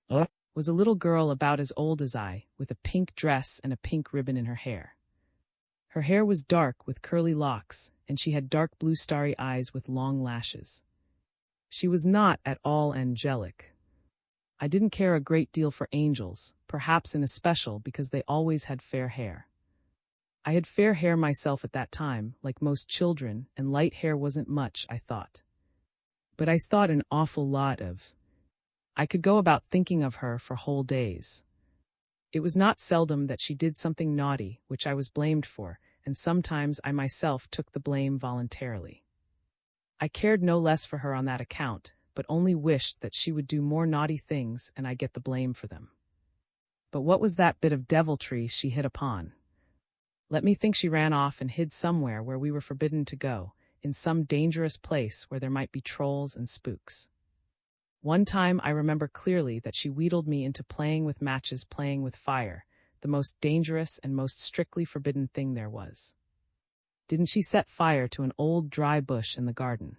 was a little girl about as old as I, with a pink dress and a pink ribbon in her hair. Her hair was dark with curly locks, and she had dark blue starry eyes with long lashes. She was not at all angelic. I didn't care a great deal for angels, perhaps in especial because they always had fair hair. I had fair hair myself at that time, like most children, and light hair wasn't much, I thought. But I thought an awful lot of. I could go about thinking of her for whole days. It was not seldom that she did something naughty, which I was blamed for, and sometimes I myself took the blame voluntarily. I cared no less for her on that account, but only wished that she would do more naughty things and I get the blame for them. But what was that bit of deviltry she hit upon? Let me think she ran off and hid somewhere where we were forbidden to go, in some dangerous place where there might be trolls and spooks. One time I remember clearly that she wheedled me into playing with matches, playing with fire, the most dangerous and most strictly forbidden thing there was. Didn't she set fire to an old dry bush in the garden?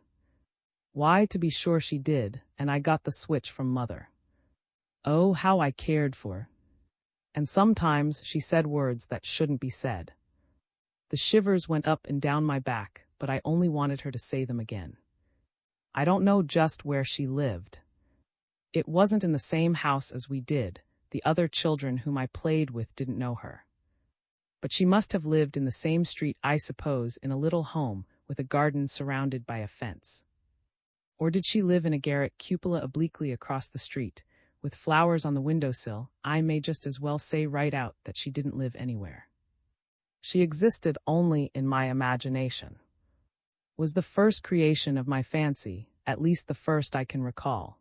Why, to be sure she did, and I got the switch from Mother. Oh, how I cared for her. And sometimes she said words that shouldn't be said. The shivers went up and down my back, but I only wanted her to say them again. I don't know just where she lived. It wasn't in the same house as we did. The other children whom I played with didn't know her. But she must have lived in the same street, I suppose, in a little home with a garden surrounded by a fence. Or did she live in a garret cupola obliquely across the street, with flowers on the windowsill? I may just as well say right out that she didn't live anywhere. She existed only in my imagination. Was the first creation of my fancy, at least the first I can recall.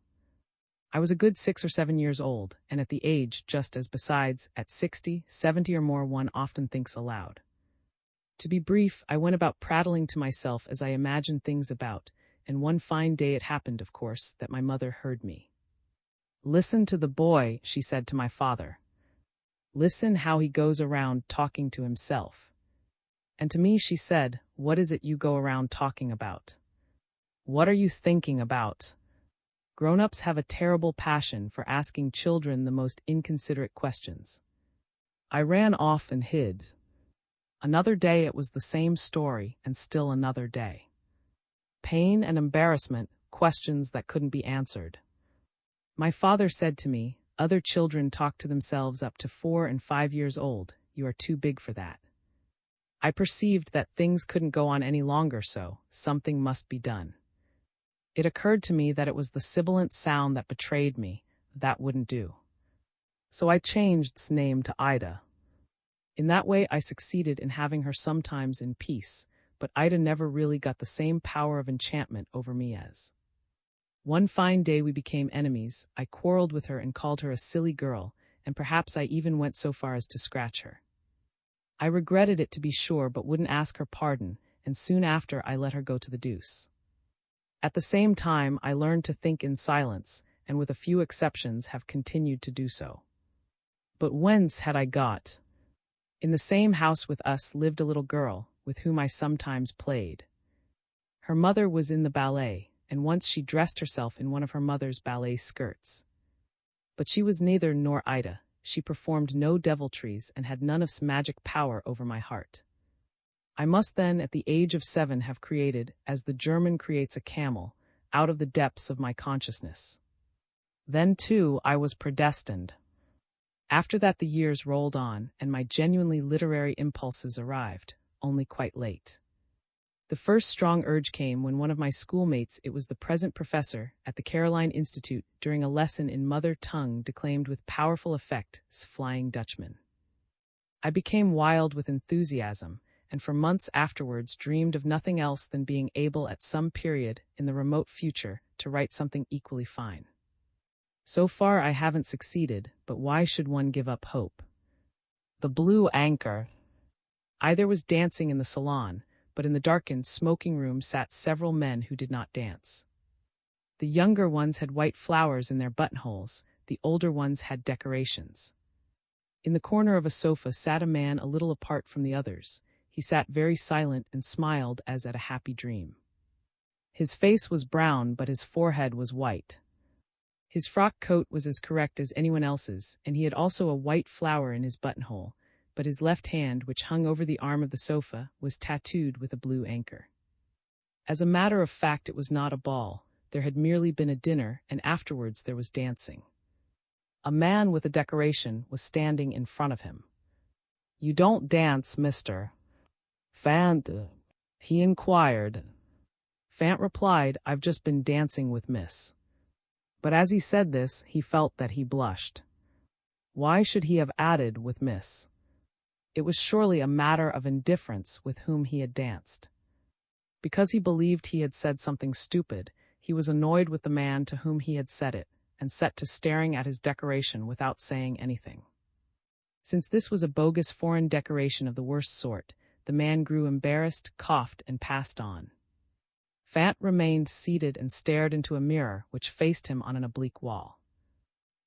I was a good 6 or 7 years old, and at the age just as besides, at 60, 70 or more one often thinks aloud. To be brief, I went about prattling to myself as I imagined things about, and one fine day it happened, of course, that my mother heard me. "Listen to the boy," she said to my father. "Listen how he goes around talking to himself." And to me she said, "What is it you go around talking about? What are you thinking about?" Grown-ups have a terrible passion for asking children the most inconsiderate questions. I ran off and hid. Another day it was the same story, and still another day. Pain and embarrassment, questions that couldn't be answered. My father said to me, "Other children talk to themselves up to 4 and 5 years old. You are too big for that." I perceived that things couldn't go on any longer, so something must be done. It occurred to me that it was the sibilant sound that betrayed me. That wouldn't do. So I changed its name to Ida. In that way I succeeded in having her sometimes in peace, but Ida never really got the same power of enchantment over me as. One fine day we became enemies. I quarreled with her and called her a silly girl, and perhaps I even went so far as to scratch her. I regretted it, to be sure, but wouldn't ask her pardon, and soon after I let her go to the deuce. At the same time, I learned to think in silence, and with a few exceptions have continued to do so. But whence had I got? In the same house with us lived a little girl, with whom I sometimes played. Her mother was in the ballet, and once she dressed herself in one of her mother's ballet skirts. But she was neither nor Ida. She performed no deviltries and had none of magic power over my heart. I must then, at the age of 7, have created, as the German creates a camel, out of the depths of my consciousness. Then, too, I was predestined. After that the years rolled on, and my genuinely literary impulses arrived, only quite late. The first strong urge came when one of my schoolmates, it was the present professor, at the Caroline Institute, during a lesson in mother tongue declaimed with powerful effect, Flying Dutchman. I became wild with enthusiasm, and for months afterwards dreamed of nothing else than being able at some period in the remote future to write something equally fine. So far I haven't succeeded, but why should one give up hope? The Blue Anchor. Either was dancing in the salon, but in the darkened smoking room sat several men who did not dance. The younger ones had white flowers in their buttonholes, the older ones had decorations. In the corner of a sofa sat a man a little apart from the others. He sat very silent and smiled as at a happy dream. His face was brown, but his forehead was white. His frock coat was as correct as anyone else's, and he had also a white flower in his buttonhole, but his left hand, which hung over the arm of the sofa, was tattooed with a blue anchor. As a matter of fact, it was not a ball. There had merely been a dinner, and afterwards there was dancing. A man with a decoration was standing in front of him. "You don't dance, mister Fant?" he inquired. Fant replied, "I've just been dancing with Miss." But as he said this, he felt that he blushed. Why should he have added with Miss? It was surely a matter of indifference with whom he had danced. Because he believed he had said something stupid, he was annoyed with the man to whom he had said it, and set to staring at his decoration without saying anything. Since this was a bogus foreign decoration of the worst sort, the man grew embarrassed, coughed, and passed on. Fant remained seated and stared into a mirror which faced him on an oblique wall.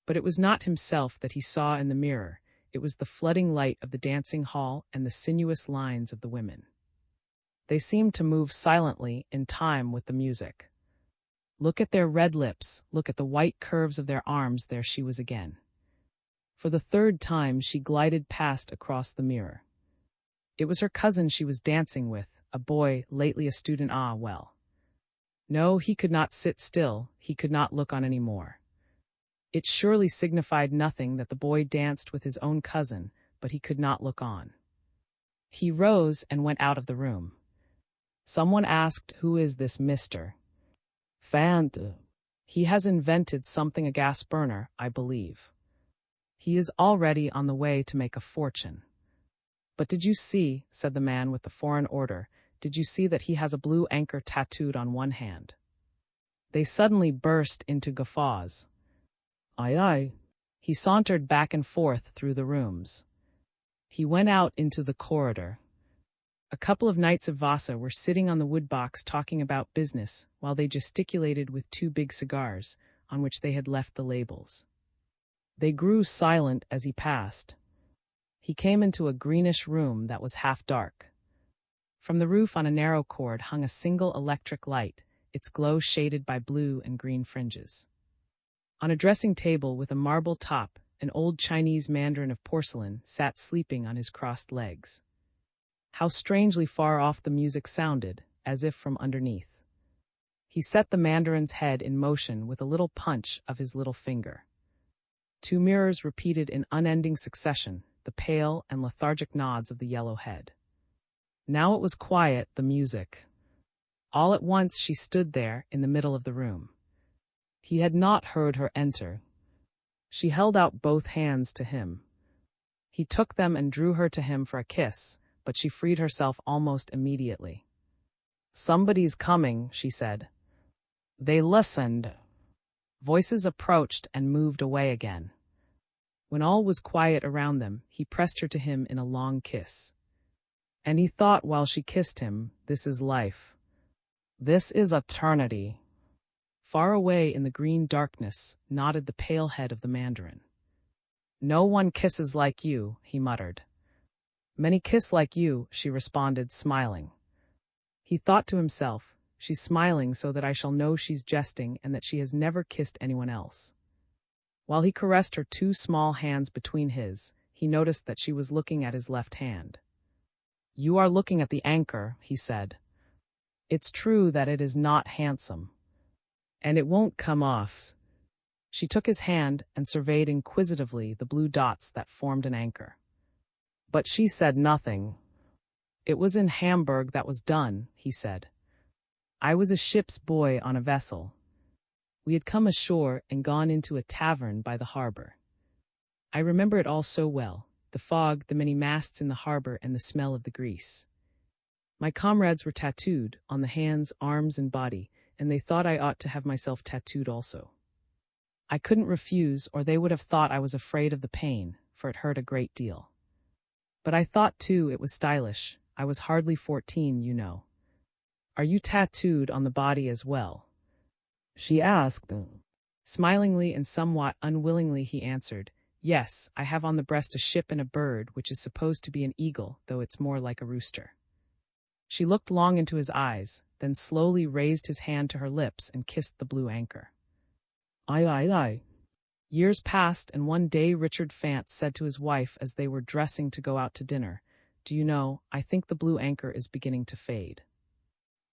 But it was not himself that he saw in the mirror, it was the flooding light of the dancing hall and the sinuous lines of the women. They seemed to move silently in time with the music. Look at their red lips, look at the white curves of their arms, there she was again. For the third time she glided past across the mirror. It was her cousin she was dancing with, a boy, lately a student. Ah, well. No, he could not sit still, he could not look on any more. It surely signified nothing that the boy danced with his own cousin, but he could not look on. He rose and went out of the room. Someone asked, "Who is this Mr. Fant?" "He has invented something, a gas burner, I believe. He is already on the way to make a fortune." "But did you see," said the man with the foreign order, "did you see that he has a blue anchor tattooed on one hand?" They suddenly burst into guffaws. "Aye, aye." He sauntered back and forth through the rooms. He went out into the corridor. A couple of knights of Vasa were sitting on the woodbox talking about business while they gesticulated with two big cigars, on which they had left the labels. They grew silent as he passed. He came into a greenish room that was half dark. From the roof on a narrow cord hung a single electric light, its glow shaded by blue and green fringes. On a dressing table with a marble top, an old Chinese mandarin of porcelain sat sleeping on his crossed legs. How strangely far off the music sounded, as if from underneath. He set the mandarin's head in motion with a little punch of his little finger. Two mirrors repeated in unending succession the pale and lethargic nods of the yellow head. Now it was quiet, the music. All at once she stood there in the middle of the room. He had not heard her enter. She held out both hands to him. He took them and drew her to him for a kiss, but she freed herself almost immediately. "Somebody's coming," she said. They listened. Voices approached and moved away again. When all was quiet around them, he pressed her to him in a long kiss. And he thought while she kissed him, "This is life. This is eternity." Far away in the green darkness nodded the pale head of the mandarin. "No one kisses like you," he muttered. "Many kiss like you," she responded, smiling. He thought to himself, "She's smiling so that I shall know she's jesting and that she has never kissed anyone else." While he caressed her two small hands between his, he noticed that she was looking at his left hand. "You are looking at the anchor," he said. "It's true that it is not handsome. And it won't come off." She took his hand and surveyed inquisitively the blue dots that formed an anchor. But she said nothing. "It was in Hamburg that was done," he said. "I was a ship's boy on a vessel. We had come ashore and gone into a tavern by the harbor. I remember it all so well, the fog, the many masts in the harbor, and the smell of the grease. My comrades were tattooed on the hands, arms, and body, and they thought I ought to have myself tattooed also. I couldn't refuse, or they would have thought I was afraid of the pain, for it hurt a great deal. But I thought, too, it was stylish. I was hardly 14, you know." "Are you tattooed on the body as well?" she asked. Smilingly and somewhat unwillingly he answered, "Yes, I have on the breast a ship and a bird, which is supposed to be an eagle, though it's more like a rooster." She looked long into his eyes, then slowly raised his hand to her lips and kissed the blue anchor. Aye. Years passed, and one day Richard Fant said to his wife as they were dressing to go out to dinner, "Do you know, I think the blue anchor is beginning to fade.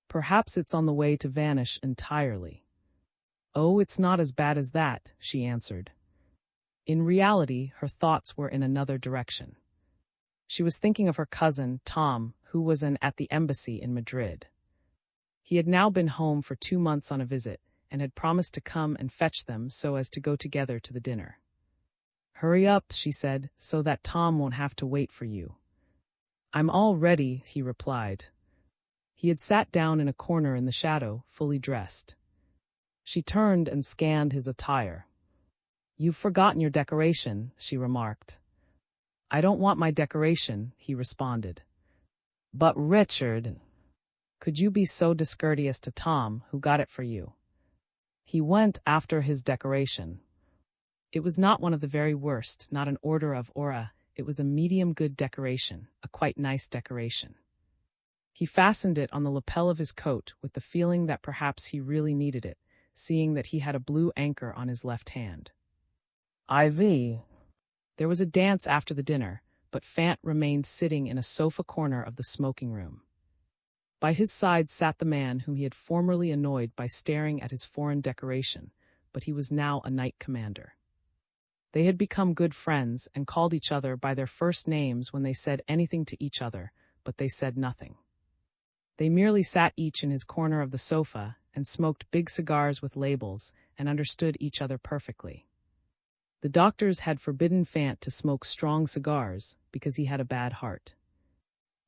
Perhaps it's on the way to vanish entirely." "Oh, it's not as bad as that," she answered. In reality, her thoughts were in another direction. She was thinking of her cousin, Tom, who was at the embassy in Madrid. He had now been home for 2 months on a visit, and had promised to come and fetch them so as to go together to the dinner. "Hurry up," she said, "so that Tom won't have to wait for you." "I'm all ready," he replied. He had sat down in a corner in the shadow, fully dressed. She turned and scanned his attire. "You've forgotten your decoration," she remarked. "I don't want my decoration," he responded. "But Richard, could you be so discourteous to Tom, who got it for you? He went after his decoration." It was not one of the very worst, not an order of aura. It was a medium good decoration, a quite nice decoration. He fastened it on the lapel of his coat with the feeling that perhaps he really needed it, seeing that he had a blue anchor on his left hand. IV. There was a dance after the dinner, but Fant remained sitting in a sofa corner of the smoking room. By his side sat the man whom he had formerly annoyed by staring at his foreign decoration, but he was now a knight commander. They had become good friends and called each other by their first names when they said anything to each other, but they said nothing. They merely sat each in his corner of the sofa and smoked big cigars with labels and understood each other perfectly. The doctors had forbidden Fant to smoke strong cigars because he had a bad heart.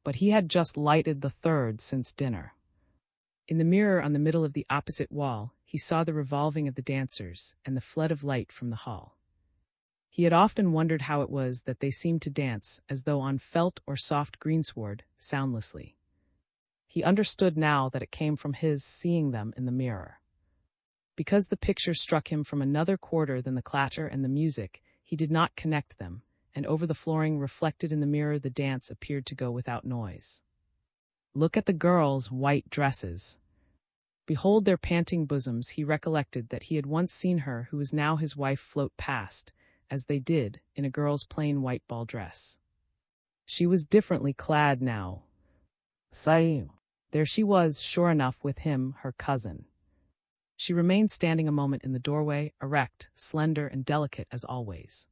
But he had just lighted the third since dinner. In the mirror on the middle of the opposite wall, he saw the revolving of the dancers and the flood of light from the hall. He had often wondered how it was that they seemed to dance as though on felt or soft greensward, soundlessly. He understood now that it came from his seeing them in the mirror. Because the picture struck him from another quarter than the clatter and the music, he did not connect them, and over the flooring reflected in the mirror the dance appeared to go without noise. Look at the girls' white dresses. Behold their panting bosoms. He recollected that he had once seen her who was now his wife float past, as they did, in a girl's plain white ball dress. She was differently clad now. Say, there she was, sure enough, with him, her cousin. She remained standing a moment in the doorway, erect, slender, and delicate as always.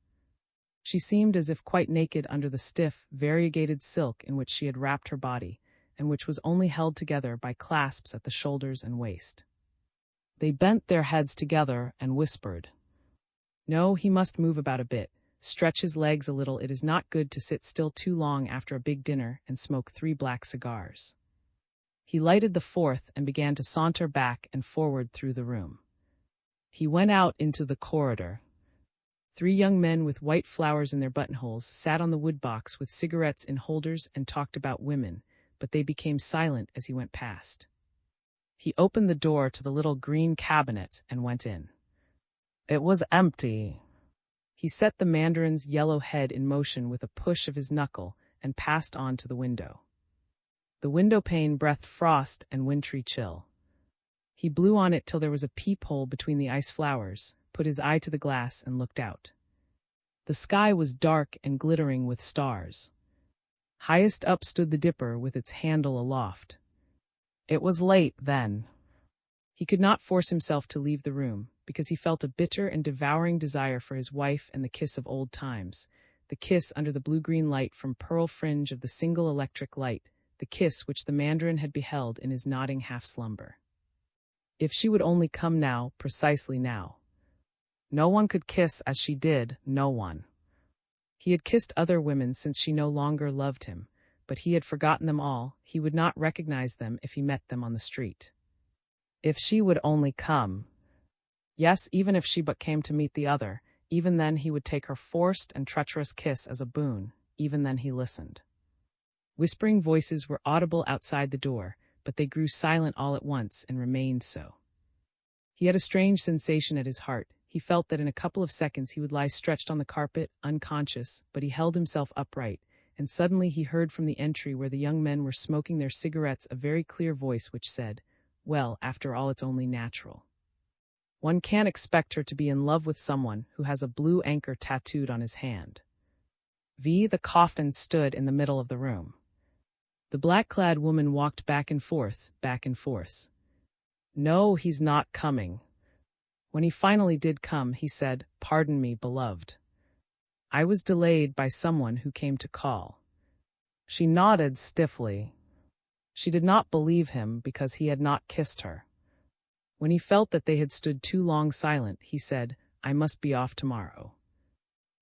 She seemed as if quite naked under the stiff, variegated silk in which she had wrapped her body, and which was only held together by clasps at the shoulders and waist. They bent their heads together and whispered. No, he must move about a bit, stretch his legs a little. It is not good to sit still too long after a big dinner and smoke 3 black cigars. He lighted the 4th and began to saunter back and forward through the room. He went out into the corridor. 3 young men with white flowers in their buttonholes sat on the woodbox with cigarettes in holders and talked about women, but they became silent as he went past. He opened the door to the little green cabinet and went in. It was empty. He set the mandarin's yellow head in motion with a push of his knuckle and passed on to the window. The window pane breathed frost and wintry chill. He blew on it till there was a peephole between the ice flowers, put his eye to the glass and looked out. The sky was dark and glittering with stars. Highest up stood the dipper with its handle aloft. It was late then. He could not force himself to leave the room, because he felt a bitter and devouring desire for his wife and the kiss of old times, the kiss under the blue-green light from pearl fringe of the single electric light, the kiss which the mandarin had beheld in his nodding half-slumber. If she would only come now, precisely now. No one could kiss as she did, no one. He had kissed other women since she no longer loved him, but he had forgotten them all. He would not recognize them if he met them on the street. If she would only come. Yes, even if she but came to meet the other, even then he would take her forced and treacherous kiss as a boon, even then he listened. Whispering voices were audible outside the door, but they grew silent all at once and remained so. He had a strange sensation at his heart. He felt that in a couple of seconds he would lie stretched on the carpet, unconscious, but he held himself upright, and suddenly he heard from the entry where the young men were smoking their cigarettes a very clear voice which said, "Well, after all, it's only natural." One can't expect her to be in love with someone who has a blue anchor tattooed on his hand. The coffin stood in the middle of the room. The black-clad woman walked back and forth, back and forth. No, he's not coming. When he finally did come, he said, "Pardon me, beloved. I was delayed by someone who came to call." She nodded stiffly. She did not believe him because he had not kissed her. When he felt that they had stood too long silent, he said, "I must be off tomorrow.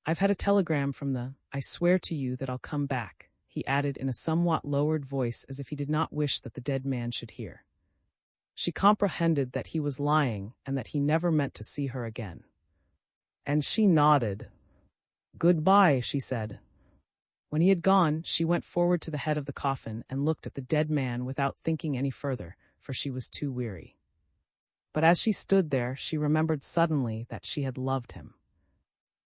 I've had a telegram from I swear to you that I'll come back," he added in a somewhat lowered voice as if he did not wish that the dead man should hear. She comprehended that he was lying and that he never meant to see her again. And she nodded. "Goodbye," she said. When he had gone, she went forward to the head of the coffin and looked at the dead man without thinking any further, for she was too weary. But as she stood there, she remembered suddenly that she had loved him.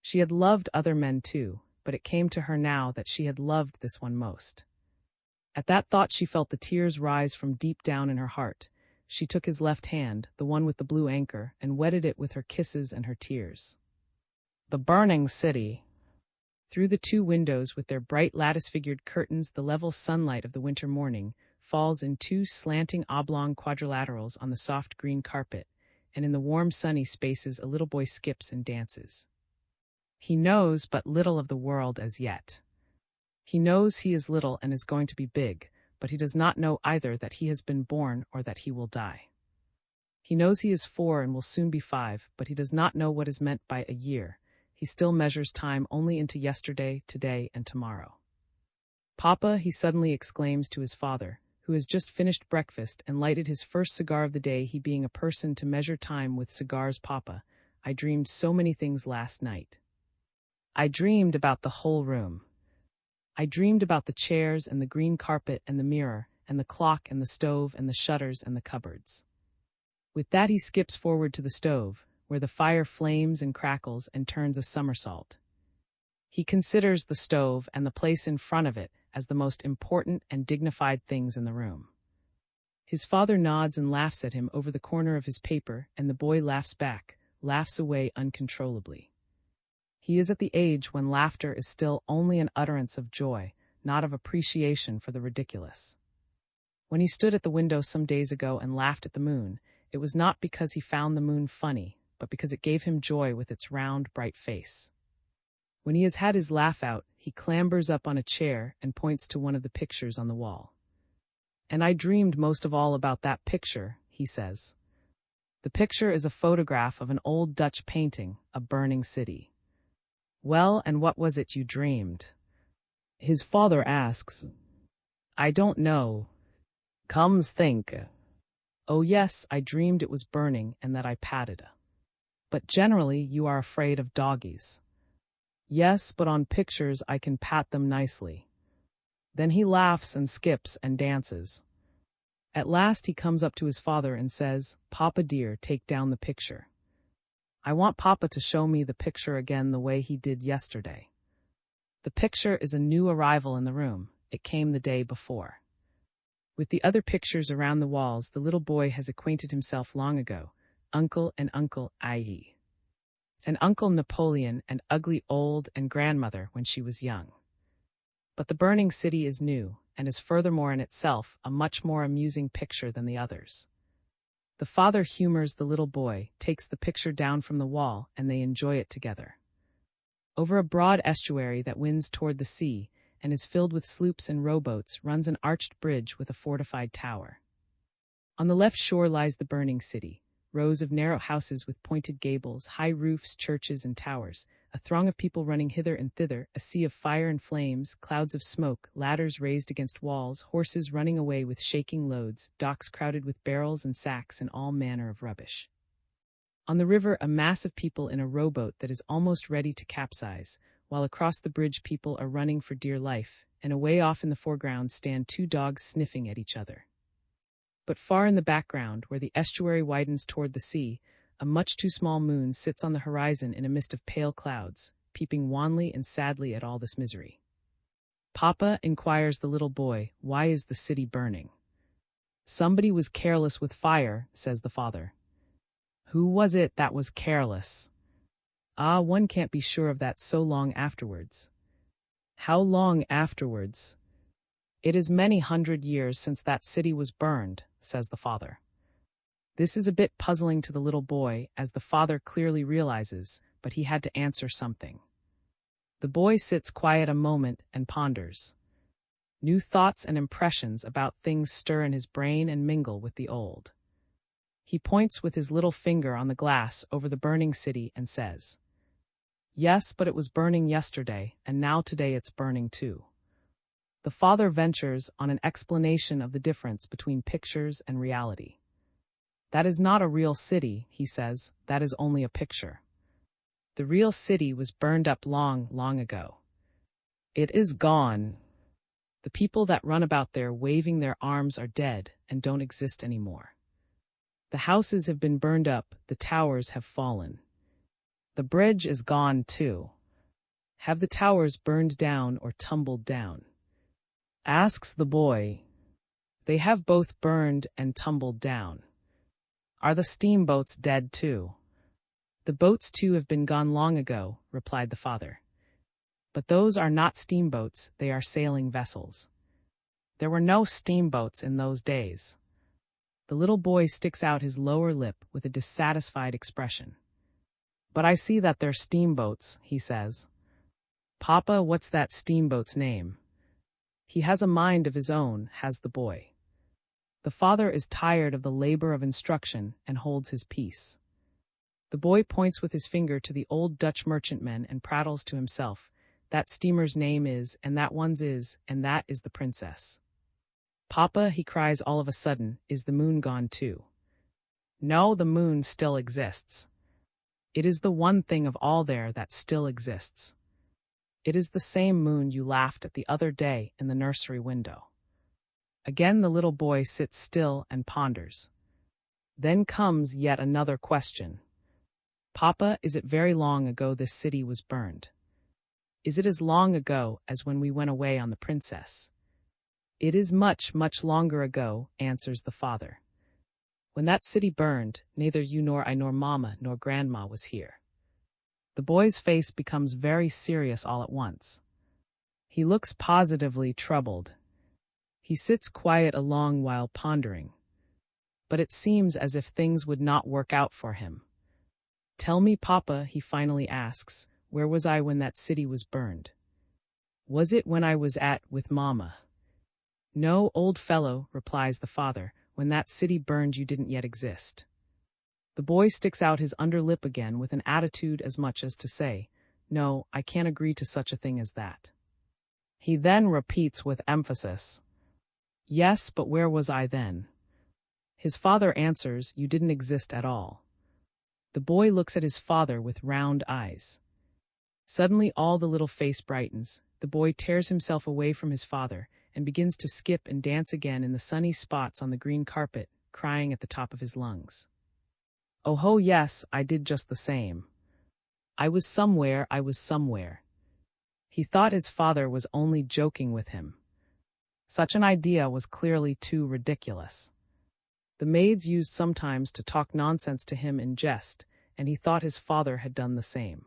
She had loved other men too, but it came to her now that she had loved this one most. At that thought she felt the tears rise from deep down in her heart. She took his left hand, the one with the blue anchor, and wetted it with her kisses and her tears. The burning city. Through the two windows with their bright lattice-figured curtains, the level sunlight of the winter morning falls in two slanting oblong quadrilaterals on the soft green carpet, and in the warm sunny spaces a little boy skips and dances. He knows but little of the world as yet. He knows he is little and is going to be big, but he does not know either that he has been born or that he will die. He knows he is 4 and will soon be 5, but he does not know what is meant by a year. He still measures time only into yesterday, today, and tomorrow. "Papa," he suddenly exclaims to his father, who has just finished breakfast and lighted his first cigar of the day, he being a person to measure time with cigars. "Papa, I dreamed so many things last night. I dreamed about the whole room. I dreamed about the chairs and the green carpet and the mirror and the clock and the stove and the shutters and the cupboards." With that he skips forward to the stove, where the fire flames and crackles and turns a somersault. He considers the stove and the place in front of it as the most important and dignified things in the room. His father nods and laughs at him over the corner of his paper, and the boy laughs back, laughs away uncontrollably. He is at the age when laughter is still only an utterance of joy, not of appreciation for the ridiculous. When he stood at the window some days ago and laughed at the moon, it was not because he found the moon funny, but because it gave him joy with its round, bright face. When he has had his laugh out, he clambers up on a chair and points to one of the pictures on the wall. "And I dreamed most of all about that picture," he says. The picture is a photograph of an old Dutch painting, a burning city. "Well, and what was it you dreamed?" his father asks. "I don't know. Comes think. Oh yes, I dreamed it was burning and that I patted. But generally you are afraid of doggies." "Yes, but on pictures I can pat them nicely." Then he laughs and skips and dances. At last he comes up to his father and says, "Papa dear, take down the picture. I want Papa to show me the picture again the way he did yesterday." The picture is a new arrival in the room. It came the day before. With the other pictures around the walls, the little boy has acquainted himself long ago. Uncle and Uncle I.E. and Uncle Napoleon and ugly old and grandmother when she was young. But the burning city is new, and is furthermore in itself a much more amusing picture than the others. The father humors the little boy, takes the picture down from the wall, and they enjoy it together. Over a broad estuary that winds toward the sea, and is filled with sloops and rowboats, runs an arched bridge with a fortified tower. On the left shore lies the burning city, rows of narrow houses with pointed gables, high roofs, churches, and towers, a throng of people running hither and thither, a sea of fire and flames, clouds of smoke, ladders raised against walls, horses running away with shaking loads, docks crowded with barrels and sacks and all manner of rubbish. On the river, a mass of people in a rowboat that is almost ready to capsize, while across the bridge people are running for dear life, and away off in the foreground stand 2 dogs sniffing at each other. But far in the background, where the estuary widens toward the sea, a much too small moon sits on the horizon in a mist of pale clouds, peeping wanly and sadly at all this misery. "Papa," inquires the little boy, "why is the city burning?" "Somebody was careless with fire," says the father. Who was it that was careless? Ah, one can't be sure of that so long afterwards. How long afterwards? It is many 100 years since that city was burned, says the father. This is a bit puzzling to the little boy, as the father clearly realizes, but he had to answer something. The boy sits quiet a moment and ponders. New thoughts and impressions about things stir in his brain and mingle with the old. He points with his little finger on the glass over the burning city and says, "Yes, but it was burning yesterday, and now today it's burning too." The father ventures on an explanation of the difference between pictures and reality. That is not a real city, he says, that is only a picture. The real city was burned up long, long ago. It is gone. The people that run about there waving their arms are dead and don't exist anymore. The houses have been burned up, the towers have fallen. The bridge is gone too. Have the towers burned down or tumbled down? Asks the boy. They have both burned and tumbled down. Are the steamboats dead too? The boats too have been gone long ago, replied the father. But those are not steamboats, they are sailing vessels. There were no steamboats in those days. The little boy sticks out his lower lip with a dissatisfied expression. But I see that they're steamboats, he says. Papa, what's that steamboat's name? He has a mind of his own, has the boy. The father is tired of the labor of instruction and holds his peace. The boy points with his finger to the old Dutch merchantman and prattles to himself. That steamer's name is, and that one's is, and that is the princess. Papa, he cries all of a sudden, is the moon gone too? No, the moon still exists. It is the one thing of all there that still exists. It is the same moon you laughed at the other day in the nursery window. Again the little boy sits still and ponders. Then comes yet another question. Papa, is it very long ago this city was burned? Is it as long ago as when we went away on the princess? It is much, much longer ago, answers the father. When that city burned, neither you nor I nor Mama nor Grandma was here. The boy's face becomes very serious all at once. He looks positively troubled. He sits quiet a long while pondering. But it seems as if things would not work out for him. Tell me, Papa, he finally asks, where was I when that city was burned? Was it when I was with Mama? No, old fellow, replies the father, when that city burned you didn't yet exist. The boy sticks out his under lip again with an attitude as much as to say, no, I can't agree to such a thing as that. He then repeats with emphasis, yes, but where was I then? His father answers, you didn't exist at all. The boy looks at his father with round eyes. Suddenly all the little face brightens. The boy tears himself away from his father and begins to skip and dance again in the sunny spots on the green carpet, crying at the top of his lungs. Oh ho, yes, I did just the same. I was somewhere. He thought his father was only joking with him. Such an idea was clearly too ridiculous. The maids used sometimes to talk nonsense to him in jest, and he thought his father had done the same.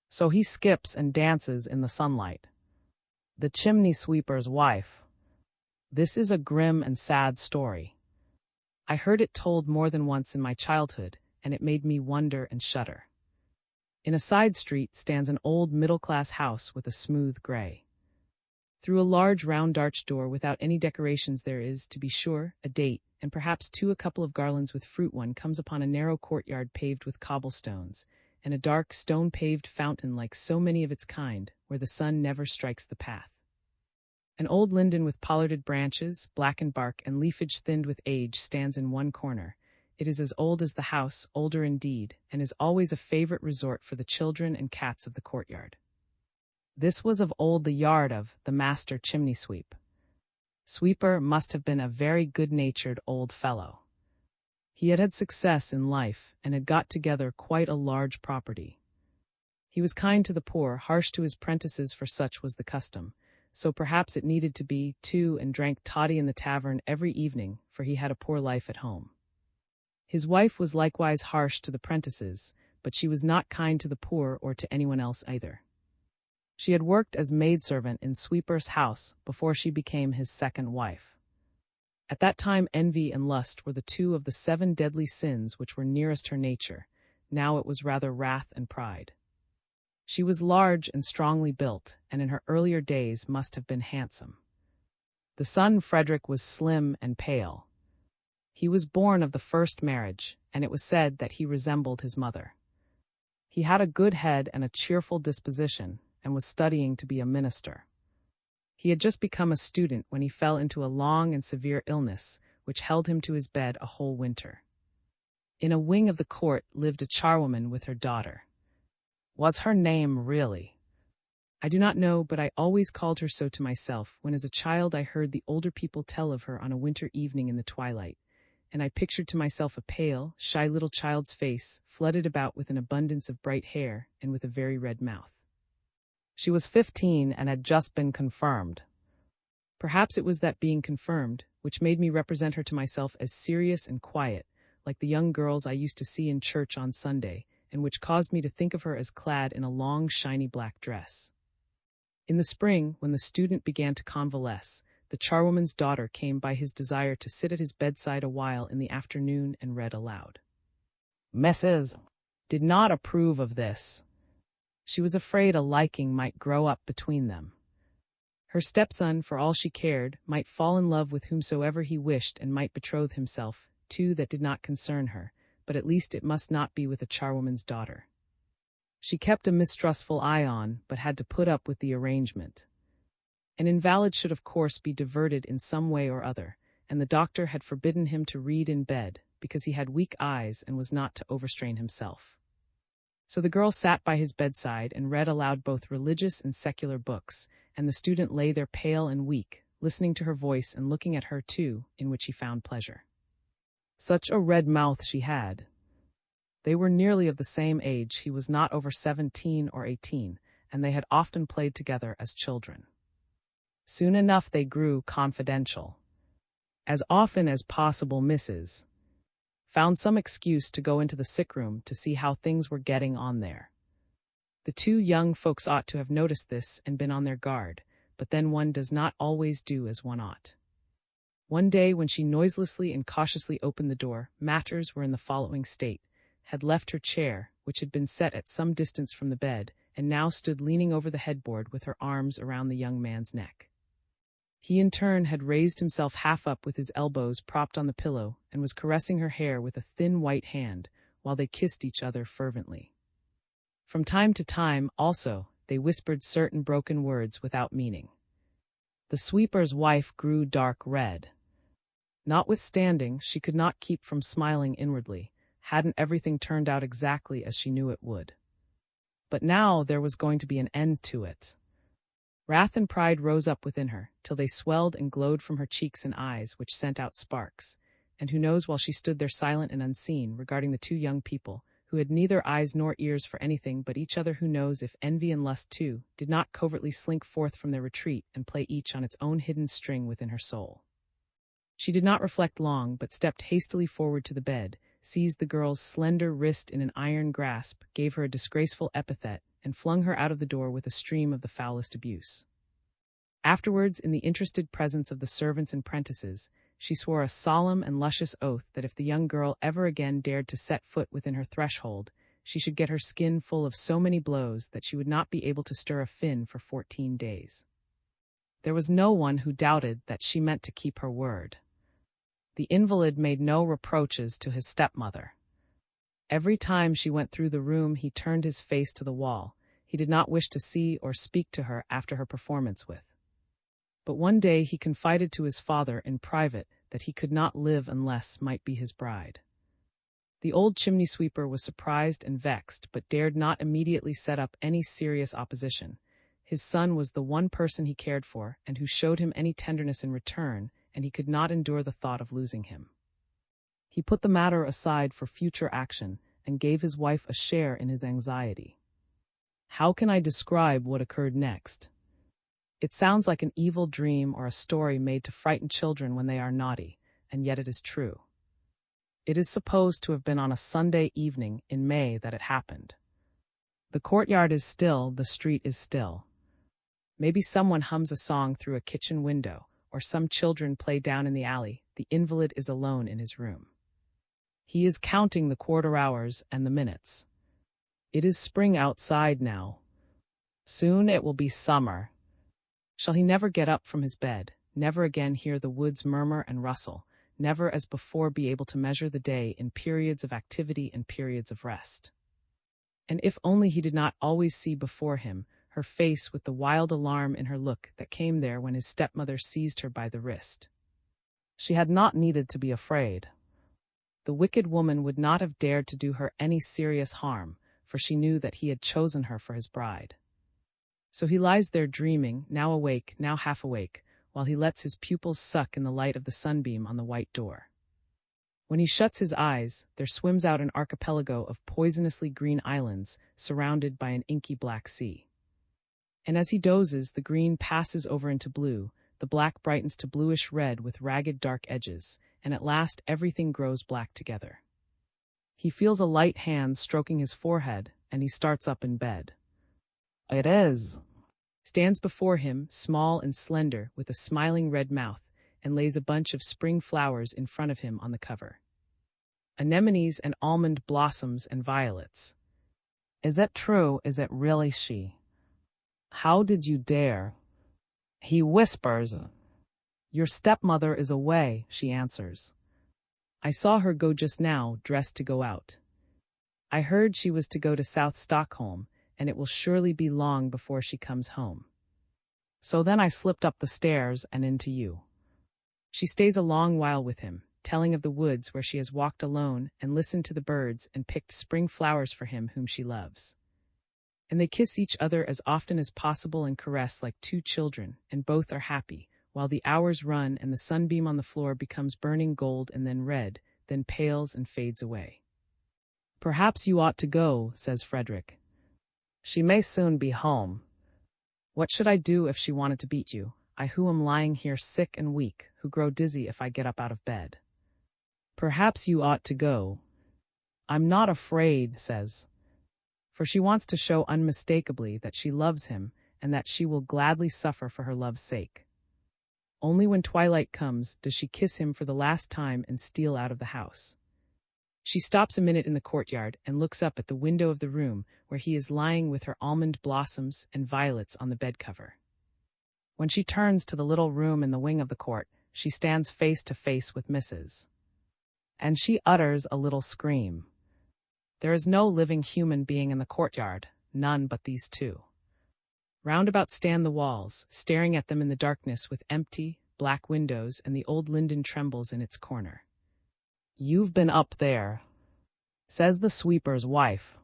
So he skips and dances in the sunlight. The chimney sweeper's wife. This is a grim and sad story. I heard it told more than once in my childhood, and it made me wonder and shudder. In a side street stands an old middle-class house with a smooth gray. Through a large round arched door without any decorations there is, to be sure, a date, and perhaps a couple of garlands with fruit. One comes upon a narrow courtyard paved with cobblestones, and a dark stone-paved fountain like so many of its kind, where the sun never strikes the path. An old linden with pollarded branches, blackened bark, and leafage thinned with age stands in one corner. It is as old as the house, older indeed, and is always a favorite resort for the children and cats of the courtyard. This was of old the yard of the master chimney sweep. Sweeper must have been a very good-natured old fellow. He had had success in life and had got together quite a large property. He was kind to the poor, harsh to his prentices, for such was the custom. So perhaps it needed to be, too, and drank toddy in the tavern every evening, for he had a poor life at home. His wife was likewise harsh to the prentices, but she was not kind to the poor or to anyone else either. She had worked as maidservant in Sweeper's house before she became his second wife. At that time envy and lust were the two of the 7 deadly sins which were nearest her nature. Now it was rather wrath and pride. She was large and strongly built, and in her earlier days must have been handsome. The son Frederick was slim and pale. He was born of the first marriage, and it was said that he resembled his mother. He had a good head and a cheerful disposition, and was studying to be a minister. He had just become a student when he fell into a long and severe illness, which held him to his bed a whole winter. In a wing of the court lived a charwoman with her daughter. Was her name really? I do not know, but I always called her so to myself when as a child I heard the older people tell of her on a winter evening in the twilight, and I pictured to myself a pale, shy little child's face, flooded about with an abundance of bright hair and with a very red mouth. She was 15 and had just been confirmed. Perhaps it was that being confirmed which made me represent her to myself as serious and quiet, like the young girls I used to see in church on Sunday, and which caused me to think of her as clad in a long, shiny black dress. In the spring, when the student began to convalesce, the charwoman's daughter came by his desire to sit at his bedside a while in the afternoon and read aloud. Mrs. did not approve of this. She was afraid a liking might grow up between them. Her stepson, for all she cared, might fall in love with whomsoever he wished and might betroth himself to that did not concern her, but at least it must not be with a charwoman's daughter. She kept a mistrustful eye on, but had to put up with the arrangement. An invalid should of course be diverted in some way or other, and the doctor had forbidden him to read in bed, because he had weak eyes and was not to overstrain himself. So the girl sat by his bedside and read aloud both religious and secular books, and the student lay there pale and weak, listening to her voice and looking at her too, in which he found pleasure. Such a red mouth she had. They were nearly of the same age. He was not over 17 or 18, and they had often played together as children. Soon enough they grew confidential. As often as possible Mrs. found some excuse to go into the sick room to see how things were getting on there. The two young folks ought to have noticed this and been on their guard, but then one does not always do as one ought. One day when she noiselessly and cautiously opened the door, matters were in the following state: had left her chair, which had been set at some distance from the bed, and now stood leaning over the headboard with her arms around the young man's neck. He in turn had raised himself half up with his elbows propped on the pillow and was caressing her hair with a thin white hand, while they kissed each other fervently. From time to time, also, they whispered certain broken words without meaning. The sweeper's wife grew dark red. Notwithstanding, she could not keep from smiling inwardly. Hadn't everything turned out exactly as she knew it would? But now there was going to be an end to it. Wrath and pride rose up within her, till they swelled and glowed from her cheeks and eyes, which sent out sparks. And who knows, while she stood there silent and unseen, regarding the two young people, who had neither eyes nor ears for anything but each other, who knows if envy and lust too did not covertly slink forth from their retreat and play each on its own hidden string within her soul. She did not reflect long, but stepped hastily forward to the bed, seized the girl's slender wrist in an iron grasp, gave her a disgraceful epithet, and flung her out of the door with a stream of the foulest abuse. Afterwards, in the interested presence of the servants and prentices, she swore a solemn and luscious oath that if the young girl ever again dared to set foot within her threshold, she should get her skin full of so many blows that she would not be able to stir a fin for 14 days. There was no one who doubted that she meant to keep her word. The invalid made no reproaches to his stepmother. Every time she went through the room he turned his face to the wall. He did not wish to see or speak to her after her performance with. But one day he confided to his father in private that he could not live unless might be his bride. The old chimney sweeper was surprised and vexed, but dared not immediately set up any serious opposition. His son was the one person he cared for, and who showed him any tenderness in return, and he could not endure the thought of losing him. He put the matter aside for future action, and gave his wife a share in his anxiety. How can I describe what occurred next? It sounds like an evil dream or a story made to frighten children when they are naughty, and yet it is true. It is supposed to have been on a Sunday evening in May that it happened. The courtyard is still, the street is still. Maybe someone hums a song through a kitchen window, or some children play down in the alley. The invalid is alone in his room. He is counting the quarter hours and the minutes. It is spring outside now. Soon it will be summer. Shall he never get up from his bed, never again hear the woods murmur and rustle, never as before be able to measure the day in periods of activity and periods of rest? And if only he did not always see before him her face with the wild alarm in her look that came there when his stepmother seized her by the wrist. She had not needed to be afraid. The wicked woman would not have dared to do her any serious harm, for she knew that he had chosen her for his bride. So he lies there dreaming, now awake, now half awake, while he lets his pupils suck in the light of the sunbeam on the white door. When he shuts his eyes, there swims out an archipelago of poisonously green islands surrounded by an inky black sea. And as he dozes, the green passes over into blue, the black brightens to bluish red with ragged dark edges, and at last everything grows black together. He feels a light hand stroking his forehead, and he starts up in bed. It is. Stands before him, small and slender, with a smiling red mouth, and lays a bunch of spring flowers in front of him on the cover. Anemones and almond blossoms and violets. Is it true? Is it really she? How did you dare? He whispers. Your stepmother is away, she answers. I saw her go just now, dressed to go out. I heard she was to go to South Stockholm, and it will surely be long before she comes home. So then I slipped up the stairs and into you. She stays a long while with him, telling of the woods where she has walked alone and listened to the birds and picked spring flowers for him whom she loves. And they kiss each other as often as possible and caress like two children, and both are happy, while the hours run and the sunbeam on the floor becomes burning gold and then red, then pales and fades away. Perhaps you ought to go, says Frederick. She may soon be home. What should I do if she wanted to beat you, I who am lying here sick and weak, who grow dizzy if I get up out of bed? Perhaps you ought to go. I'm not afraid, says. For she wants to show unmistakably that she loves him and that she will gladly suffer for her love's sake. Only when twilight comes does she kiss him for the last time and steal out of the house. She stops a minute in the courtyard and looks up at the window of the room where he is lying with her almond blossoms and violets on the bed cover. When she turns to the little room in the wing of the court, she stands face to face with Mrs. And she utters a little scream. There is no living human being in the courtyard, none but these two. Round about stand the walls, staring at them in the darkness with empty, black windows, and the old linden trembles in its corner. You've been up there, says the sweeper's wife.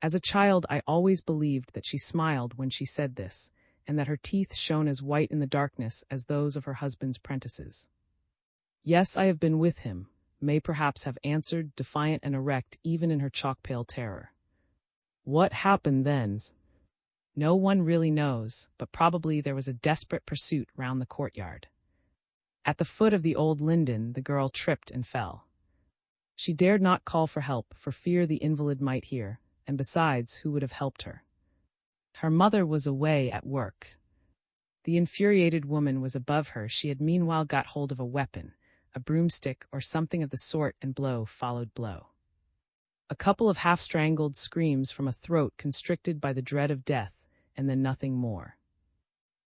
As a child, I always believed that she smiled when she said this, and that her teeth shone as white in the darkness as those of her husband's prentices. Yes, I have been with him, may perhaps have answered, defiant and erect even in her chalk-pale terror. What happened then? No one really knows, but probably there was a desperate pursuit round the courtyard. At the foot of the old linden, the girl tripped and fell. She dared not call for help for fear the invalid might hear, and besides, who would have helped her? Her mother was away at work. The infuriated woman was above her. She had meanwhile got hold of a weapon, a broomstick or something of the sort, and blow followed blow. A couple of half-strangled screams from a throat constricted by the dread of death, and then nothing more.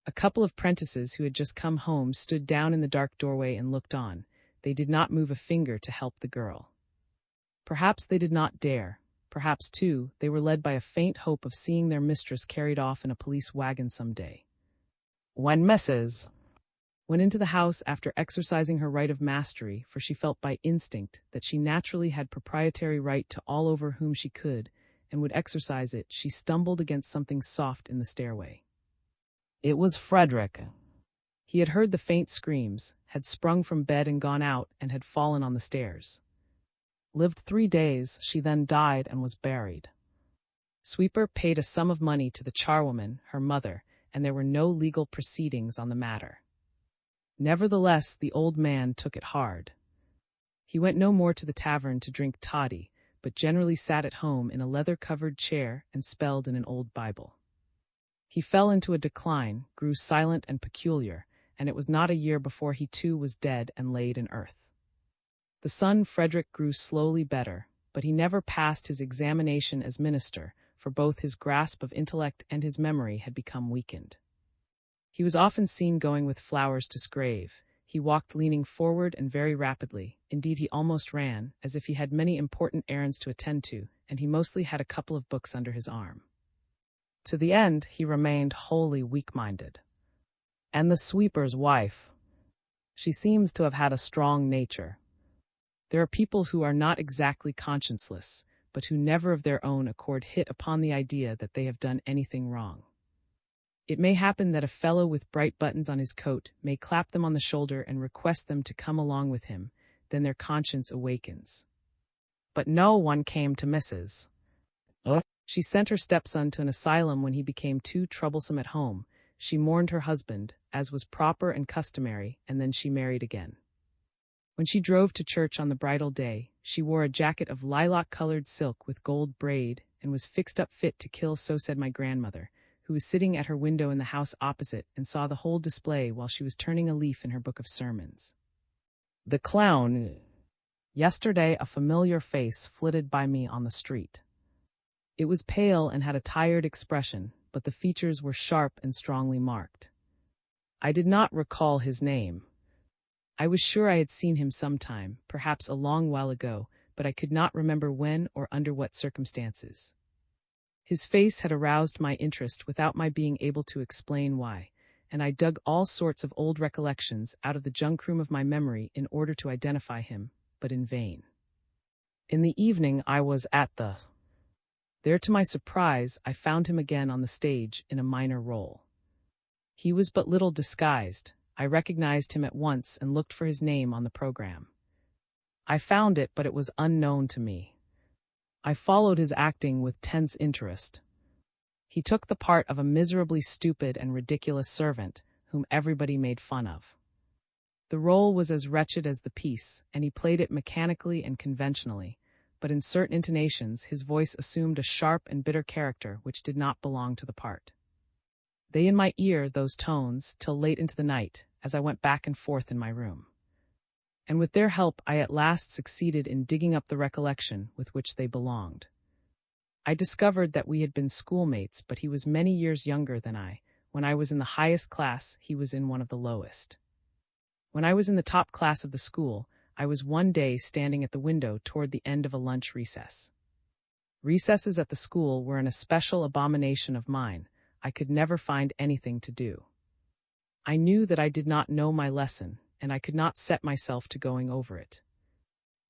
A couple of prentices who had just come home stood down in the dark doorway and looked on. They did not move a finger to help the girl. Perhaps they did not dare. Perhaps, too, they were led by a faint hope of seeing their mistress carried off in a police wagon some day. When Mrs. went into the house after exercising her right of mastery, for she felt by instinct that she naturally had proprietary right to all over whom she could, and would exercise it, she stumbled against something soft in the stairway. It was Frederick. He had heard the faint screams, had sprung from bed and gone out, and had fallen on the stairs. Lived 3 days, she then died and was buried. Sweeper paid a sum of money to the charwoman, her mother, and there were no legal proceedings on the matter. Nevertheless, the old man took it hard. He went no more to the tavern to drink toddy, but generally sat at home in a leather-covered chair and spelled in an old Bible. He fell into a decline, grew silent and peculiar, and it was not a year before he too was dead and laid in earth. The son Frederick grew slowly better, but he never passed his examination as minister, for both his grasp of intellect and his memory had become weakened. He was often seen going with flowers to his grave. He walked leaning forward and very rapidly. Indeed, he almost ran, as if he had many important errands to attend to, and he mostly had a couple of books under his arm. To the end, he remained wholly weak-minded. And the sweeper's wife. She seems to have had a strong nature. There are people who are not exactly conscienceless, but who never of their own accord hit upon the idea that they have done anything wrong. It may happen that a fellow with bright buttons on his coat may clap them on the shoulder and request them to come along with him, then their conscience awakens. But no one came to Mrs. She sent her stepson to an asylum when he became too troublesome at home. She mourned her husband, as was proper and customary, and then she married again. When she drove to church on the bridal day, she wore a jacket of lilac-colored silk with gold braid, and was fixed up fit to kill, so said my grandmother, who was sitting at her window in the house opposite and saw the whole display while she was turning a leaf in her book of sermons. The clown. Yesterday a familiar face flitted by me on the street. It was pale and had a tired expression, but the features were sharp and strongly marked. I did not recall his name. I was sure I had seen him sometime, perhaps a long while ago, but I could not remember when or under what circumstances. His face had aroused my interest without my being able to explain why, and I dug all sorts of old recollections out of the junk room of my memory in order to identify him, but in vain. In the evening I was at the... There, to my surprise, I found him again on the stage in a minor role. He was but little disguised. I recognized him at once and looked for his name on the program. I found it, but it was unknown to me. I followed his acting with tense interest. He took the part of a miserably stupid and ridiculous servant, whom everybody made fun of. The role was as wretched as the piece, and he played it mechanically and conventionally, but in certain intonations his voice assumed a sharp and bitter character which did not belong to the part. They in my ear, those tones, till late into the night, as I went back and forth in my room. And with their help I at last succeeded in digging up the recollection with which they belonged. I discovered that we had been schoolmates, but he was many years younger than I. When I was in the highest class, he was in one of the lowest. When I was in the top class of the school, I was one day standing at the window toward the end of a lunch recess. Recesses at the school were an especial abomination of mine. I could never find anything to do. I knew that I did not know my lesson, and I could not set myself to going over it.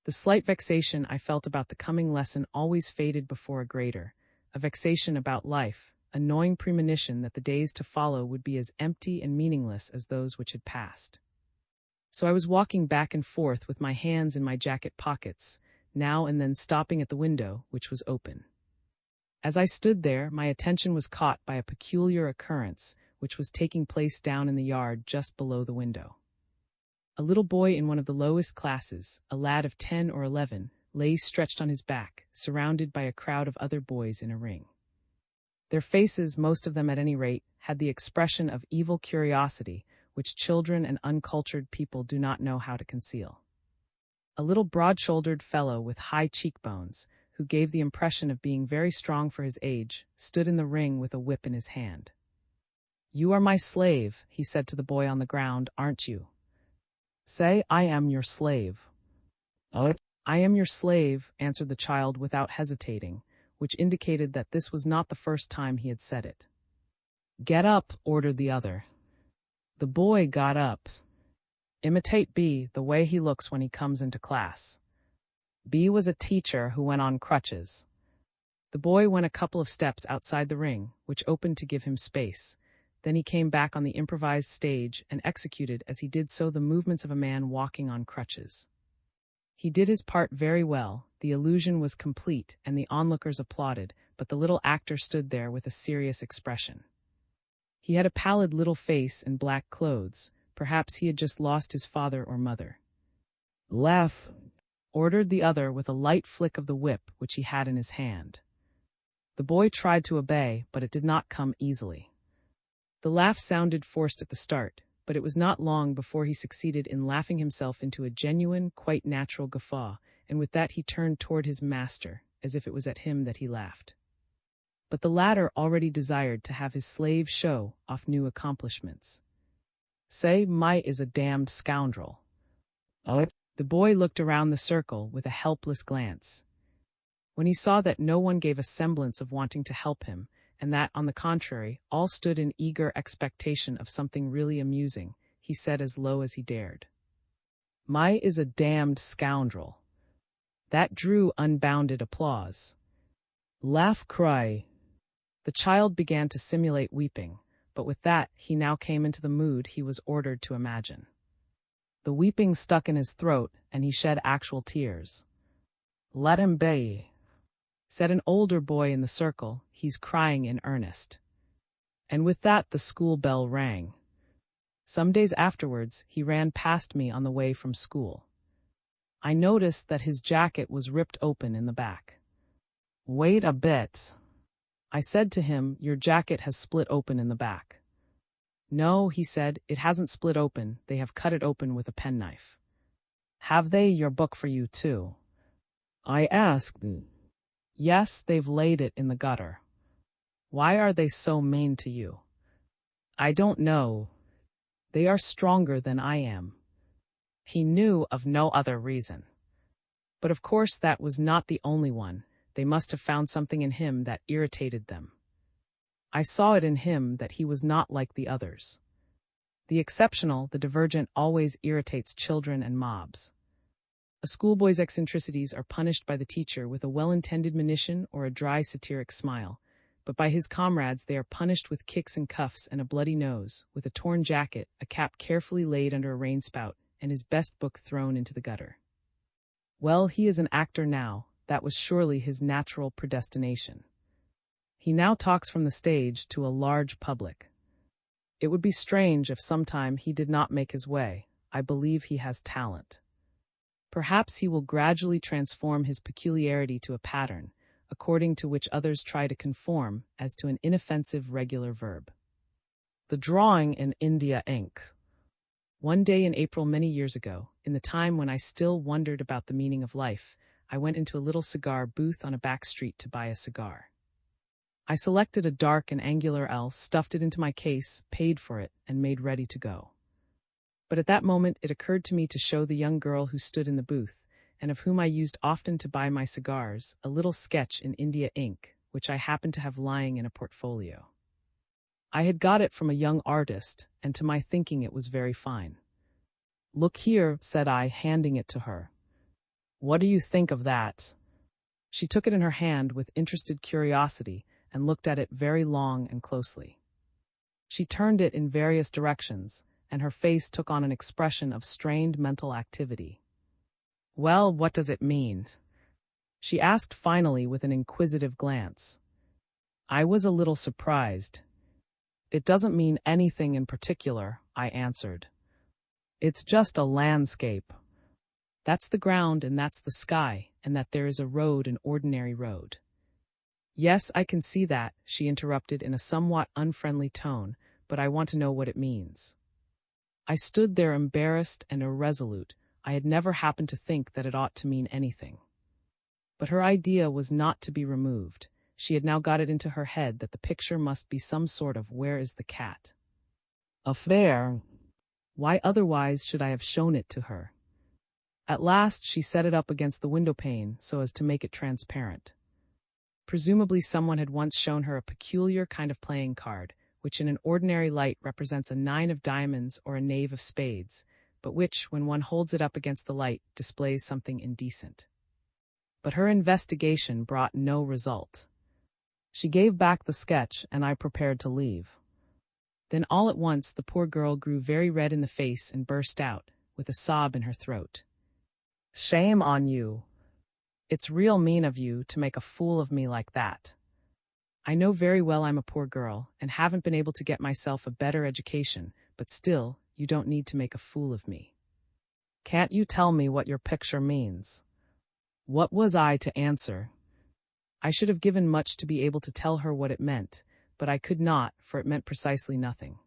The slight vexation I felt about the coming lesson always faded before a greater, a vexation about life, a gnawing premonition that the days to follow would be as empty and meaningless as those which had passed. So I was walking back and forth with my hands in my jacket pockets, now and then stopping at the window, which was open. As I stood there, my attention was caught by a peculiar occurrence, which was taking place down in the yard just below the window. A little boy in one of the lowest classes, a lad of 10 or 11, lay stretched on his back, surrounded by a crowd of other boys in a ring. Their faces, most of them at any rate, had the expression of evil curiosity, which children and uncultured people do not know how to conceal. A little broad-shouldered fellow with high cheekbones, who gave the impression of being very strong for his age, stood in the ring with a whip in his hand. "You are my slave," he said to the boy on the ground, "aren't you? Say, I am your slave." "I am your slave," answered the child without hesitating, which indicated that this was not the first time he had said it. "Get up," ordered the other. The boy got up. Imitate B, the way he looks when he comes into class. B was a teacher who went on crutches. The boy went a couple of steps outside the ring, which opened to give him space. Then he came back on the improvised stage and executed as he did so the movements of a man walking on crutches. He did his part very well, the illusion was complete, and the onlookers applauded, but the little actor stood there with a serious expression. He had a pallid little face and black clothes. Perhaps he had just lost his father or mother. "Laugh," ordered the other with a light flick of the whip which he had in his hand. The boy tried to obey, but it did not come easily. The laugh sounded forced at the start, but it was not long before he succeeded in laughing himself into a genuine, quite natural guffaw, and with that he turned toward his master, as if it was at him that he laughed. But the latter already desired to have his slave show off new accomplishments. "Say, my is a damned scoundrel." The boy looked around the circle with a helpless glance. When he saw that no one gave a semblance of wanting to help him, and that, on the contrary, all stood in eager expectation of something really amusing, he said as low as he dared, "My is a damned scoundrel." That drew unbounded applause. Laugh cry. The child began to simulate weeping, but with that he now came into the mood he was ordered to imagine. The weeping stuck in his throat, and he shed actual tears. "Let him be," said an older boy in the circle. "He's crying in earnest." And with that the school bell rang. Some days afterwards he ran past me on the way from school. I noticed that his jacket was ripped open in the back. "Wait a bit," I said to him. "Your jacket has split open in the back." "No," he said, "it hasn't split open. They have cut it open with a penknife." "Have they your book for you too?" I asked. "Yes, they've laid it in the gutter." "Why are they so mean to you?" "I don't know. They are stronger than I am." He knew of no other reason. But of course that was not the only one. They must have found something in him that irritated them. I saw it in him that he was not like the others. The exceptional, the divergent, always irritates children and mobs. A schoolboy's eccentricities are punished by the teacher with a well-intended monition or a dry satiric smile, but by his comrades they are punished with kicks and cuffs and a bloody nose, with a torn jacket, a cap carefully laid under a rain spout, and his best book thrown into the gutter. Well, he is an actor now. That was surely his natural predestination. He now talks from the stage to a large public. It would be strange if sometime he did not make his way. I believe he has talent. Perhaps he will gradually transform his peculiarity to a pattern, according to which others try to conform, as to an inoffensive regular verb. The drawing in India ink. One day in April many years ago, in the time when I still wondered about the meaning of life, I went into a little cigar booth on a back street to buy a cigar. I selected a dark and angular L, stuffed it into my case, paid for it, and made ready to go. But at that moment it occurred to me to show the young girl who stood in the booth, and of whom I used often to buy my cigars, a little sketch in India ink, which I happened to have lying in a portfolio. I had got it from a young artist, and to my thinking it was very fine. "Look here," said I, handing it to her. "What do you think of that?" She took it in her hand with interested curiosity, and looked at it very long and closely. She turned it in various directions, and her face took on an expression of strained mental activity. "Well, what does it mean?" she asked finally with an inquisitive glance. I was a little surprised. "It doesn't mean anything in particular," I answered. "It's just a landscape. That's the ground and that's the sky, and that there is a road, an ordinary road." "Yes, I can see that," she interrupted in a somewhat unfriendly tone, "but I want to know what it means." I stood there embarrassed and irresolute. I had never happened to think that it ought to mean anything. But her idea was not to be removed. She had now got it into her head that the picture must be some sort of "Where is the cat?" affair. Why otherwise should I have shown it to her? At last she set it up against the window pane so as to make it transparent. Presumably someone had once shown her a peculiar kind of playing card, which in an ordinary light represents a 9 of diamonds or a knave of spades, but which, when one holds it up against the light, displays something indecent. But her investigation brought no result. She gave back the sketch, and I prepared to leave. Then all at once the poor girl grew very red in the face and burst out, with a sob in her throat. "Shame on you! It's real mean of you to make a fool of me like that. I know very well I'm a poor girl, and haven't been able to get myself a better education, but still, you don't need to make a fool of me. Can't you tell me what your picture means?" What was I to answer? I should have given much to be able to tell her what it meant, but I could not, for it meant precisely nothing.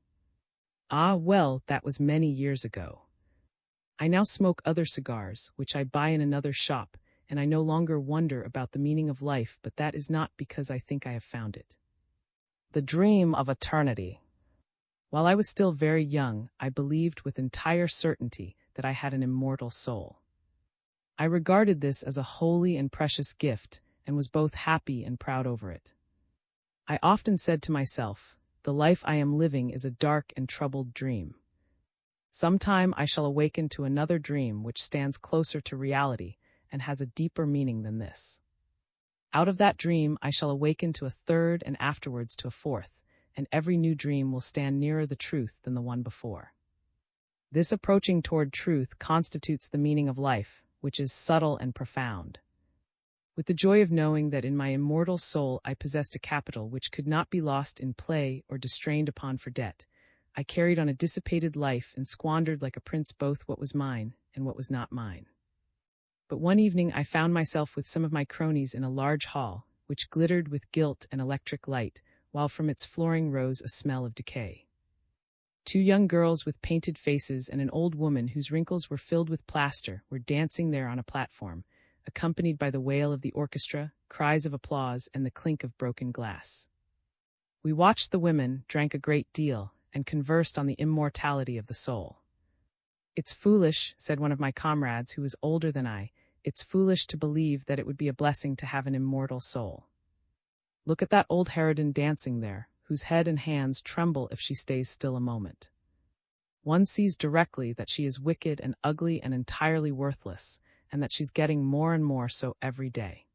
Ah, well, that was many years ago. I now smoke other cigars, which I buy in another shop, and I no longer wonder about the meaning of life, but that is not because I think I have found it. The dream of eternity. While I was still very young, I believed with entire certainty that I had an immortal soul. I regarded this as a holy and precious gift, and was both happy and proud over it. I often said to myself, the life I am living is a dark and troubled dream. Sometime I shall awaken to another dream which stands closer to reality and has a deeper meaning than this. Out of that dream I shall awaken to a third and afterwards to a fourth, and every new dream will stand nearer the truth than the one before. This approaching toward truth constitutes the meaning of life, which is subtle and profound. With the joy of knowing that in my immortal soul I possessed a capital which could not be lost in play or distrained upon for debt, I carried on a dissipated life and squandered like a prince both what was mine and what was not mine. But one evening I found myself with some of my cronies in a large hall, which glittered with gilt and electric light, while from its flooring rose a smell of decay. 2 young girls with painted faces and an old woman whose wrinkles were filled with plaster were dancing there on a platform, accompanied by the wail of the orchestra, cries of applause, and the clink of broken glass. We watched the women, drank a great deal, and conversed on the immortality of the soul. "It's foolish," said one of my comrades who was older than I, "it's foolish to believe that it would be a blessing to have an immortal soul. Look at that old harridan dancing there, whose head and hands tremble if she stays still a moment. One sees directly that she is wicked and ugly and entirely worthless, and that she's getting more and more so every day.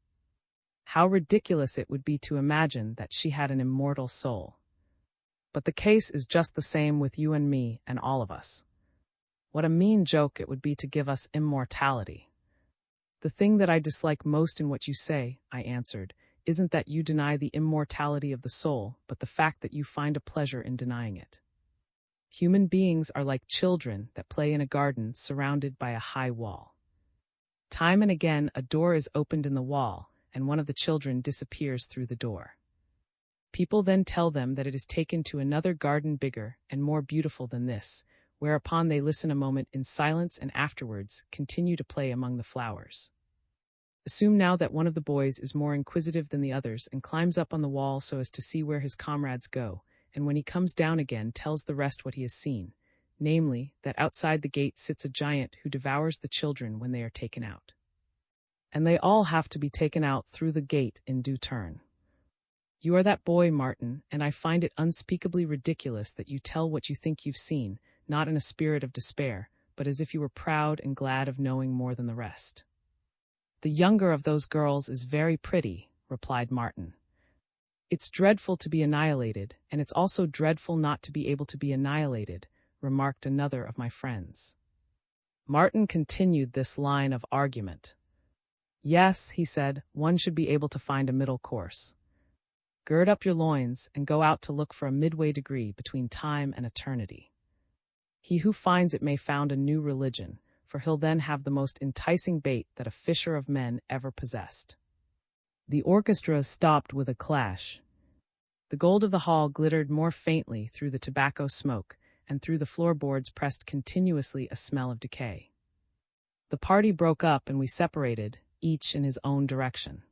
How ridiculous it would be to imagine that she had an immortal soul. But the case is just the same with you and me and all of us. What a mean joke it would be to give us immortality." "The thing that I dislike most in what you say," I answered, "isn't that you deny the immortality of the soul, but the fact that you find a pleasure in denying it. Human beings are like children that play in a garden surrounded by a high wall. Time and again a door is opened in the wall, and one of the children disappears through the door. People then tell them that it is taken to another garden bigger and more beautiful than this, whereupon they listen a moment in silence and afterwards continue to play among the flowers. Assume now that one of the boys is more inquisitive than the others and climbs up on the wall so as to see where his comrades go, and when he comes down again tells the rest what he has seen, namely, that outside the gate sits a giant who devours the children when they are taken out. And they all have to be taken out through the gate in due turn. You are that boy, Martin, and I find it unspeakably ridiculous that you tell what you think you've seen, not in a spirit of despair, but as if you were proud and glad of knowing more than the rest." "The younger of those girls is very pretty," replied Martin. "It's dreadful to be annihilated, and it's also dreadful not to be able to be annihilated," remarked another of my friends. Martin continued this line of argument. "Yes," he said, "one should be able to find a middle course. Gird up your loins and go out to look for a midway degree between time and eternity. He who finds it may found a new religion, for he'll then have the most enticing bait that a fisher of men ever possessed." The orchestra stopped with a clash. The gold of the hall glittered more faintly through the tobacco smoke, and through the floorboards pressed continuously a smell of decay. The party broke up and we separated, each in his own direction.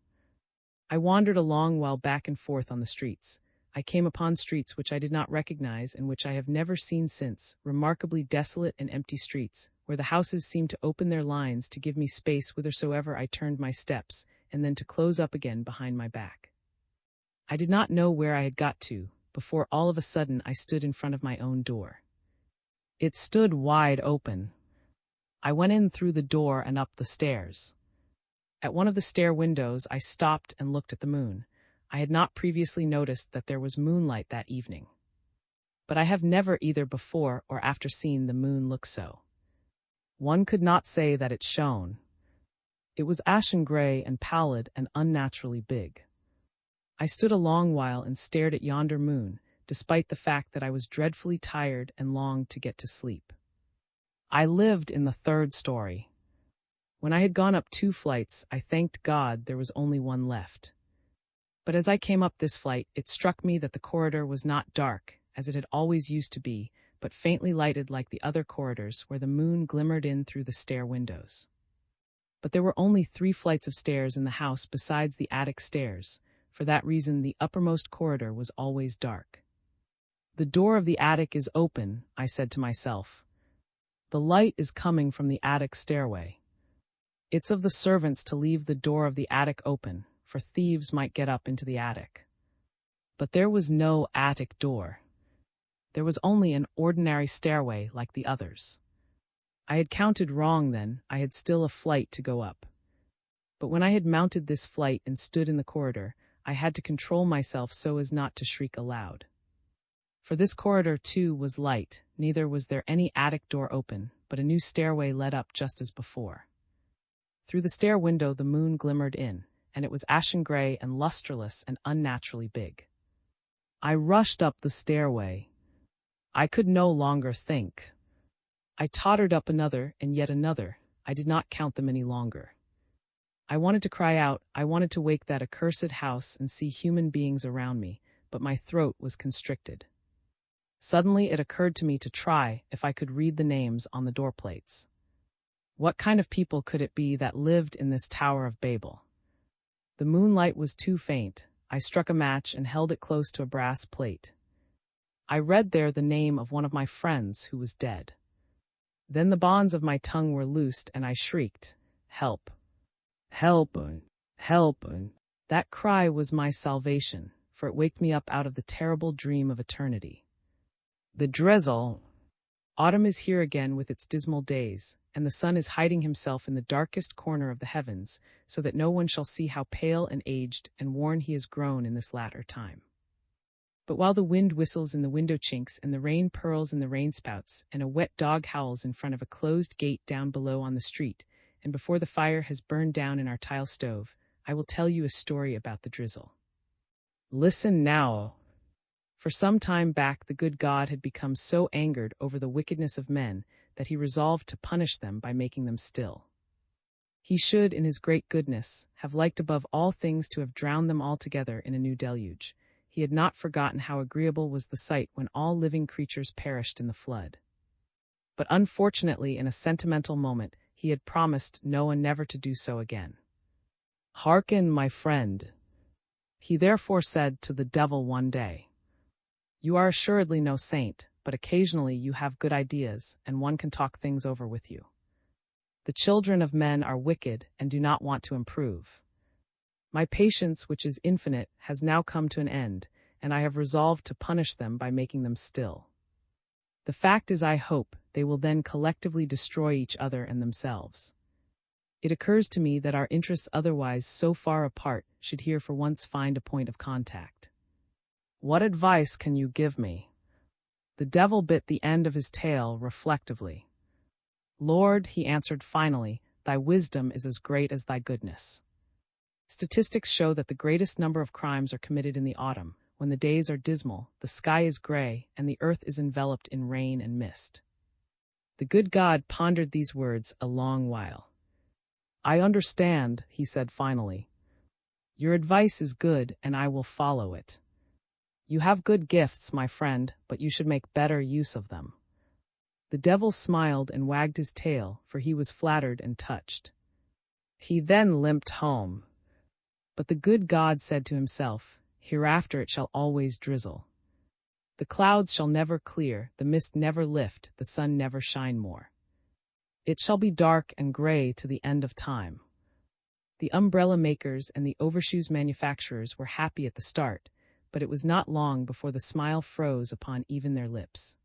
I wandered a long while back and forth on the streets. I came upon streets which I did not recognize and which I have never seen since, remarkably desolate and empty streets, where the houses seemed to open their lines to give me space whithersoever I turned my steps, and then to close up again behind my back. I did not know where I had got to, before all of a sudden I stood in front of my own door. It stood wide open. I went in through the door and up the stairs. At one of the stair windows I stopped and looked at the moon. I had not previously noticed that there was moonlight that evening. But I have never either before or after seen the moon look so. One could not say that it shone. It was ashen gray and pallid and unnaturally big. I stood a long while and stared at yonder moon, despite the fact that I was dreadfully tired and longed to get to sleep. I lived in the 3rd story. When I had gone up 2 flights, I thanked God there was only one left. But as I came up this flight, it struck me that the corridor was not dark, as it had always used to be, but faintly lighted like the other corridors where the moon glimmered in through the stair windows. But there were only 3 flights of stairs in the house besides the attic stairs. For that reason, the uppermost corridor was always dark. The door of the attic is open, I said to myself. The light is coming from the attic stairway. It's of the servants to leave the door of the attic open, for thieves might get up into the attic. But there was no attic door. There was only an ordinary stairway like the others. I had counted wrong then, I had still a flight to go up. But when I had mounted this flight and stood in the corridor, I had to control myself so as not to shriek aloud. For this corridor, too, was light, neither was there any attic door open, but a new stairway led up just as before. Through the stair window the moon glimmered in, and it was ashen gray and lustreless and unnaturally big. I rushed up the stairway. I could no longer think. I tottered up another and yet another. I did not count them any longer. I wanted to cry out, I wanted to wake that accursed house and see human beings around me, but my throat was constricted. Suddenly it occurred to me to try if I could read the names on the doorplates. What kind of people could it be that lived in this Tower of Babel? The moonlight was too faint. I struck a match and held it close to a brass plate. I read there the name of one of my friends who was dead. Then the bonds of my tongue were loosed and I shrieked, "Help! Help! Help!" That cry was my salvation, for it waked me up out of the terrible dream of eternity. The drizzle. Autumn is here again with its dismal days, and the sun is hiding himself in the darkest corner of the heavens, so that no one shall see how pale and aged and worn he has grown in this latter time. But while the wind whistles in the window chinks and the rain purls in the rainspouts and a wet dog howls in front of a closed gate down below on the street, and before the fire has burned down in our tile stove, I will tell you a story about the drizzle. Listen now. For some time back the good God had become so angered over the wickedness of men that he resolved to punish them by making them still. He should, in his great goodness, have liked above all things to have drowned them altogether in a new deluge. He had not forgotten how agreeable was the sight when all living creatures perished in the flood. But unfortunately, in a sentimental moment, he had promised Noah never to do so again. "Hearken, my friend," he therefore said to the devil one day. "You are assuredly no saint, but occasionally you have good ideas, and one can talk things over with you. The children of men are wicked and do not want to improve. My patience, which is infinite, has now come to an end, and I have resolved to punish them by making them still. The fact is, I hope, they will then collectively destroy each other and themselves. It occurs to me that our interests, otherwise so far apart, should here for once find a point of contact. What advice can you give me?" The devil bit the end of his tail reflectively. "Lord," he answered finally, "thy wisdom is as great as thy goodness. Statistics show that the greatest number of crimes are committed in the autumn, when the days are dismal, the sky is gray, and the earth is enveloped in rain and mist." The good God pondered these words a long while. "I understand," he said finally. "Your advice is good, and I will follow it. You have good gifts, my friend, but you should make better use of them." The devil smiled and wagged his tail, for he was flattered and touched. He then limped home. But the good God said to himself, "Hereafter it shall always drizzle. The clouds shall never clear, the mist never lift, the sun never shine more. It shall be dark and gray to the end of time." The umbrella makers and the overshoes manufacturers were happy at the start, but it was not long before the smile froze upon even their lips.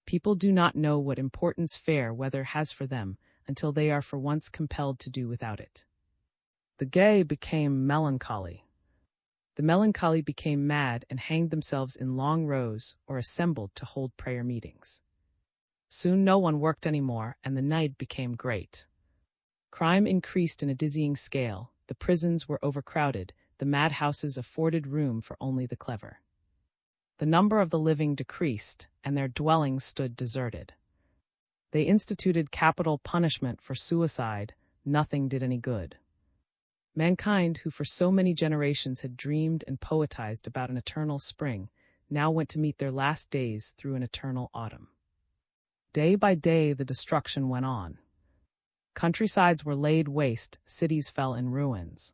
People do not know what importance fair weather has for them until they are for once compelled to do without it. The gay became melancholy. The melancholy became mad and hanged themselves in long rows or assembled to hold prayer meetings. Soon no one worked any more, and the night became great. Crime increased in a dizzying scale, the prisons were overcrowded, the madhouses afforded room for only the clever. The number of the living decreased, and their dwellings stood deserted. They instituted capital punishment for suicide, nothing did any good. Mankind, who for so many generations had dreamed and poetized about an eternal spring, now went to meet their last days through an eternal autumn. Day by day the destruction went on. Countrysides were laid waste, cities fell in ruins.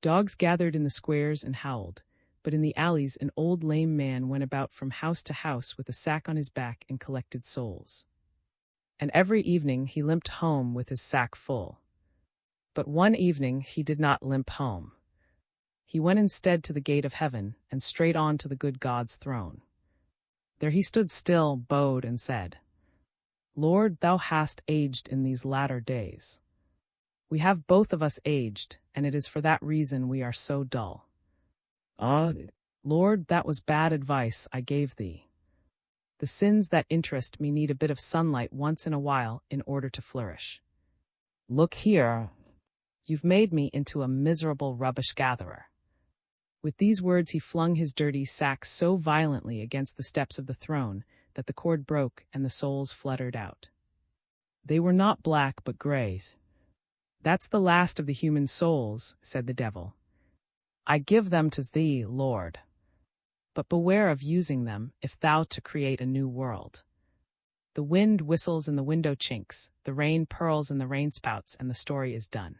Dogs gathered in the squares and howled, but in the alleys an old lame man went about from house to house with a sack on his back and collected souls. And every evening he limped home with his sack full. But one evening he did not limp home. He went instead to the gate of heaven, and straight on to the good God's throne. There he stood still, bowed, and said, Lord, thou hast aged in these latter days. We have both of us aged, and it is for that reason we are so dull. Lord, that was bad advice I gave thee. The sins that interest me need a bit of sunlight once in a while in order to flourish. Look here. You've made me into a miserable rubbish gatherer. With these words he flung his dirty sack so violently against the steps of the throne that the cord broke and the souls fluttered out. They were not black but grays. That's the last of the human souls, said the devil. I give them to thee, Lord. But beware of using them if thou to create a new world. The wind whistles in the window chinks, the rain purls in the rainspouts, and the story is done.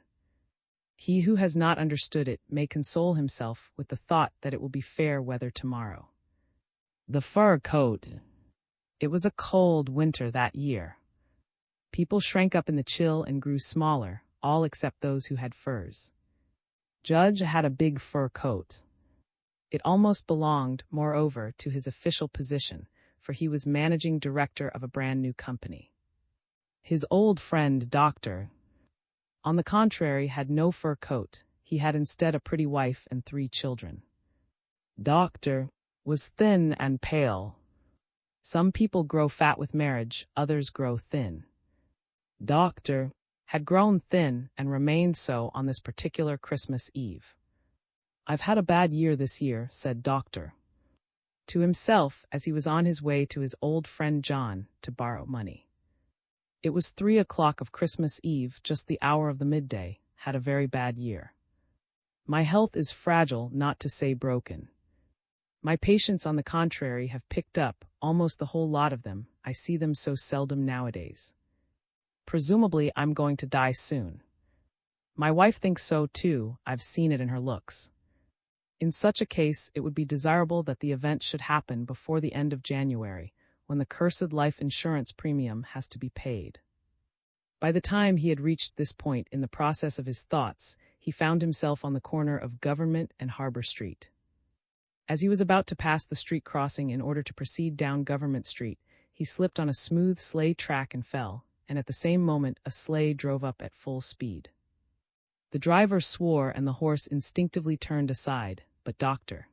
He who has not understood it may console himself with the thought that it will be fair weather tomorrow. The fur coat. It was a cold winter that year. People shrank up in the chill and grew smaller, all except those who had furs. Judge had a big fur coat. It almost belonged, moreover, to his official position, for he was managing director of a brand new company. His old friend, Doctor, on the contrary, had no fur coat. He had instead a pretty wife and 3 children. Doctor was thin and pale. Some people grow fat with marriage, others grow thin. Doctor had grown thin and remained so on this particular Christmas Eve. I've had a bad year this year, said Doctor to himself as he was on his way to his old friend John to borrow money. It was 3 o'clock of Christmas Eve, just the hour of the midday, had a very bad year. My health is fragile, not to say broken. My patients, on the contrary, have picked up, almost the whole lot of them. I see them so seldom nowadays. Presumably I'm going to die soon. My wife thinks so too, I've seen it in her looks. In such a case, it would be desirable that the event should happen before the end of January, when the cursed life insurance premium has to be paid. By the time he had reached this point in the process of his thoughts, he found himself on the corner of Government and Harbor Street. As he was about to pass the street crossing in order to proceed down Government Street, he slipped on a smooth sleigh track and fell, and at the same moment a sleigh drove up at full speed. The driver swore and the horse instinctively turned aside, but Doctor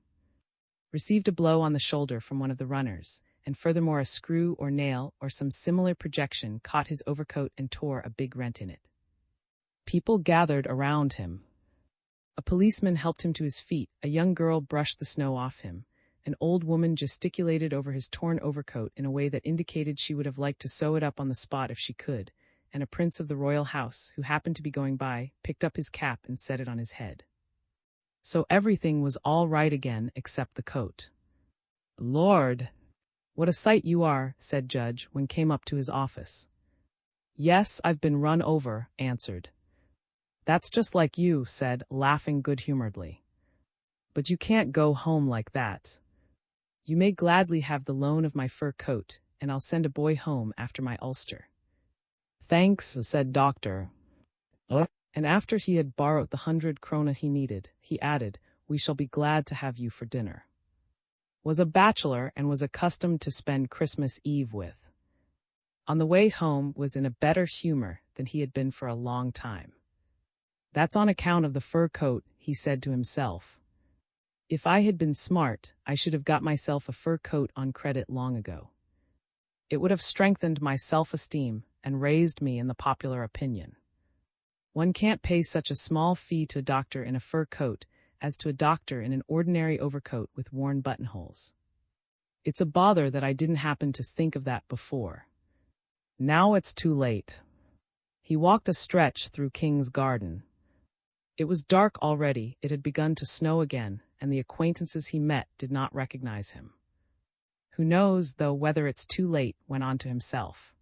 received a blow on the shoulder from one of the runners, and furthermore a screw or nail or some similar projection caught his overcoat and tore a big rent in it. People gathered around him. A policeman helped him to his feet, a young girl brushed the snow off him, an old woman gesticulated over his torn overcoat in a way that indicated she would have liked to sew it up on the spot if she could, and a prince of the royal house, who happened to be going by, picked up his cap and set it on his head. So everything was all right again except the coat. Lord, what a sight you are, said Judge, when came up to his office. Yes, I've been run over, answered. That's just like you, said, laughing good-humoredly. But you can't go home like that. You may gladly have the loan of my fur coat, and I'll send a boy home after my ulster. Thanks, said Doctor. And after he had borrowed the 100 kronas he needed, he added, we shall be glad to have you for dinner. Was a bachelor and was accustomed to spend Christmas Eve with. On the way home was in a better humor than he had been for a long time. That's on account of the fur coat, he said to himself. If I had been smart, I should have got myself a fur coat on credit long ago. It would have strengthened my self-esteem and raised me in the popular opinion. One can't pay such a small fee to a doctor in a fur coat as to a doctor in an ordinary overcoat with worn buttonholes. It's a bother that I didn't happen to think of that before. Now it's too late. He walked a stretch through King's Garden. It was dark already, it had begun to snow again, and the acquaintances he met did not recognize him. Who knows, though, whether it's too late, went on to himself.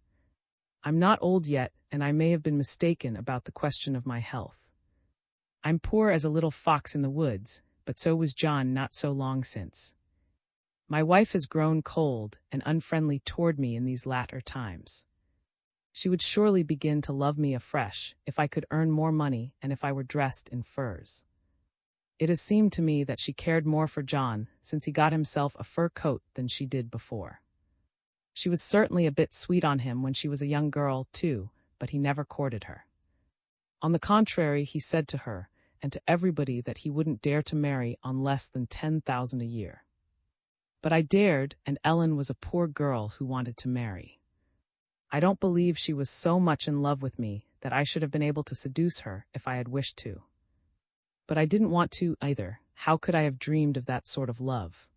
I'm not old yet, and I may have been mistaken about the question of my health. I'm poor as a little fox in the woods, but so was John not so long since. My wife has grown cold and unfriendly toward me in these latter times. She would surely begin to love me afresh if I could earn more money and if I were dressed in furs. It has seemed to me that she cared more for John since he got himself a fur coat than she did before. She was certainly a bit sweet on him when she was a young girl, too, but he never courted her. On the contrary, he said to her and to everybody that he wouldn't dare to marry on less than 10,000 a year. But I dared, and Ellen was a poor girl who wanted to marry. I don't believe she was so much in love with me that I should have been able to seduce her if I had wished to. But I didn't want to either. How could I have dreamed of that sort of love?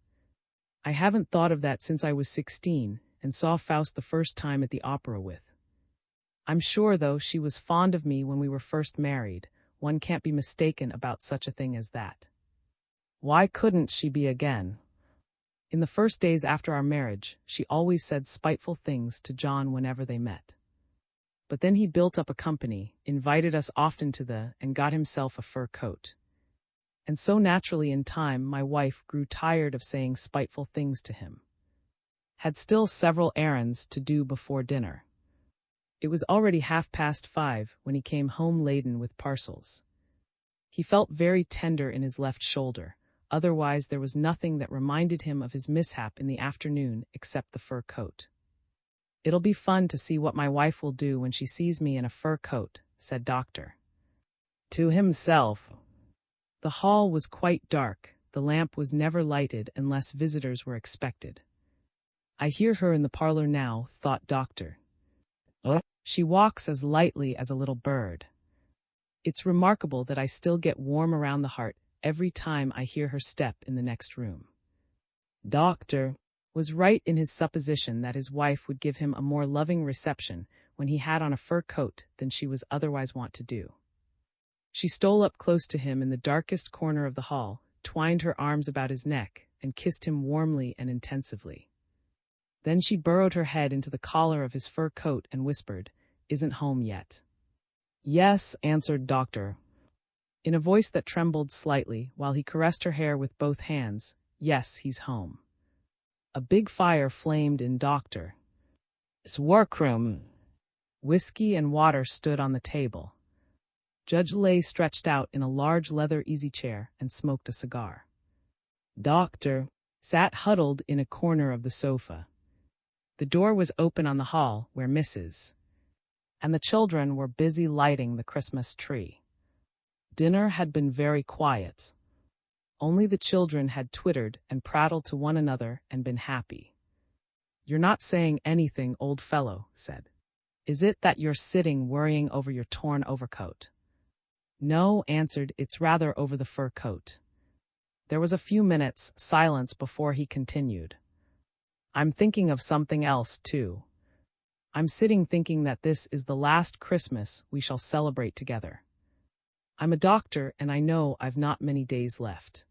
I haven't thought of that since I was 16 and saw Faust the first time at the opera with. I'm sure, though, she was fond of me when we were first married. One can't be mistaken about such a thing as that. Why couldn't she be again? In the first days after our marriage, she always said spiteful things to John whenever they met. But then he built up a company, invited us often to and got himself a fur coat. And so naturally in time my wife grew tired of saying spiteful things to him. Had still several errands to do before dinner. It was already 5:30 when he came home laden with parcels. He felt very tender in his left shoulder. Otherwise, there was nothing that reminded him of his mishap in the afternoon except the fur coat. It'll be fun to see what my wife will do when she sees me in a fur coat, said Doctor. To himself. The hall was quite dark. The lamp was never lighted unless visitors were expected. I hear her in the parlor now, thought Doctor. She walks as lightly as a little bird. It's remarkable that I still get warm around the heart every time I hear her step in the next room. Doctor was right in his supposition that his wife would give him a more loving reception when he had on a fur coat than she was otherwise wont to do. She stole up close to him in the darkest corner of the hall, twined her arms about his neck, and kissed him warmly and intensively. Then she burrowed her head into the collar of his fur coat and whispered, "Isn't home yet?" "Yes," answered Doctor, in a voice that trembled slightly while he caressed her hair with both hands. "Yes, he's home." A big fire flamed in Doctor's workroom. Whiskey and water stood on the table. Judge lay stretched out in a large leather easy-chair and smoked a cigar. Doctor sat huddled in a corner of the sofa. The door was open on the hall where Mrs. and the children were busy lighting the Christmas tree. Dinner had been very quiet. Only the children had twittered and prattled to one another and been happy. "You're not saying anything, old fellow," said. "Is it that you're sitting worrying over your torn overcoat?" "No," answered, "it's rather over the fur coat." There was a few minutes' silence before he continued. "I'm thinking of something else, too. I'm sitting thinking that this is the last Christmas we shall celebrate together. I'm a doctor, and I know I've not many days left.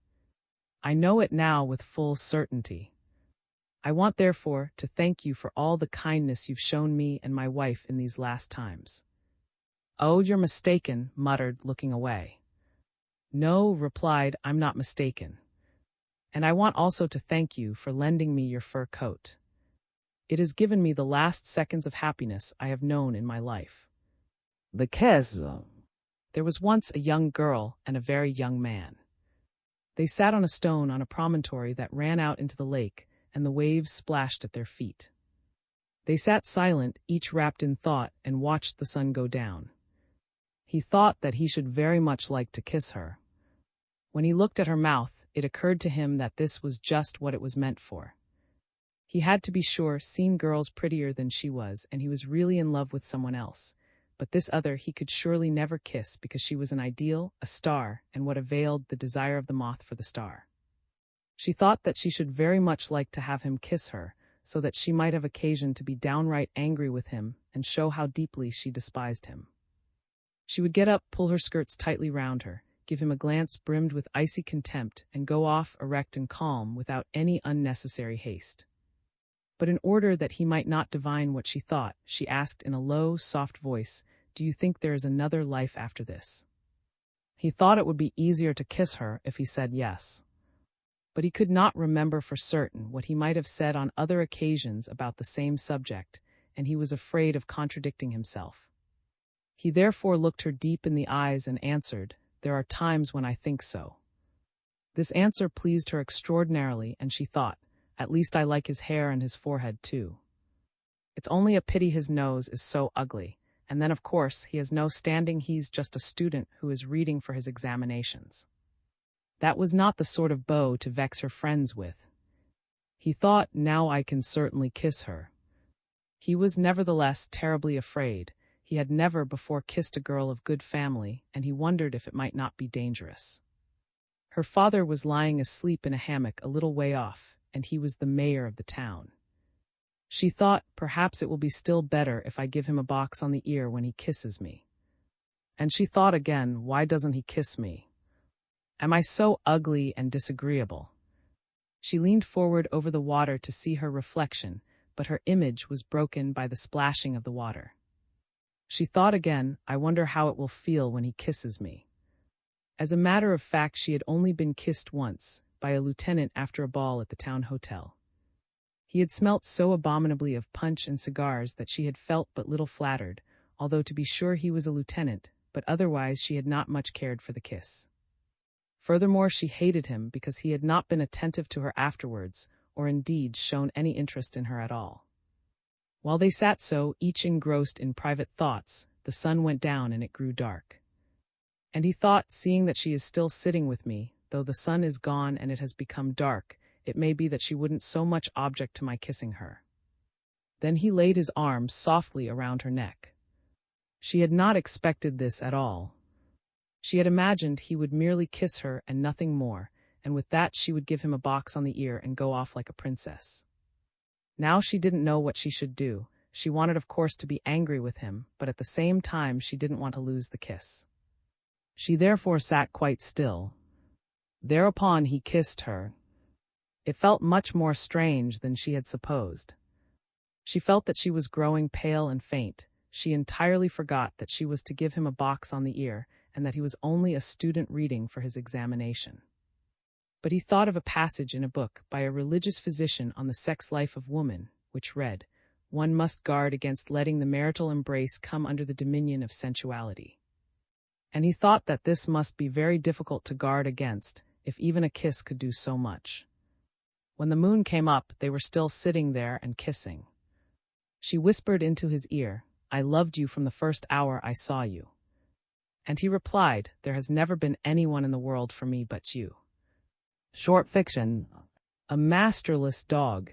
I know it now with full certainty. I want, therefore, to thank you for all the kindness you've shown me and my wife in these last times." "Oh, you're mistaken," muttered, looking away. "No," replied, "I'm not mistaken. And I want also to thank you for lending me your fur coat. It has given me the last seconds of happiness I have known in my life." The Kesel. There was once a young girl and a very young man. They sat on a stone on a promontory that ran out into the lake, and the waves splashed at their feet. They sat silent, each wrapped in thought, and watched the sun go down. He thought that he should very much like to kiss her. When he looked at her mouth, it occurred to him that this was just what it was meant for. He had, to be sure, seen girls prettier than she was, and he was really in love with someone else. But this other he could surely never kiss because she was an ideal, a star, and what availed the desire of the moth for the star? She thought that she should very much like to have him kiss her, so that she might have occasion to be downright angry with him and show how deeply she despised him. She would get up, pull her skirts tightly round her, give him a glance brimmed with icy contempt, and go off erect and calm without any unnecessary haste. But in order that he might not divine what she thought, she asked in a low, soft voice, "Do you think there is another life after this?" He thought it would be easier to kiss her if he said yes. But he could not remember for certain what he might have said on other occasions about the same subject, and he was afraid of contradicting himself. He therefore looked her deep in the eyes and answered, "There are times when I think so." This answer pleased her extraordinarily, and she thought, "At least I like his hair and his forehead too. It's only a pity his nose is so ugly, and then of course he has no standing, he's just a student who is reading for his examinations." That was not the sort of beau to vex her friends with. He thought, "Now I can certainly kiss her." He was nevertheless terribly afraid. He had never before kissed a girl of good family, and he wondered if it might not be dangerous. Her father was lying asleep in a hammock a little way off, and he was the mayor of the town. She thought, "Perhaps it will be still better if I give him a box on the ear when he kisses me." And she thought again, "Why doesn't he kiss me? Am I so ugly and disagreeable?" She leaned forward over the water to see her reflection, but her image was broken by the splashing of the water. She thought again, "I wonder how it will feel when he kisses me." As a matter of fact, she had only been kissed once, by a lieutenant after a ball at the town hotel. He had smelt so abominably of punch and cigars that she had felt but little flattered, although to be sure he was a lieutenant, but otherwise she had not much cared for the kiss. Furthermore, she hated him because he had not been attentive to her afterwards, or indeed shown any interest in her at all. While they sat so, each engrossed in private thoughts, the sun went down and it grew dark. And he thought, "Seeing that she is still sitting with me, though the sun is gone and it has become dark, it may be that she wouldn't so much object to my kissing her." Then he laid his arms softly around her neck. She had not expected this at all. She had imagined he would merely kiss her and nothing more, and with that she would give him a box on the ear and go off like a princess. Now she didn't know what she should do. She wanted, of course, to be angry with him, but at the same time she didn't want to lose the kiss. She therefore sat quite still. Thereupon he kissed her. It felt much more strange than she had supposed. She felt that she was growing pale and faint. She entirely forgot that she was to give him a box on the ear, and that he was only a student reading for his examination. But he thought of a passage in a book by a religious physician on the sex life of woman, which read, "One must guard against letting the marital embrace come under the dominion of sensuality." And he thought that this must be very difficult to guard against, if even a kiss could do so much. When the moon came up, they were still sitting there and kissing. She whispered into his ear, "I loved you from the first hour I saw you." And he replied, "There has never been anyone in the world for me but you." Short fiction. A masterless dog.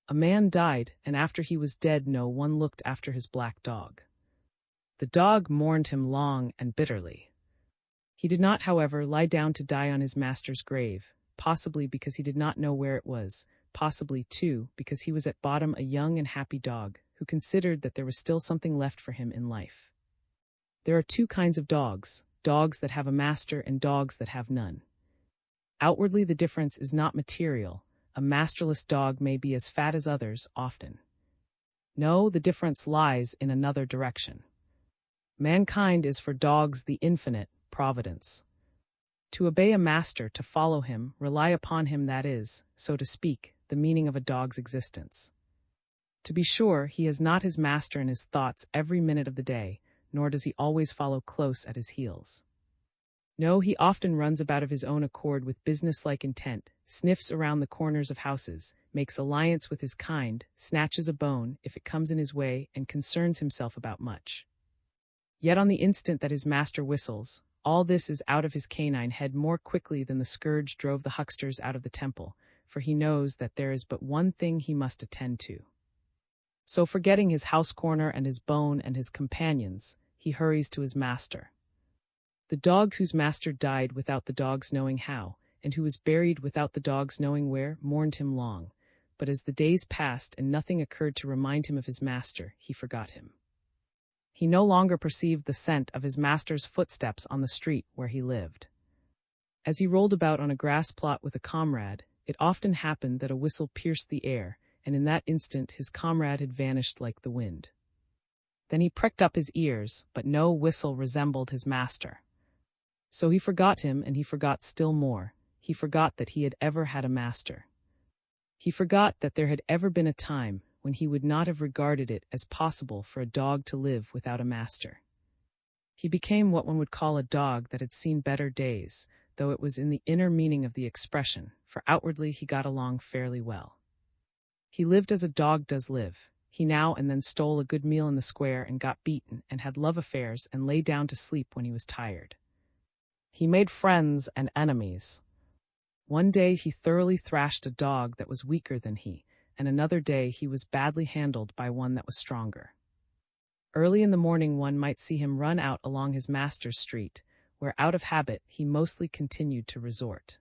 A man died, and after he was dead no one looked after his black dog. The dog mourned him long and bitterly. He did not, however, lie down to die on his master's grave, possibly because he did not know where it was, possibly, too, because he was at bottom a young and happy dog, who considered that there was still something left for him in life. There are two kinds of dogs, dogs that have a master and dogs that have none. Outwardly the difference is not material. A masterless dog may be as fat as others, often. No, the difference lies in another direction. Mankind is for dogs the infinite, providence. To obey a master, to follow him, rely upon him, that is, so to speak, the meaning of a dog's existence. To be sure, he has not his master in his thoughts every minute of the day, nor does he always follow close at his heels. No, he often runs about of his own accord with businesslike intent, sniffs around the corners of houses, makes alliance with his kind, snatches a bone if it comes in his way, and concerns himself about much. Yet on the instant that his master whistles, all this is out of his canine head more quickly than the scourge drove the hucksters out of the temple, for he knows that there is but one thing he must attend to. So forgetting his house corner and his bone and his companions, he hurries to his master. The dog whose master died without the dog's knowing how, and who was buried without the dog's knowing where, mourned him long, but as the days passed and nothing occurred to remind him of his master, he forgot him. He no longer perceived the scent of his master's footsteps on the street where he lived. As he rolled about on a grass plot with a comrade, it often happened that a whistle pierced the air, and in that instant his comrade had vanished like the wind. Then he pricked up his ears, but no whistle resembled his master. So he forgot him, and he forgot still more. He forgot that he had ever had a master. He forgot that there had ever been a time when he would not have regarded it as possible for a dog to live without a master. He became what one would call a dog that had seen better days, though it was in the inner meaning of the expression, for outwardly he got along fairly well. He lived as a dog does live. He now and then stole a good meal in the square and got beaten, and had love affairs and lay down to sleep when he was tired. He made friends and enemies. One day he thoroughly thrashed a dog that was weaker than he, and another day he was badly handled by one that was stronger. Early in the morning one might see him run out along his master's street, where out of habit he mostly continued to resort.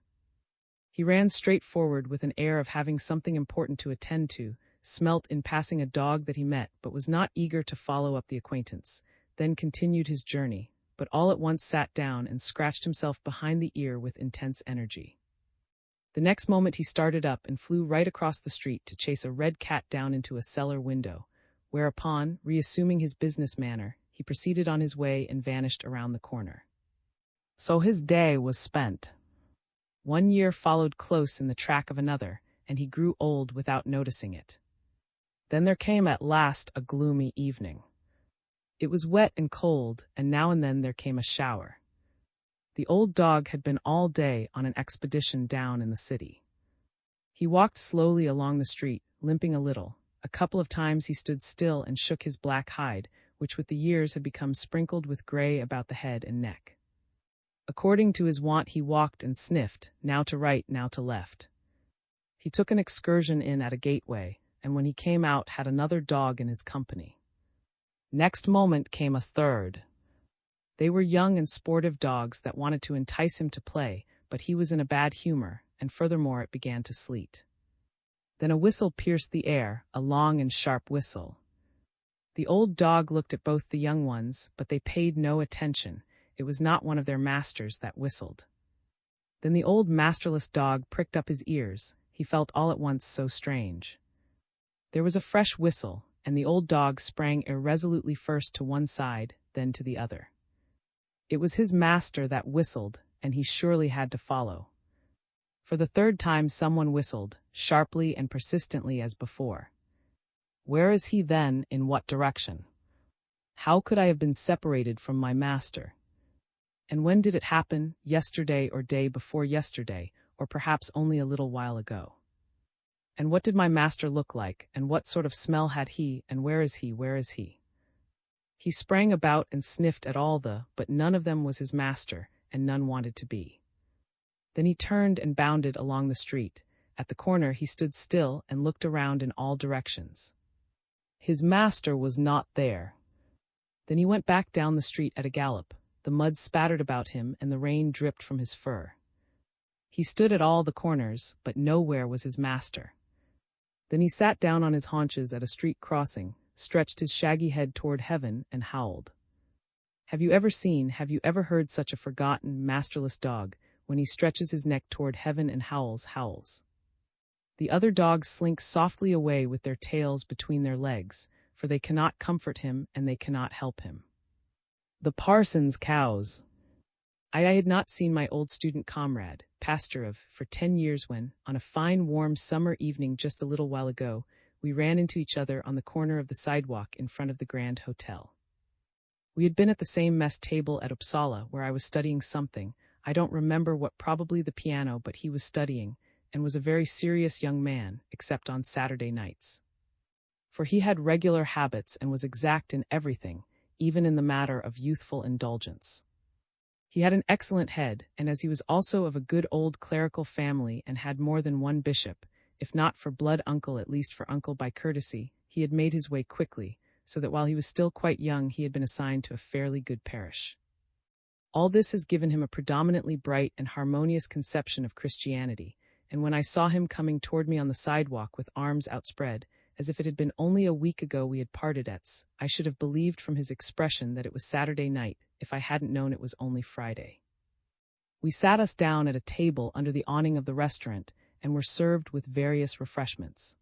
He ran straight forward with an air of having something important to attend to, smelt in passing a dog that he met, but was not eager to follow up the acquaintance, then continued his journey, but all at once sat down and scratched himself behind the ear with intense energy. The next moment he started up and flew right across the street to chase a red cat down into a cellar window, whereupon, reassuming his business manner, he proceeded on his way and vanished around the corner. So his day was spent. 1 year followed close in the track of another, and he grew old without noticing it. Then there came at last a gloomy evening. It was wet and cold, and now and then there came a shower. The old dog had been all day on an expedition down in the city. He walked slowly along the street, limping a little. A couple of times he stood still and shook his black hide, which with the years had become sprinkled with gray about the head and neck. According to his wont he walked and sniffed, now to right, now to left. He took an excursion in at a gateway, and when he came out had another dog in his company. Next moment came a third. They were young and sportive dogs that wanted to entice him to play, but he was in a bad humor, and furthermore it began to sleet. Then a whistle pierced the air, a long and sharp whistle. The old dog looked at both the young ones, but they paid no attention. It was not one of their masters that whistled. Then the old masterless dog pricked up his ears. He felt all at once so strange. There was a fresh whistle, and the old dog sprang irresolutely first to one side, then to the other. It was his master that whistled, and he surely had to follow. For the third time someone whistled, sharply and persistently as before. Where is he then, in what direction? How could I have been separated from my master? And when did it happen, yesterday or day before yesterday, or perhaps only a little while ago? And what did my master look like, and what sort of smell had he, and where is he, where is he? He sprang about and sniffed at all but none of them was his master, and none wanted to be. Then he turned and bounded along the street. At the corner he stood still and looked around in all directions. His master was not there. Then he went back down the street at a gallop. The mud spattered about him and the rain dripped from his fur. He stood at all the corners, but nowhere was his master. Then he sat down on his haunches at a street crossing, stretched his shaggy head toward heaven, and howled. Have you ever heard such a forgotten, masterless dog, when he stretches his neck toward heaven and howls? The other dogs slink softly away with their tails between their legs, for they cannot comfort him and they cannot help him. The parson's cows. I had not seen my old student comrade, pastor of, for 10 years when, on a fine warm summer evening just a little while ago, we ran into each other on the corner of the sidewalk in front of the Grand Hotel. We had been at the same mess table at Uppsala where I was studying something, I don't remember what, probably the piano, but he was studying, and was a very serious young man, except on Saturday nights. For he had regular habits and was exact in everything, even in the matter of youthful indulgence. He had an excellent head, and as he was also of a good old clerical family and had more than one bishop, if not for blood uncle at least for uncle by courtesy, he had made his way quickly, so that while he was still quite young he had been assigned to a fairly good parish. All this has given him a predominantly bright and harmonious conception of Christianity, and when I saw him coming toward me on the sidewalk with arms outspread, as if it had been only a week ago we had parted at. I should have believed from his expression that it was Saturday night, if I hadn't known it was only Friday. We sat us down at a table under the awning of the restaurant and were served with various refreshments.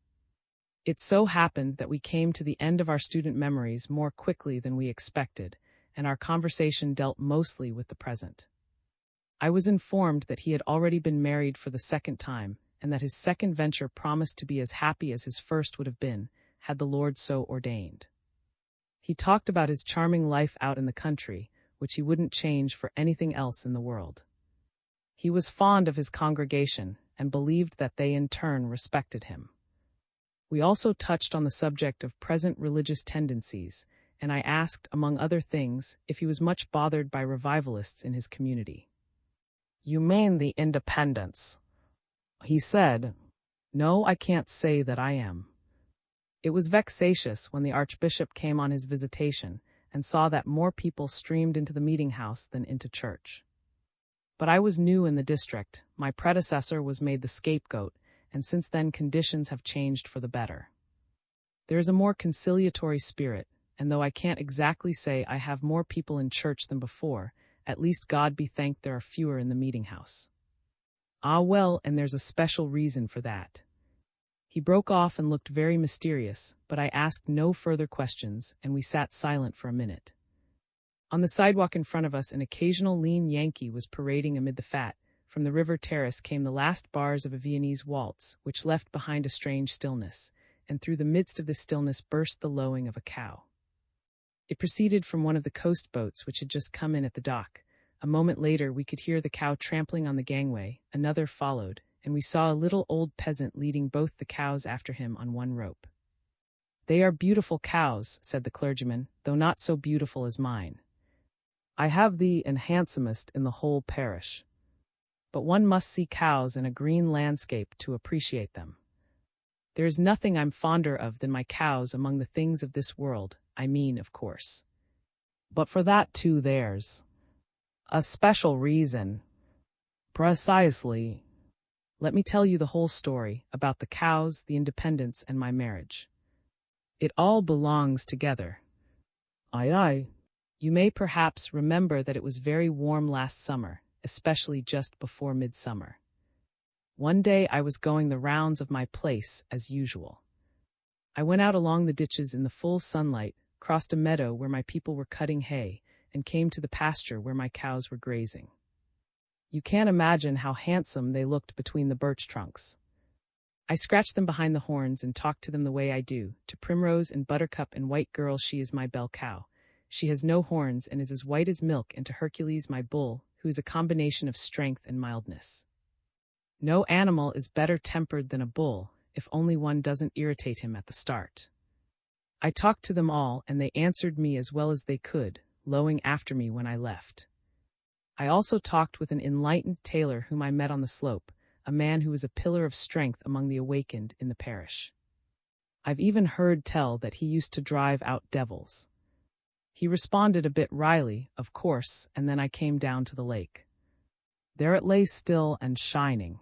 It so happened that we came to the end of our student memories more quickly than we expected, and our conversation dealt mostly with the present. I was informed that he had already been married for the second time, and that his second venture promised to be as happy as his first would have been, had the Lord so ordained. He talked about his charming life out in the country, which he wouldn't change for anything else in the world. He was fond of his congregation, and believed that they in turn respected him. We also touched on the subject of present religious tendencies, and I asked, among other things, if he was much bothered by revivalists in his community. "You mean the independents?" He said. "No, I can't say that I am." It was vexatious when the Archbishop came on his visitation and saw that more people streamed into the meeting house than into church. But I was new in the district, my predecessor was made the scapegoat, and since then conditions have changed for the better. There is a more conciliatory spirit, and though I can't exactly say I have more people in church than before, at least God be thanked there are fewer in the meeting house. Ah well, and there's a special reason for that. He broke off and looked very mysterious, but I asked no further questions, and we sat silent for a minute. On the sidewalk in front of us, an occasional lean Yankee was parading amid the fat. From the river terrace came the last bars of a Viennese waltz, which left behind a strange stillness, and through the midst of this stillness burst the lowing of a cow. It proceeded from one of the coast boats which had just come in at the dock. A moment later we could hear the cow trampling on the gangway, another followed, and we saw a little old peasant leading both the cows after him on one rope. "They are beautiful cows," said the clergyman, "though not so beautiful as mine. I have the handsomest in the whole parish. But one must see cows in a green landscape to appreciate them. There is nothing I'm fonder of than my cows among the things of this world, I mean, of course. But for that too there's a special reason." "Precisely." "Let me tell you the whole story, about the cows, the independence, and my marriage. It all belongs together." "Aye, aye." "You may perhaps remember that it was very warm last summer, especially just before midsummer. One day I was going the rounds of my place, as usual. I went out along the ditches in the full sunlight, crossed a meadow where my people were cutting hay, and came to the pasture where my cows were grazing. You can't imagine how handsome they looked between the birch trunks. I scratched them behind the horns and talked to them the way I do, to Primrose and Buttercup and White Girl. She is my bell cow. She has no horns and is as white as milk, and to Hercules, my bull, who is a combination of strength and mildness. No animal is better tempered than a bull, if only one doesn't irritate him at the start. I talked to them all, and they answered me as well as they could, lowing after me when I left. I also talked with an enlightened tailor whom I met on the slope, a man who was a pillar of strength among the awakened in the parish. I've even heard tell that he used to drive out devils. He responded a bit wryly, of course, and then I came down to the lake. There it lay still and shining.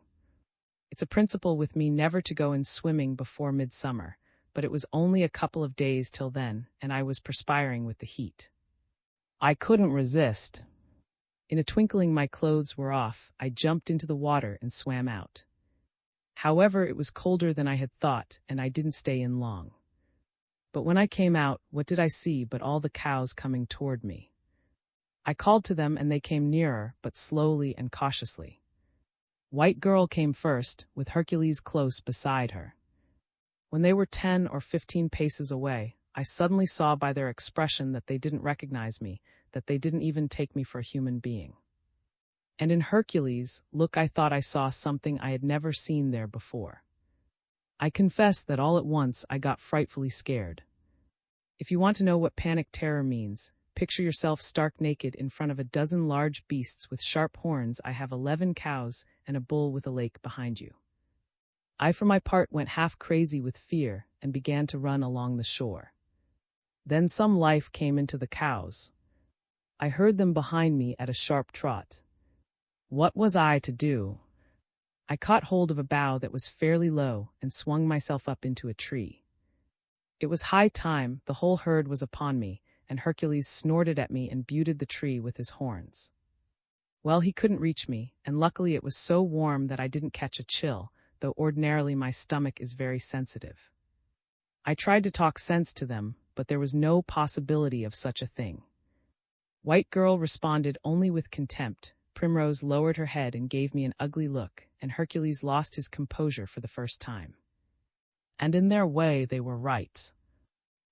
It's a principle with me never to go in swimming before midsummer, but it was only a couple of days till then, and I was perspiring with the heat. I couldn't resist. In a twinkling my clothes were off, I jumped into the water and swam out. However, it was colder than I had thought, and I didn't stay in long. But when I came out, what did I see but all the cows coming toward me? I called to them and they came nearer, but slowly and cautiously. White Girl came first, with Hercules close beside her. When they were 10 or 15 paces away, I suddenly saw by their expression that they didn't recognize me, that they didn't even take me for a human being. And in Hercules' look I thought I saw something I had never seen there before. I confess that all at once I got frightfully scared. If you want to know what panic terror means, picture yourself stark naked in front of a dozen large beasts with sharp horns. I have 11 cows and a bull with a lake behind you. I for my part went half crazy with fear and began to run along the shore. Then some life came into the cows. I heard them behind me at a sharp trot. What was I to do? I caught hold of a bough that was fairly low and swung myself up into a tree. It was high time, the whole herd was upon me, and Hercules snorted at me and butted the tree with his horns. Well, he couldn't reach me, and luckily it was so warm that I didn't catch a chill, though ordinarily my stomach is very sensitive. I tried to talk sense to them, but there was no possibility of such a thing. White Girl responded only with contempt. Primrose lowered her head and gave me an ugly look, and Hercules lost his composure for the first time. And in their way they were right.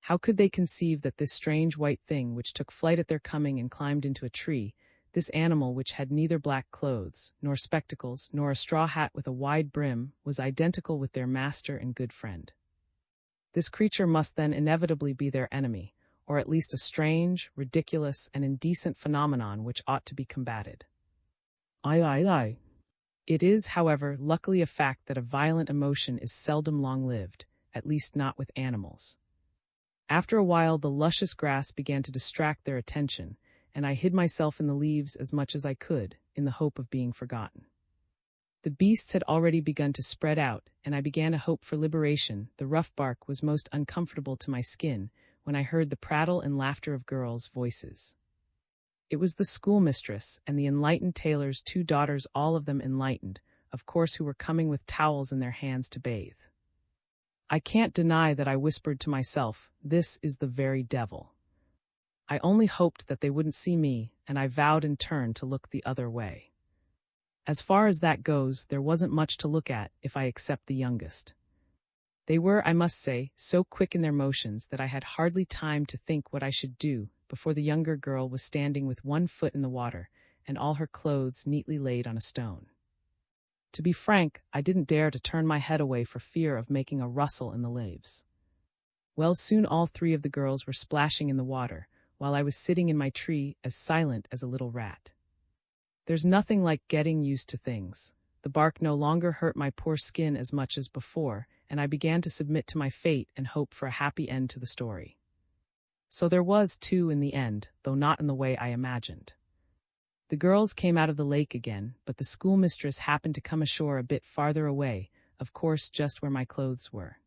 How could they conceive that this strange white thing which took flight at their coming and climbed into a tree, this animal which had neither black clothes, nor spectacles, nor a straw hat with a wide brim, was identical with their master and good friend? This creature must then inevitably be their enemy, or at least a strange, ridiculous, and indecent phenomenon which ought to be combated. Aye. It is, however, luckily a fact that a violent emotion is seldom long-lived, at least not with animals. After a while the luscious grass began to distract their attention, and I hid myself in the leaves as much as I could, in the hope of being forgotten. The beasts had already begun to spread out, and I began to hope for liberation. The rough bark was most uncomfortable to my skin when I heard the prattle and laughter of girls' voices. It was the schoolmistress and the enlightened tailor's 2 daughters, all of them enlightened, of course, who were coming with towels in their hands to bathe. I can't deny that I whispered to myself, "This is the very devil." I only hoped that they wouldn't see me, and I vowed in turn to look the other way. As far as that goes, there wasn't much to look at, if I except the youngest. They were, I must say, so quick in their motions that I had hardly time to think what I should do before the younger girl was standing with 1 foot in the water, and all her clothes neatly laid on a stone. To be frank, I didn't dare to turn my head away for fear of making a rustle in the leaves. Well, soon all 3 of the girls were splashing in the water, while I was sitting in my tree as silent as a little rat. There's nothing like getting used to things. The bark no longer hurt my poor skin as much as before, and I began to submit to my fate and hope for a happy end to the story. So there was, too, in the end, though not in the way I imagined. The girls came out of the lake again, but the schoolmistress happened to come ashore a bit farther away, of course just where my clothes were.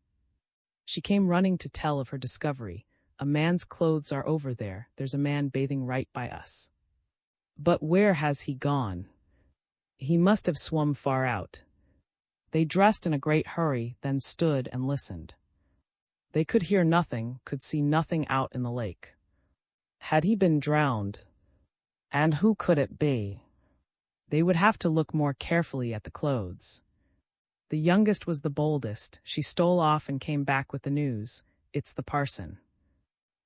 She came running to tell of her discovery. "A man's clothes are over there, there's a man bathing right by us." "But where has he gone?" "He must have swum far out." They dressed in a great hurry, then stood and listened. They could hear nothing, could see nothing out in the lake. Had he been drowned? And who could it be? They would have to look more carefully at the clothes. The youngest was the boldest. She stole off and came back with the news. "It's the parson."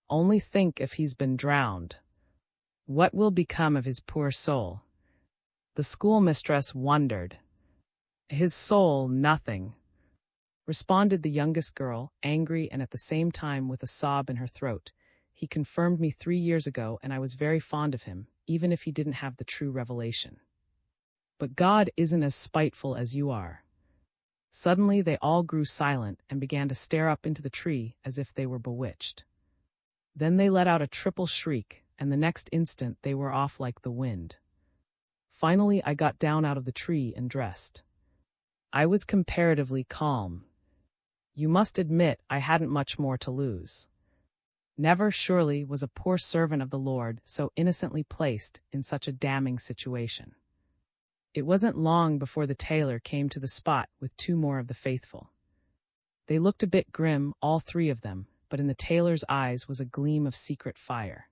"Only think if he's been drowned. What will become of his poor soul?" The schoolmistress wondered. "His soul, nothing," responded the youngest girl, angry and at the same time with a sob in her throat. "He confirmed me 3 years ago, and I was very fond of him, even if he didn't have the true revelation. But God isn't as spiteful as you are." Suddenly they all grew silent and began to stare up into the tree as if they were bewitched. Then they let out a triple shriek, and the next instant they were off like the wind. Finally I got down out of the tree and dressed. I was comparatively calm. You must admit I hadn't much more to lose. Never, surely, was a poor servant of the Lord so innocently placed in such a damning situation. It wasn't long before the tailor came to the spot with 2 more of the faithful. They looked a bit grim, all 3 of them, but in the tailor's eyes was a gleam of secret fire.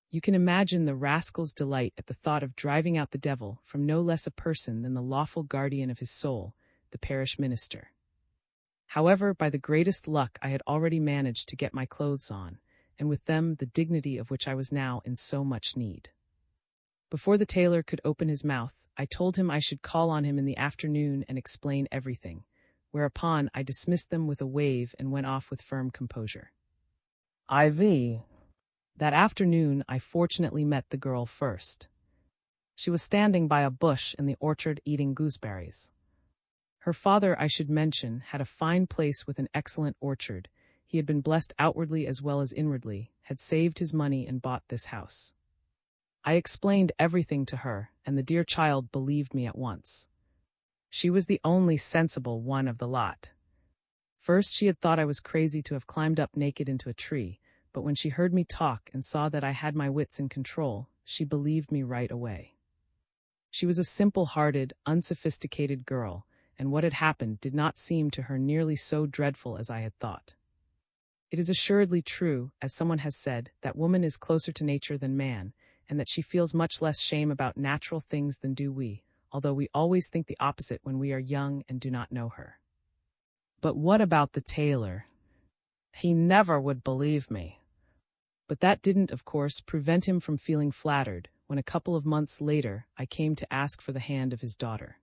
You can imagine the rascal's delight at the thought of driving out the devil from no less a person than the lawful guardian of his soul, the parish minister. However, by the greatest luck I had already managed to get my clothes on, and with them the dignity of which I was now in so much need. Before the tailor could open his mouth, I told him I should call on him in the afternoon and explain everything, whereupon I dismissed them with a wave and went off with firm composure. That afternoon I fortunately met the girl first. She was standing by a bush in the orchard eating gooseberries. Her father, I should mention, had a fine place with an excellent orchard. He had been blessed outwardly as well as inwardly, had saved his money and bought this house. I explained everything to her, and the dear child believed me at once. She was the only sensible one of the lot. First she had thought I was crazy to have climbed up naked into a tree, but when she heard me talk and saw that I had my wits in control, she believed me right away. She was a simple-hearted, unsophisticated girl, and what had happened did not seem to her nearly so dreadful as I had thought. It is assuredly true, as someone has said, that woman is closer to nature than man, and that she feels much less shame about natural things than do we, although we always think the opposite when we are young and do not know her. But what about the tailor? He never would believe me. But that didn't, of course, prevent him from feeling flattered when a couple of months later I came to ask for the hand of his daughter.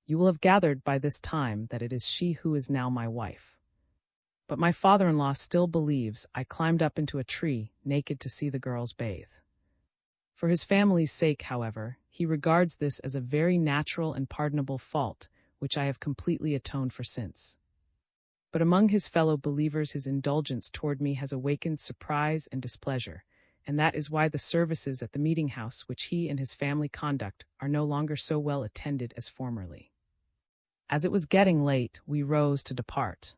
You will have gathered by this time that it is she who is now my wife. But my father-in-law still believes I climbed up into a tree naked to see the girls bathe. For his family's sake, however, he regards this as a very natural and pardonable fault, which I have completely atoned for since. But among his fellow believers his indulgence toward me has awakened surprise and displeasure, and that is why the services at the meeting house which he and his family conduct are no longer so well attended as formerly. As it was getting late, we rose to depart.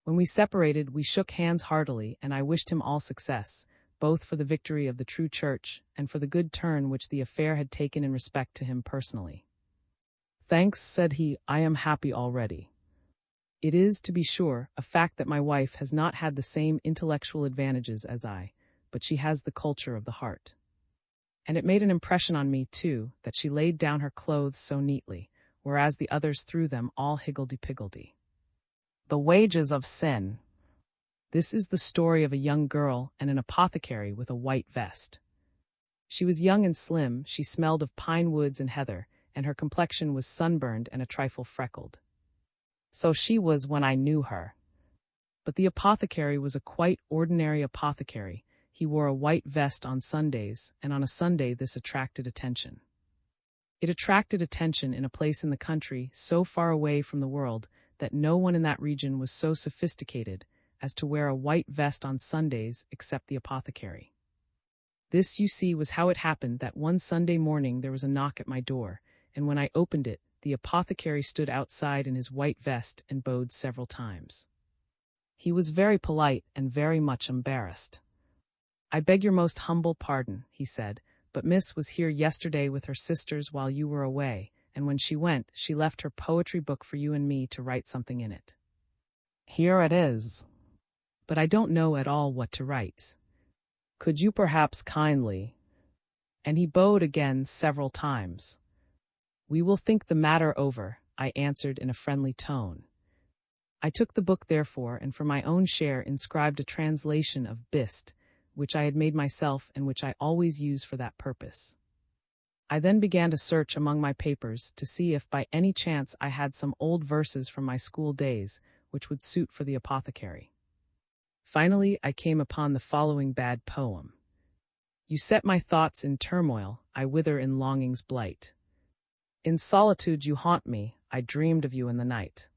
When we separated, we shook hands heartily, and I wished him all success, both for the victory of the true church and for the good turn which the affair had taken in respect to him personally. Thanks, said he, I am happy already. It is, to be sure, a fact that my wife has not had the same intellectual advantages as I, but she has the culture of the heart. And it made an impression on me, too, that she laid down her clothes so neatly, whereas the others threw them all higgledy-piggledy. The wages of sin. This is the story of a young girl and an apothecary with a white vest. She was young and slim, she smelled of pine woods and heather, and her complexion was sunburned and a trifle freckled. So she was when I knew her. But the apothecary was a quite ordinary apothecary. He wore a white vest on Sundays, and on a Sunday this attracted attention. It attracted attention in a place in the country so far away from the world that no one in that region was so sophisticated as to wear a white vest on Sundays except the apothecary. This, you see, was how it happened that one Sunday morning there was a knock at my door, and when I opened it, the apothecary stood outside in his white vest and bowed several times. He was very polite and very much embarrassed. I beg your most humble pardon, he said, but Miss was here yesterday with her sisters while you were away, and when she went, she left her poetry book for you and me to write something in it. Here it is. But I don't know at all what to write. Could you perhaps kindly? And he bowed again several times. We will think the matter over, I answered in a friendly tone. I took the book therefore, and for my own share inscribed a translation of Bist, which I had made myself and which I always use for that purpose. I then began to search among my papers to see if by any chance I had some old verses from my school days which would suit for the apothecary. Finally, I came upon the following bad poem. You set my thoughts in turmoil, I wither in longing's blight. In solitude you haunt me, I dreamed of you in the night.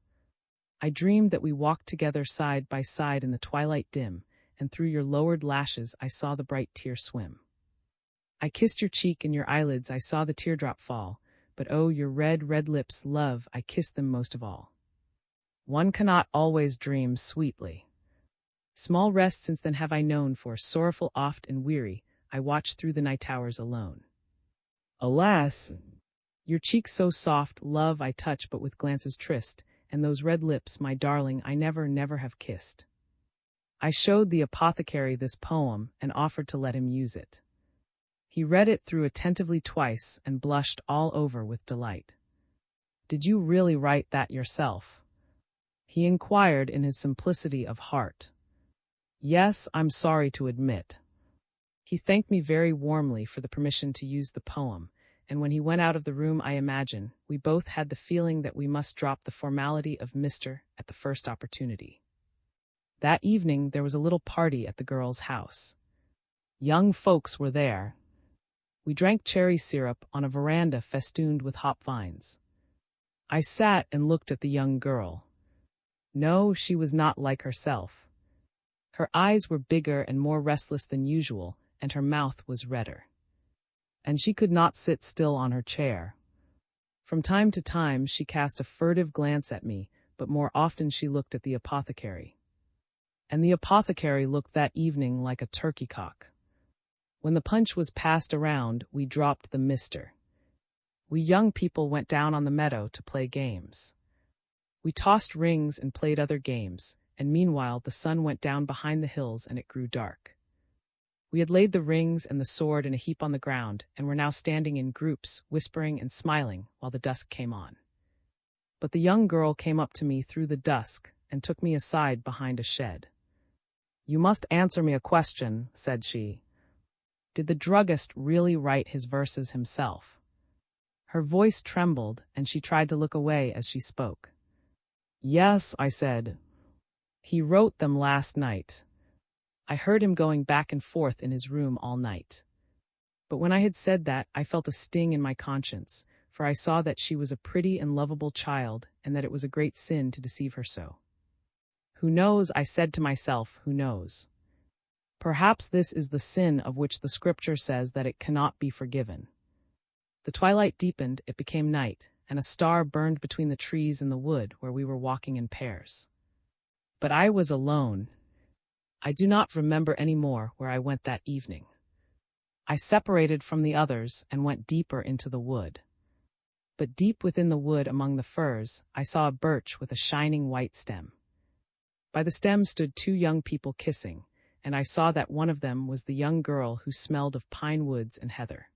I dreamed that we walked together side by side in the twilight dim, and through your lowered lashes I saw the bright tear swim. I kissed your cheek and your eyelids, I saw the teardrop fall, but oh, your red, red lips, love, I kissed them most of all. One cannot always dream sweetly. Small rest since then have I known, for, sorrowful oft and weary, I watch through the night hours alone. Alas! Your cheeks so soft, love, I touch but with glances tryst, and those red lips, my darling, I never, never have kissed. I showed the apothecary this poem and offered to let him use it. He read it through attentively twice and blushed all over with delight. Did you really write that yourself? He inquired in his simplicity of heart. Yes, I'm sorry to admit. He thanked me very warmly for the permission to use the poem, and when he went out of the room, I imagine, we both had the feeling that we must drop the formality of Mr. at the first opportunity. That evening there was a little party at the girl's house. Young folks were there. We drank cherry syrup on a veranda festooned with hop vines. I sat and looked at the young girl. No, she was not like herself. Her eyes were bigger and more restless than usual, and her mouth was redder. And she could not sit still on her chair. From time to time she cast a furtive glance at me, but more often she looked at the apothecary. And the apothecary looked that evening like a turkey cock. When the punch was passed around, we dropped the mister. We young people went down on the meadow to play games. We tossed rings and played other games, and meanwhile the sun went down behind the hills and it grew dark. We had laid the rings and the sword in a heap on the ground, and were now standing in groups, whispering and smiling, while the dusk came on. But the young girl came up to me through the dusk, and took me aside behind a shed. "You must answer me a question," said she. "Did the druggist really write his verses himself?" Her voice trembled, and she tried to look away as she spoke. "Yes," I said. "He wrote them last night. I heard him going back and forth in his room all night." But when I had said that, I felt a sting in my conscience, for I saw that she was a pretty and lovable child, and that it was a great sin to deceive her so. "Who knows?" I said to myself, "who knows? Perhaps this is the sin of which the scripture says that it cannot be forgiven." The twilight deepened, it became night, and a star burned between the trees in the wood where we were walking in pairs. But I was alone. I do not remember any more where I went that evening. I separated from the others and went deeper into the wood. But deep within the wood among the firs, I saw a birch with a shining white stem. By the stem stood two young people kissing, and I saw that one of them was the young girl who smelled of pine woods and heather.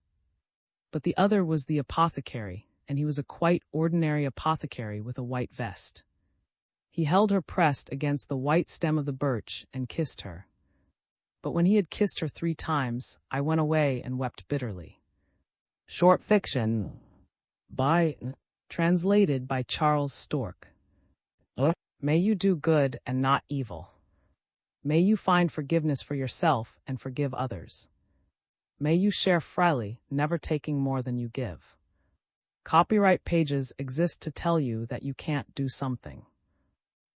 But the other was the apothecary, and he was a quite ordinary apothecary with a white vest. He held her pressed against the white stem of the birch and kissed her. But when he had kissed her 3 times, I went away and wept bitterly. Short fiction. Translated by Charles Stork. May you do good and not evil. May you find forgiveness for yourself and forgive others. May you share freely, never taking more than you give. Copyright pages exist to tell you that you can't do something.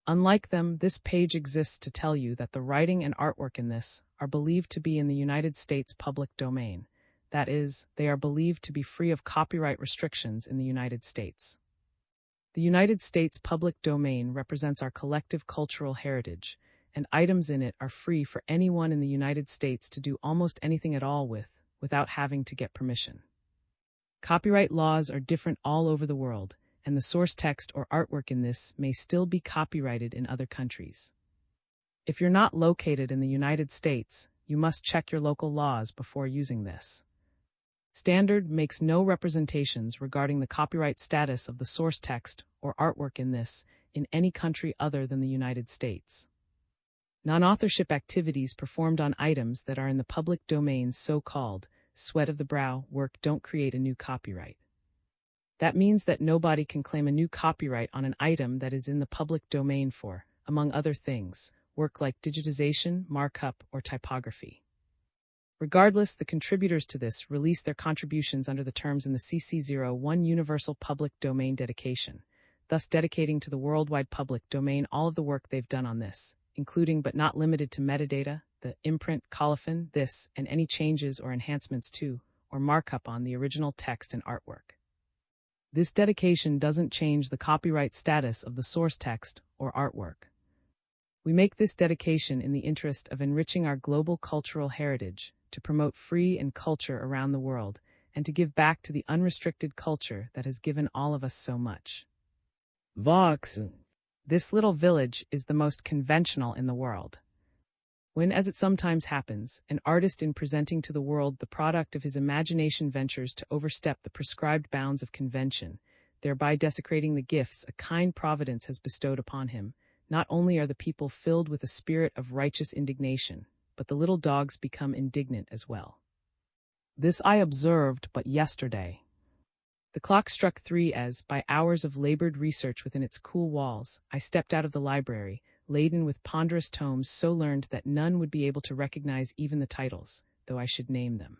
Unlike them, this page exists to tell you that the writing and artwork in this are believed to be in the United States public domain. That is, they are believed to be free of copyright restrictions in the United States. The United States public domain represents our collective cultural heritage, and items in it are free for anyone in the United States to do almost anything at all with, without having to get permission. Copyright laws are different all over the world, and the source text or artwork in this may still be copyrighted in other countries. If you're not located in the United States, you must check your local laws before using this. Standard makes no representations regarding the copyright status of the source text or artwork in this in any country other than the United States. Non-authorship activities performed on items that are in the public domain's so-called sweat of the brow work don't create a new copyright. That means that nobody can claim a new copyright on an item that is in the public domain for, among other things, work like digitization, markup, or typography. Regardless, the contributors to this release their contributions under the terms in the CC01 Universal Public Domain Dedication, thus dedicating to the worldwide public domain all of the work they've done on this, including but not limited to metadata, the imprint, colophon, this, and any changes or enhancements to, or markup on the original text and artwork. This dedication doesn't change the copyright status of the source text or artwork. We make this dedication in the interest of enriching our global cultural heritage, to promote free and culture around the world, and to give back to the unrestricted culture that has given all of us so much. Vox. This little village is the most conventional in the world. When, as it sometimes happens, an artist in presenting to the world the product of his imagination ventures to overstep the prescribed bounds of convention, thereby desecrating the gifts a kind providence has bestowed upon him, not only are the people filled with a spirit of righteous indignation, but the little dogs become indignant as well. This I observed but yesterday. The clock struck 3 as, by hours of labored research within its cool walls, I stepped out of the library, laden with ponderous tomes so learned that none would be able to recognize even the titles, though I should name them.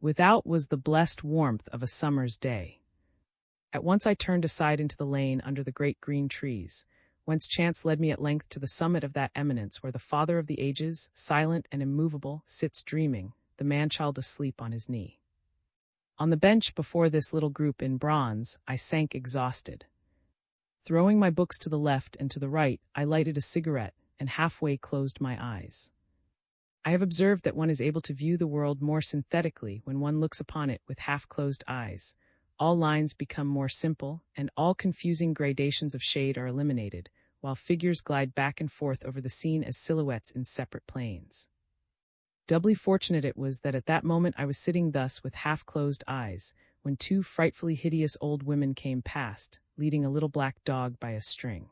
Without was the blessed warmth of a summer's day. At once I turned aside into the lane under the great green trees, whence chance led me at length to the summit of that eminence where the Father of the ages, silent and immovable, sits dreaming, the man-child asleep on his knee. On the bench before this little group in bronze, I sank exhausted. Throwing my books to the left and to the right, I lighted a cigarette and halfway closed my eyes. I have observed that one is able to view the world more synthetically when one looks upon it with half-closed eyes. All lines become more simple, and all confusing gradations of shade are eliminated, while figures glide back and forth over the scene as silhouettes in separate planes. Doubly fortunate it was that at that moment I was sitting thus with half-closed eyes, when two frightfully hideous old women came past, leading a little black dog by a string.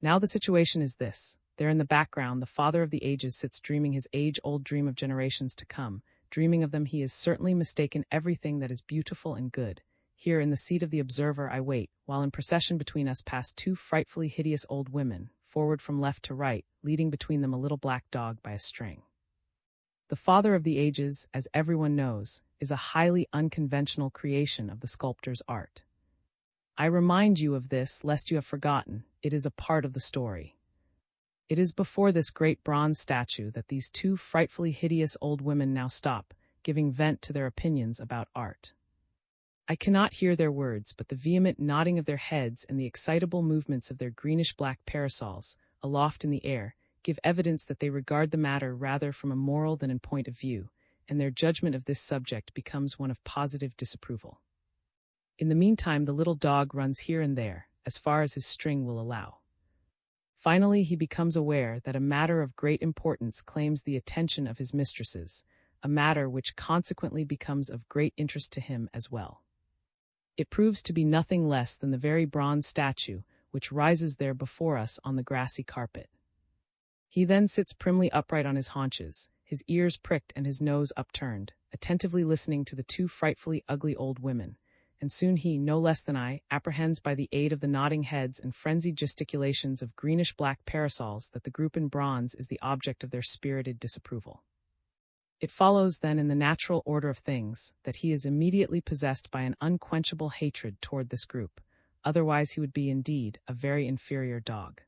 Now the situation is this. There in the background, the father of the ages sits dreaming his age-old dream of generations to come. Dreaming of them, he has certainly mistaken everything that is beautiful and good. Here, in the seat of the observer, I wait, while in procession between us pass two frightfully hideous old women, forward from left to right, leading between them a little black dog by a string. The father of the ages, as everyone knows, is a highly unconventional creation of the sculptor's art. I remind you of this, lest you have forgotten. It is a part of the story. It is before this great bronze statue that these two frightfully hideous old women now stop, giving vent to their opinions about art. I cannot hear their words, but the vehement nodding of their heads and the excitable movements of their greenish-black parasols, aloft in the air, give evidence that they regard the matter rather from a moral than in point of view, and their judgment of this subject becomes one of positive disapproval. In the meantime, the little dog runs here and there, as far as his string will allow. Finally, he becomes aware that a matter of great importance claims the attention of his mistresses, a matter which consequently becomes of great interest to him as well. It proves to be nothing less than the very bronze statue which rises there before us on the grassy carpet. He then sits primly upright on his haunches, his ears pricked and his nose upturned, attentively listening to the two frightfully ugly old women, and soon he, no less than I, apprehends by the aid of the nodding heads and frenzied gesticulations of greenish-black parasols that the group in bronze is the object of their spirited disapproval. It follows, then, in the natural order of things, that he is immediately possessed by an unquenchable hatred toward this group, otherwise he would be, indeed, a very inferior dog.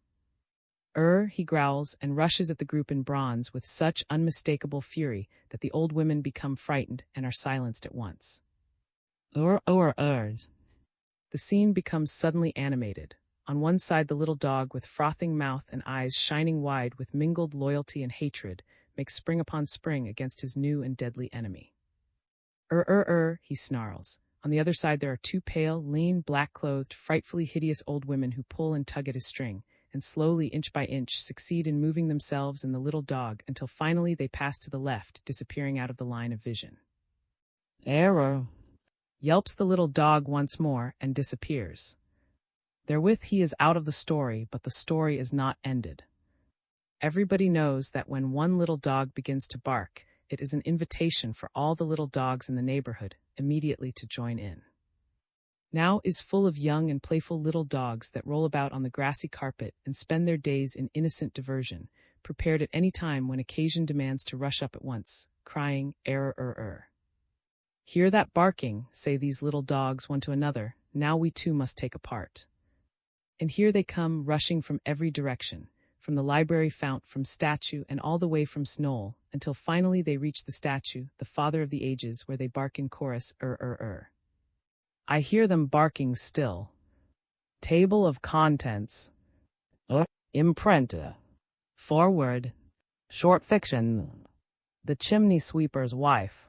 He growls and rushes at the group in bronze with such unmistakable fury that the old women become frightened and are silenced at once. The scene becomes suddenly animated. On one side, the little dog, with frothing mouth and eyes shining wide with mingled loyalty and hatred, makes spring upon spring against his new and deadly enemy. He snarls. On the other side, there are two pale, lean, black-clothed, frightfully hideous old women who pull and tug at his string, and slowly, inch by inch, succeed in moving themselves and the little dog until finally they pass to the left, disappearing out of the line of vision. Error! Yelps the little dog once more and disappears. Therewith he is out of the story, but the story is not ended. Everybody knows that when one little dog begins to bark, it is an invitation for all the little dogs in the neighborhood immediately to join in. Now is full of young and playful little dogs that roll about on the grassy carpet and spend their days in innocent diversion, prepared at any time when occasion demands to rush up at once, crying, "Error." "Hear that barking," say these little dogs one to another, "now we too must take a part." And here they come, rushing from every direction, from the library fount, from statue, and all the way from knoll, until finally they reach the statue, the father of the ages, where they bark in chorus, I hear them barking still. Table of contents. Imprenta. Forward. Short fiction. The chimney sweeper's wife.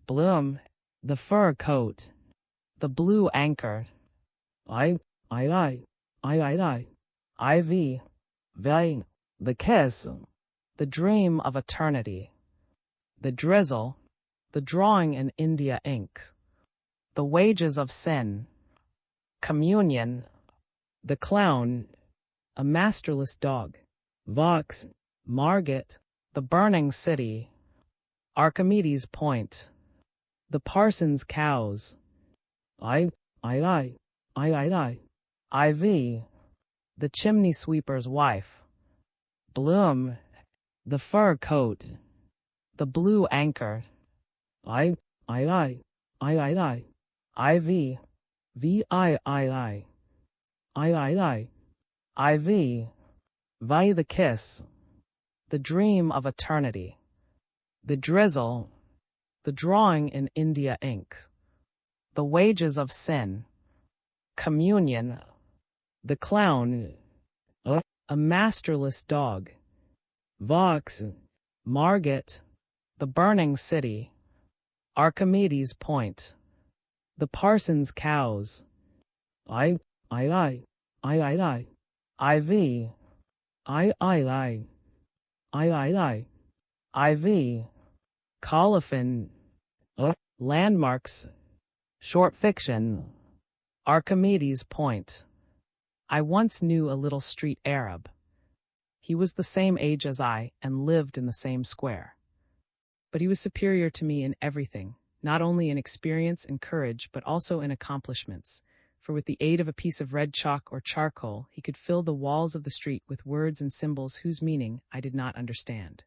Bloom. The fur coat. The blue anchor. Ivy. Vein. The kiss. The dream of eternity. The drizzle. The drawing in India ink. The wages of sin. Communion. The clown. A masterless dog. Vox. Margate. The burning city. Archimedes' point. The parson's cows. Ivy. The chimney sweeper's wife. Bloom. The fur coat. The blue anchor. Ivy. Vai the kiss. The dream of eternity. The drizzle. The drawing in India ink. The wages of sin. Communion. The clown, a masterless dog. Vox, Margate, the burning city. Archimedes' point. The parson's cows. I, I, IV, IV, Colophon, landmarks, short fiction, Archimedes' point. I once knew a little street Arab. He was the same age as I and lived in the same square. But he was superior to me in everything, not only in experience and courage, but also in accomplishments. For with the aid of a piece of red chalk or charcoal, he could fill the walls of the street with words and symbols whose meaning I did not understand.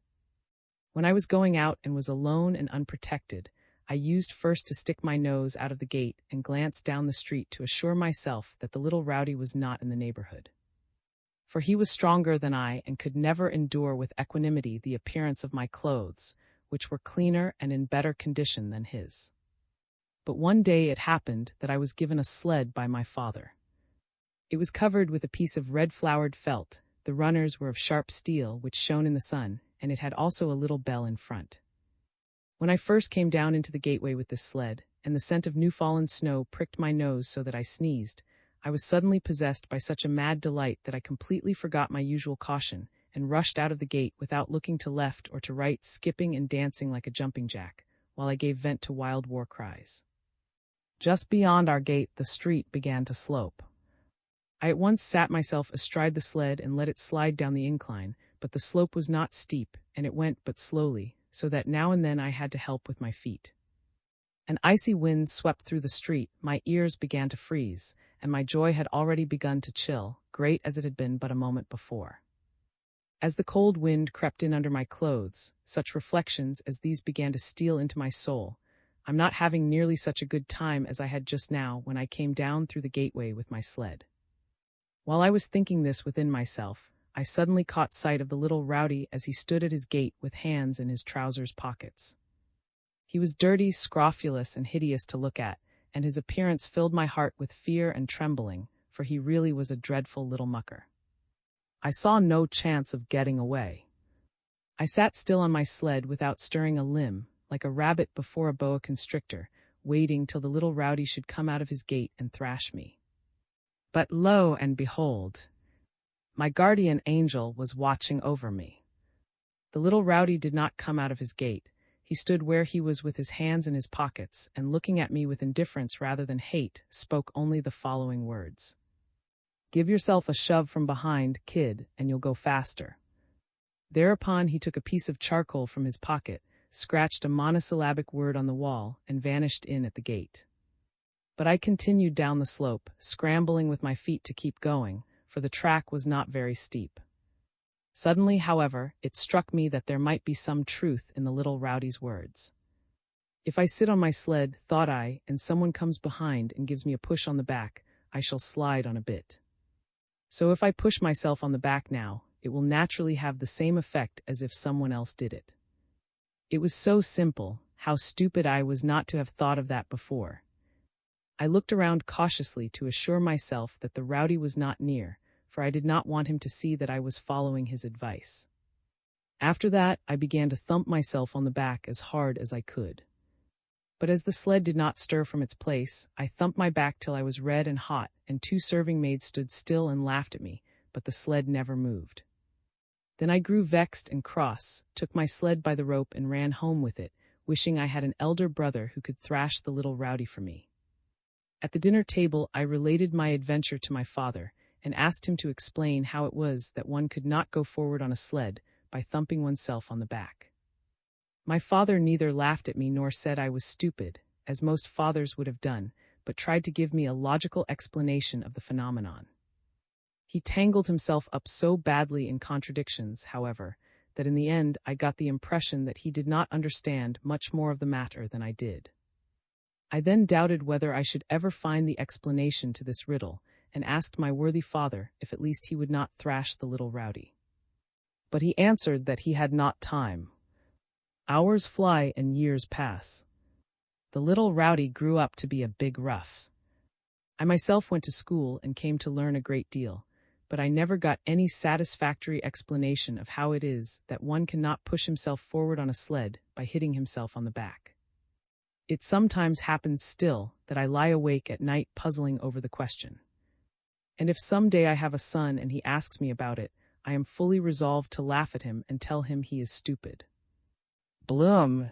When I was going out and was alone and unprotected, I used first to stick my nose out of the gate and glance down the street to assure myself that the little rowdy was not in the neighborhood. For he was stronger than I and could never endure with equanimity the appearance of my clothes, which were cleaner and in better condition than his. But one day it happened that I was given a sled by my father. It was covered with a piece of red-flowered felt, the runners were of sharp steel which shone in the sun, and it had also a little bell in front. When I first came down into the gateway with this sled, and the scent of new-fallen snow pricked my nose so that I sneezed, I was suddenly possessed by such a mad delight that I completely forgot my usual caution, and rushed out of the gate without looking to left or to right, skipping and dancing like a jumping jack, while I gave vent to wild war cries. Just beyond our gate the street began to slope. I at once sat myself astride the sled and let it slide down the incline, but the slope was not steep, and it went but slowly, so that now and then I had to help with my feet. An icy wind swept through the street, my ears began to freeze, and my joy had already begun to chill, great as it had been but a moment before. As the cold wind crept in under my clothes, such reflections as these began to steal into my soul. I'm not having nearly such a good time as I had just now when I came down through the gateway with my sled. While I was thinking this within myself, I suddenly caught sight of the little rowdy as he stood at his gate with hands in his trousers pockets. He was dirty, scrofulous, and hideous to look at, and his appearance filled my heart with fear and trembling, for he really was a dreadful little mucker. I saw no chance of getting away. I sat still on my sled without stirring a limb, like a rabbit before a boa constrictor, waiting till the little rowdy should come out of his gate and thrash me. But lo and behold, my guardian angel was watching over me. The little rowdy did not come out of his gate. He stood where he was with his hands in his pockets, and looking at me with indifference rather than hate, spoke only the following words. "Give yourself a shove from behind, kid, and you'll go faster." Thereupon he took a piece of charcoal from his pocket, scratched a monosyllabic word on the wall, and vanished in at the gate. But I continued down the slope, scrambling with my feet to keep going, for the track was not very steep. Suddenly, however, it struck me that there might be some truth in the little rowdy's words. If I sit on my sled, thought I, and someone comes behind and gives me a push on the back, I shall slide on a bit. So if I push myself on the back now, it will naturally have the same effect as if someone else did it. It was so simple, how stupid I was not to have thought of that before. I looked around cautiously to assure myself that the rowdy was not near, for I did not want him to see that I was following his advice. After that, I began to thump myself on the back as hard as I could. But as the sled did not stir from its place, I thumped my back till I was red and hot, and 2 serving maids stood still and laughed at me, but the sled never moved. Then I grew vexed and cross, took my sled by the rope and ran home with it, wishing I had an elder brother who could thrash the little rowdy for me. At the dinner table I related my adventure to my father, and asked him to explain how it was that one could not go forward on a sled by thumping oneself on the back. My father neither laughed at me nor said I was stupid, as most fathers would have done, but tried to give me a logical explanation of the phenomenon. He tangled himself up so badly in contradictions, however, that in the end I got the impression that he did not understand much more of the matter than I did. I then doubted whether I should ever find the explanation to this riddle, and asked my worthy father if at least he would not thrash the little rowdy. But he answered that he had not time. Hours fly and years pass. The little rowdy grew up to be a big rough. I myself went to school and came to learn a great deal, but I never got any satisfactory explanation of how it is that one cannot push himself forward on a sled by hitting himself on the back. It sometimes happens still that I lie awake at night puzzling over the question. And if some day I have a son and he asks me about it, I am fully resolved to laugh at him and tell him he is stupid. Bloom.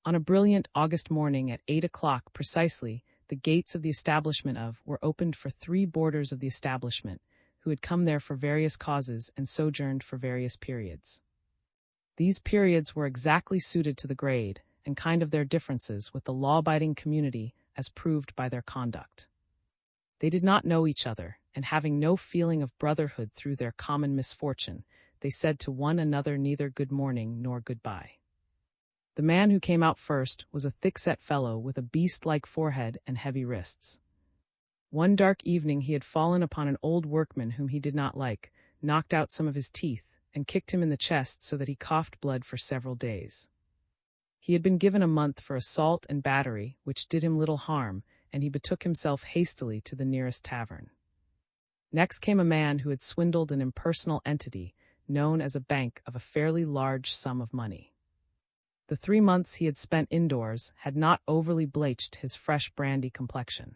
On a brilliant August morning at 8 o'clock precisely, the gates of the establishment were opened for 3 boarders of the establishment, who had come there for various causes and sojourned for various periods. These periods were exactly suited to the grade and kind of their differences with the law-abiding community as proved by their conduct. They did not know each other, and having no feeling of brotherhood through their common misfortune, they said to one another neither good morning nor goodbye. The man who came out first was a thick-set fellow with a beast-like forehead and heavy wrists. One dark evening he had fallen upon an old workman whom he did not like, knocked out some of his teeth, and kicked him in the chest so that he coughed blood for several days. He had been given a month for assault and battery, which did him little harm, and he betook himself hastily to the nearest tavern. Next came a man who had swindled an impersonal entity, known as a bank, of a fairly large sum of money. The 3 months he had spent indoors had not overly bleached his fresh brandy complexion.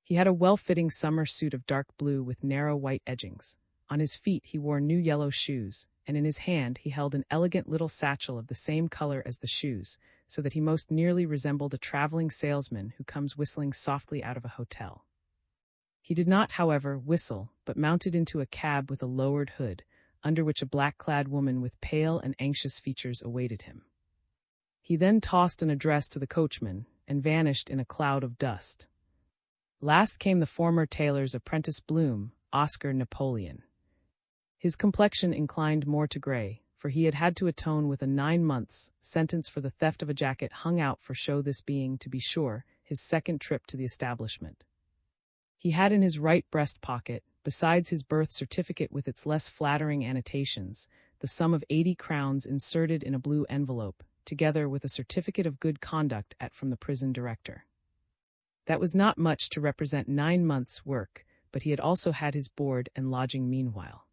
He had a well-fitting summer suit of dark blue with narrow white edgings. On his feet he wore new yellow shoes, and in his hand he held an elegant little satchel of the same color as the shoes, so that he most nearly resembled a traveling salesman who comes whistling softly out of a hotel. He did not, however, whistle, but mounted into a cab with a lowered hood, under which a black-clad woman with pale and anxious features awaited him. He then tossed an address to the coachman, and vanished in a cloud of dust. Last came the former tailor's apprentice Bloom, Oscar Napoleon. His complexion inclined more to gray, for he had had to atone with a 9 months' sentence for the theft of a jacket hung out for show, this being, to be sure, his second trip to the establishment. He had in his right breast pocket, besides his birth certificate with its less flattering annotations, the sum of 80 crowns inserted in a blue envelope, together with a certificate of good conduct from the prison director. That was not much to represent 9 months' work, but he had also had his board and lodging meanwhile.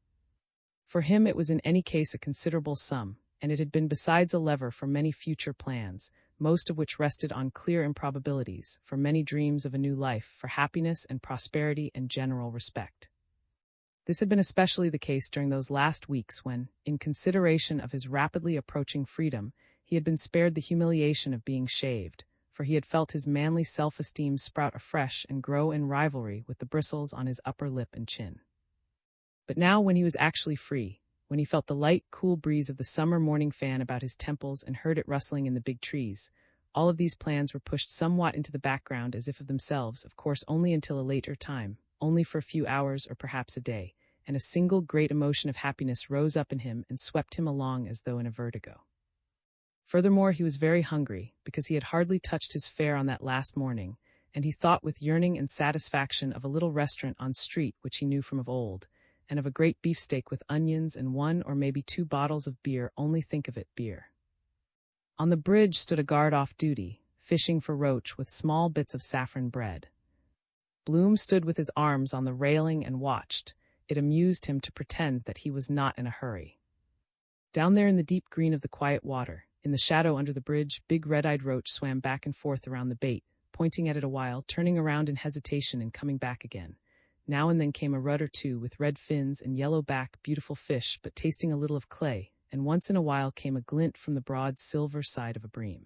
For him it was in any case a considerable sum, and it had been besides a lever for many future plans, most of which rested on clear improbabilities, for many dreams of a new life, for happiness and prosperity and general respect. This had been especially the case during those last weeks when, in consideration of his rapidly approaching freedom, he had been spared the humiliation of being shaved, for he had felt his manly self-esteem sprout afresh and grow in rivalry with the bristles on his upper lip and chin. But now, when he was actually free, when he felt the light, cool breeze of the summer morning fan about his temples and heard it rustling in the big trees, all of these plans were pushed somewhat into the background as if of themselves, of course only until a later time, only for a few hours or perhaps a day, and a single great emotion of happiness rose up in him and swept him along as though in a vertigo. Furthermore, he was very hungry, because he had hardly touched his fare on that last morning, and he thought with yearning and satisfaction of a little restaurant on street which he knew from of old, and of a great beefsteak with onions and 1 or maybe 2 bottles of beer. Only think of it, beer. On the bridge stood a guard off duty, fishing for roach with small bits of saffron bread. Bloom stood with his arms on the railing and watched. It amused him to pretend that he was not in a hurry. Down there in the deep green of the quiet water, in the shadow under the bridge, big red-eyed roach swam back and forth around the bait, pointing at it a while, turning around in hesitation and coming back again. Now and then came a rudd or two with red fins and yellow back, beautiful fish, but tasting a little of clay, and once in a while came a glint from the broad silver side of a bream.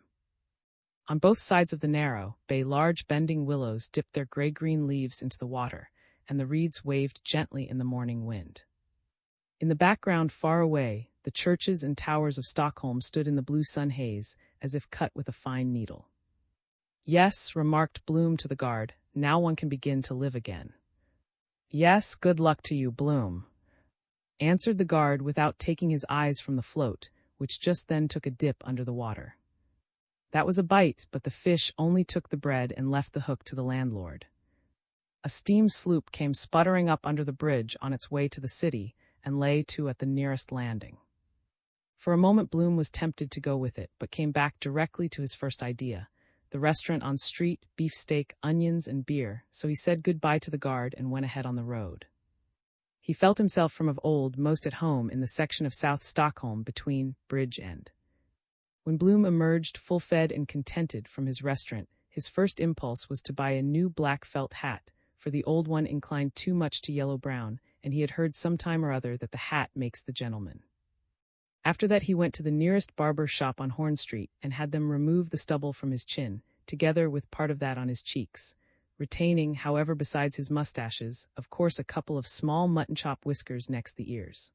On both sides of the narrow bay large bending willows dipped their gray-green leaves into the water, and the reeds waved gently in the morning wind. In the background far away, the churches and towers of Stockholm stood in the blue sun haze, as if cut with a fine needle. "Yes," remarked Bloom to the guard, "now one can begin to live again." "Yes, good luck to you, Bloom," answered the guard without taking his eyes from the float, which just then took a dip under the water. That was a bite, but the fish only took the bread and left the hook to the landlord. A steam sloop came sputtering up under the bridge on its way to the city, and lay to at the nearest landing. For a moment Bloom was tempted to go with it, but came back directly to his first idea. the restaurant on street, beefsteak, onions, and beer, so he said goodbye to the guard and went ahead on the road. He felt himself from of old most at home in the section of South Stockholm between Bridge and. When Bloom emerged full-fed and contented from his restaurant, his first impulse was to buy a new black felt hat, for the old one inclined too much to yellow-brown, and he had heard some time or other that the hat makes the gentleman. After that he went to the nearest barber shop on Horn Street and had them remove the stubble from his chin, together with part of that on his cheeks, retaining, however, besides his mustaches, of course, a couple of small mutton-chop whiskers next the ears.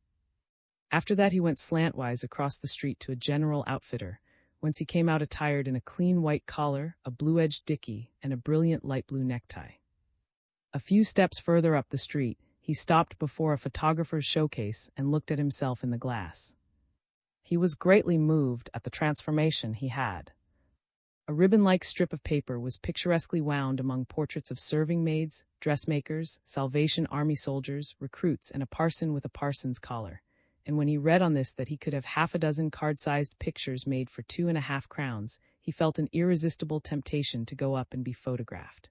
After that he went slantwise across the street to a general outfitter, whence he came out attired in a clean white collar, a blue-edged dicky, and a brilliant light blue necktie. A few steps further up the street, he stopped before a photographer's showcase and looked at himself in the glass. He was greatly moved at the transformation he had. A ribbon-like strip of paper was picturesquely wound among portraits of serving maids, dressmakers, Salvation Army soldiers, recruits, and a parson with a parson's collar. And when he read on this that he could have half a dozen card-sized pictures made for 2.5 crowns, he felt an irresistible temptation to go up and be photographed.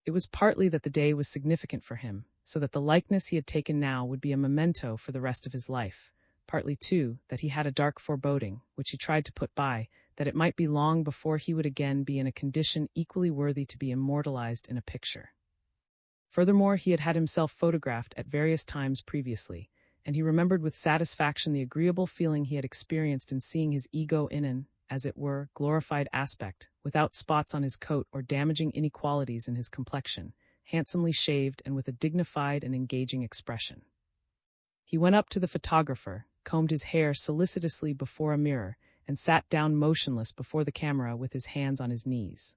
It was partly that the day was significant for him, so that the likeness he had taken now would be a memento for the rest of his life, partly, too, that he had a dark foreboding, which he tried to put by, that it might be long before he would again be in a condition equally worthy to be immortalized in a picture. Furthermore, he had had himself photographed at various times previously, and he remembered with satisfaction the agreeable feeling he had experienced in seeing his ego in an, as it were, glorified aspect, without spots on his coat or damaging inequalities in his complexion, handsomely shaved and with a dignified and engaging expression. He went up to the photographer, combed his hair solicitously before a mirror, and sat down motionless before the camera with his hands on his knees.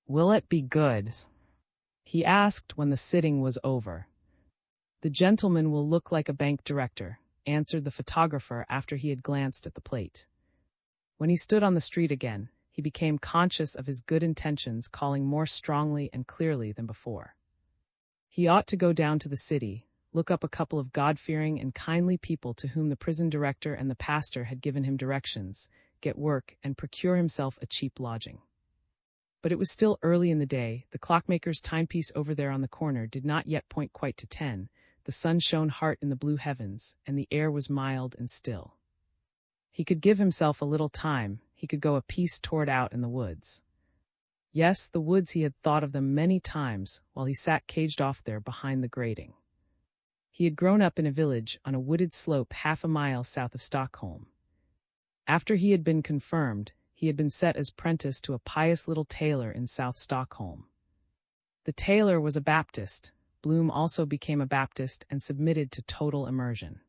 "Will it be good?" he asked when the sitting was over. "The gentleman will look like a bank director," answered the photographer after he had glanced at the plate. When he stood on the street again, he became conscious of his good intentions calling more strongly and clearly than before. He ought to go down to the city, look up a couple of God-fearing and kindly people to whom the prison director and the pastor had given him directions, get work, and procure himself a cheap lodging. But it was still early in the day, the clockmaker's timepiece over there on the corner did not yet point quite to 10, the sun shone hard in the blue heavens, and the air was mild and still. He could give himself a little time, he could go a piece toward out in the woods. Yes, the woods, he had thought of them many times while he sat caged off there behind the grating. He had grown up in a village on a wooded slope half a mile south of Stockholm. After he had been confirmed, he had been set as prentice to a pious little tailor in South Stockholm. The tailor was a Baptist. Bloom also became a Baptist and submitted to total immersion.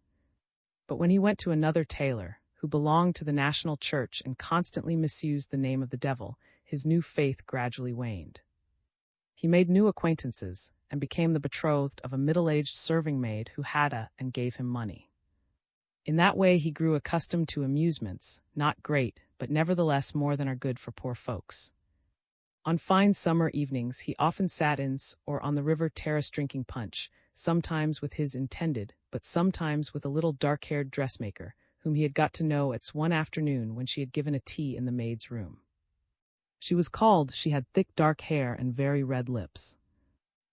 But when he went to another tailor, who belonged to the national church and constantly misused the name of the devil, his new faith gradually waned. He made new acquaintances, and became the betrothed of a middle-aged serving maid who had and gave him money. In that way he grew accustomed to amusements, not great, but nevertheless more than are good for poor folks. On fine summer evenings he often sat in or on the river terrace drinking punch, sometimes with his intended, but sometimes with a little dark-haired dressmaker, whom he had got to know at one afternoon when she had given a tea in the maid's room. She was called, she had thick dark hair and very red lips.